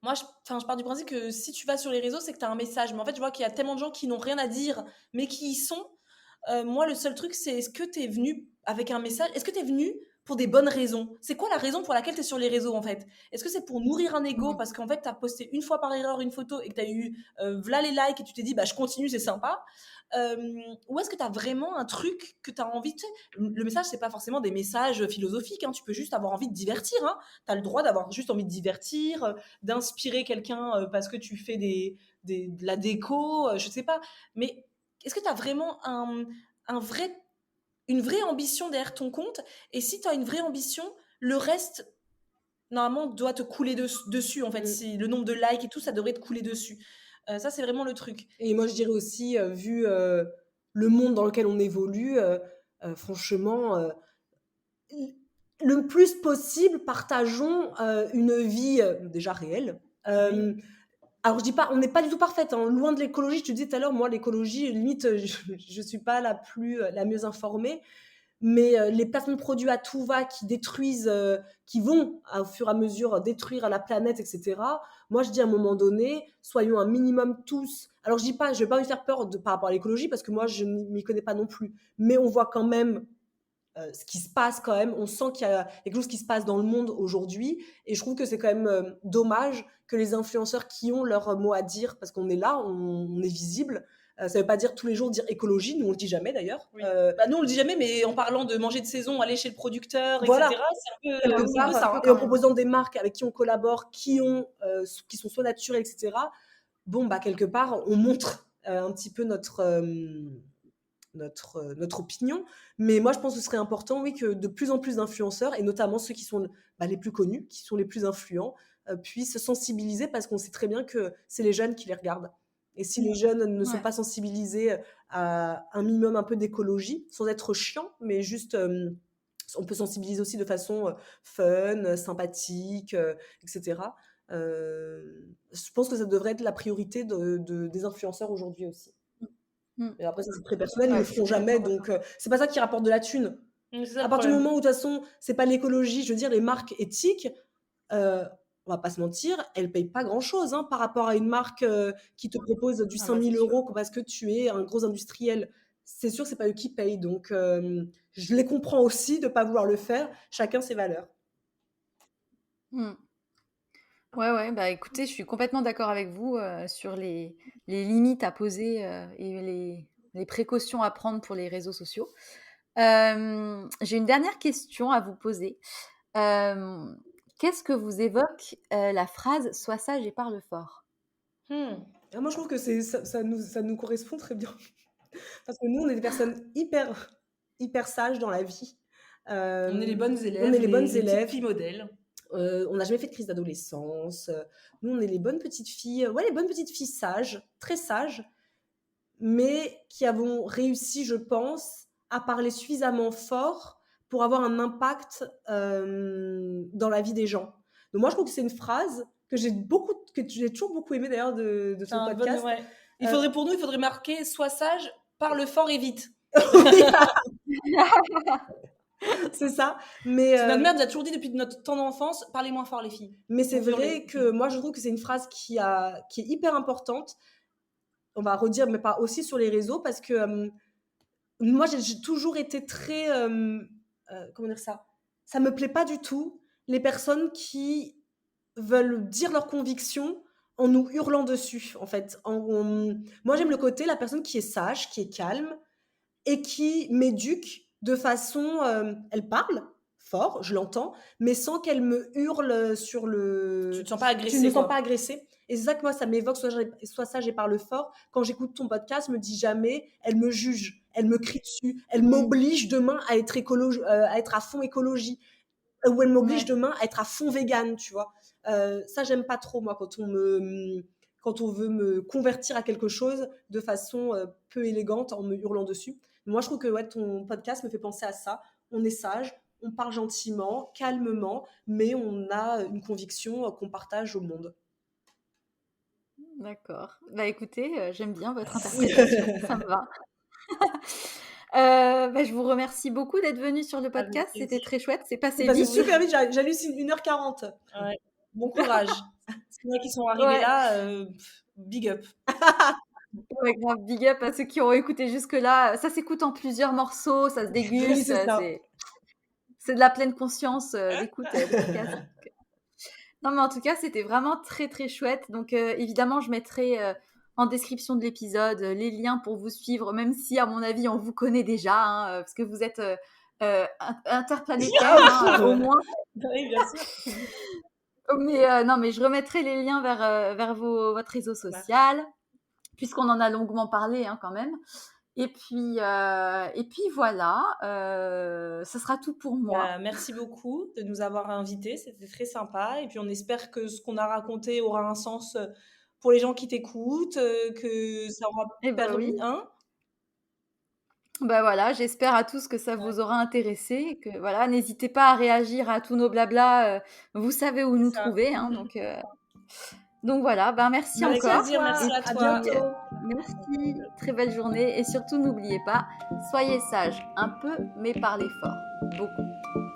moi, je pars du principe que si tu vas sur les réseaux, c'est que tu as un message. Mais en fait, je vois qu'il y a tellement de gens qui n'ont rien à dire, mais qui y sont. Moi, le seul truc, c'est est-ce que tu es venu avec un message? Est-ce que tu es venu pour des bonnes raisons? C'est quoi la raison pour laquelle tu es sur les réseaux, en fait? Est-ce que c'est pour nourrir un ego parce qu'en fait, tu as posté une fois par erreur une photo et que tu as eu v'là les likes et tu t'es dit, bah, je continue, c'est sympa? Ou est-ce que tu as vraiment un truc que tu as envie de... Le message, c'est pas forcément des messages philosophiques, tu peux juste avoir envie de divertir. Tu as le droit d'avoir juste envie de divertir, d'inspirer quelqu'un parce que tu fais de la déco, je sais pas. Mais est-ce que tu as vraiment une vraie ambition derrière ton compte? Et si tu as une vraie ambition, le reste, normalement, doit te couler dessus, en fait. Si le nombre de likes et tout, ça devrait te couler dessus. Ça, c'est vraiment le truc. Et moi, je dirais aussi, vu le monde dans lequel on évolue, franchement, le plus possible, partageons une vie déjà réelle. Alors, je dis pas, on n'est pas du tout parfaite, loin de l'écologie. Je te disais tout à l'heure, moi, l'écologie, limite, je suis pas la mieux informée. Mais les placements de produits à tout va qui détruisent, qui vont au fur et à mesure détruire la planète, etc. Moi, je dis à un moment donné, soyons un minimum tous. Alors, je dis pas, je vais pas me faire peur par rapport à l'écologie parce que moi, je ne m'y connais pas non plus. Mais on voit quand même ce qui se passe quand même. On sent qu'il y a quelque chose qui se passe dans le monde aujourd'hui. Et je trouve que c'est quand même dommage que les influenceurs qui ont leur mot à dire, parce qu'on est là, on est visible. Ça ne veut pas dire tous les jours dire écologie, nous on le dit jamais d'ailleurs. Oui. Nous on le dit jamais, mais en parlant de manger de saison, aller chez le producteur, voilà, etc. C'est un peu ça. Et en proposant des marques avec qui on collabore, qui sont soit naturelles, etc. Bon, bah quelque part, on montre un petit peu notre opinion. Mais moi, je pense que ce serait important, oui, que de plus en plus d'influenceurs, et notamment ceux qui sont les plus connus, qui sont les plus influents, puissent sensibiliser parce qu'on sait très bien que c'est les jeunes qui les regardent. Et si les jeunes ne sont pas sensibilisés à un minimum un peu d'écologie, sans être chiant, mais juste... on peut sensibiliser aussi de façon fun, sympathique, etc. Je pense que ça devrait être la priorité des influenceurs aujourd'hui aussi. Et après, ça c'est très personnel, ils ne le feront jamais, donc c'est pas ça qui rapporte de la thune. À partir du moment où, de toute façon, c'est pas l'écologie, je veux dire, les marques éthiques, on va pas se mentir, elles payent pas grand-chose par rapport à une marque qui te propose du 5 000 € parce que tu es un gros industriel. C'est sûr que c'est pas eux qui payent, donc je les comprends aussi de pas vouloir le faire. Chacun ses valeurs. Ouais, bah écoutez, je suis complètement d'accord avec vous sur les limites à poser et les précautions à prendre pour les réseaux sociaux. J'ai une dernière question à vous poser. Qu'est-ce que vous évoque la phrase « Sois sage et parle fort » ? Ah, moi, je trouve que ça nous correspond très bien. Parce que nous, on est des personnes hyper sages dans la vie. On est les bonnes élèves, on est les bonnes petites élèves. filles modèles. On n'a jamais fait de crise d'adolescence. Nous, on est les bonnes petites filles, les bonnes petites filles sages, très sages, mais qui avons réussi, je pense, à parler suffisamment fort pour avoir un impact dans la vie des gens. Donc moi, je trouve que c'est une phrase que j'ai toujours beaucoup aimé d'ailleurs de ton podcast. Ouais. Il faudrait marquer « Sois sage, parle fort et vite ». C'est ça. Mais notre mère nous a toujours dit depuis notre temps d'enfance, parlez moins fort les filles. Mais c'est vrai que moi je trouve que c'est une phrase qui est hyper importante. On va redire, mais pas aussi sur les réseaux, parce que moi j'ai toujours été très comment dire ça. Ça me plaît pas du tout les personnes qui veulent dire leurs convictions en nous hurlant dessus, en fait. Moi j'aime le côté la personne qui est sage, qui est calme et qui m'éduque de façon... elle parle fort, je l'entends, mais sans qu'elle me hurle sur le... Tu ne te sens pas agressée. Tu ne me sens pas agressée. Et c'est ça que moi, ça m'évoque, Sois sage et parle fort. Quand j'écoute ton podcast, je me dis jamais, elle me juge, elle me crie dessus, elle m'oblige demain à être à fond écologie, ou elle m'oblige demain à être à fond vegan, tu vois. Ça, j'aime pas trop, moi, quand on veut me convertir à quelque chose de façon peu élégante en me hurlant dessus. Moi, je trouve que ton podcast me fait penser à ça. On est sage, on parle gentiment, calmement, mais on a une conviction qu'on partage au monde. D'accord. Bah écoutez, j'aime bien votre interprétation, ça me va. Je vous remercie beaucoup d'être venu sur le podcast, c'était très chouette, c'est passé vite. C'est super vite, j'hallucine 1h40. Ouais. Bon courage. C'est vrai qu'ils sont arrivés là, big up. Ouais, grave, big up à ceux qui ont écouté jusque-là. Ça s'écoute en plusieurs morceaux, ça se déguste. C'est de la pleine conscience d'écoute des podcasts. Non, mais en tout cas, c'était vraiment très, très chouette. Donc, évidemment, je mettrai en description de l'épisode les liens pour vous suivre, même si, à mon avis, on vous connaît déjà, parce que vous êtes interplanétaire, au moins. Oui, bien sûr. Mais non, mais je remettrai les liens vers votre réseau social, puisqu'on en a longuement parlé quand même. Et puis voilà, ça sera tout pour moi. Merci beaucoup de nous avoir invités, c'était très sympa. Et puis on espère que ce qu'on a raconté aura un sens pour les gens qui t'écoutent, que ça aura permis. Voilà, j'espère à tous que ça vous aura intéressé. Que voilà, n'hésitez pas à réagir à tous nos blabla. Vous savez où nous trouver. Donc voilà, merci Avec encore. plaisir, merci à toi. À bientôt. Merci, très belle journée. Et surtout, n'oubliez pas, soyez sages un peu, mais parlez fort, beaucoup.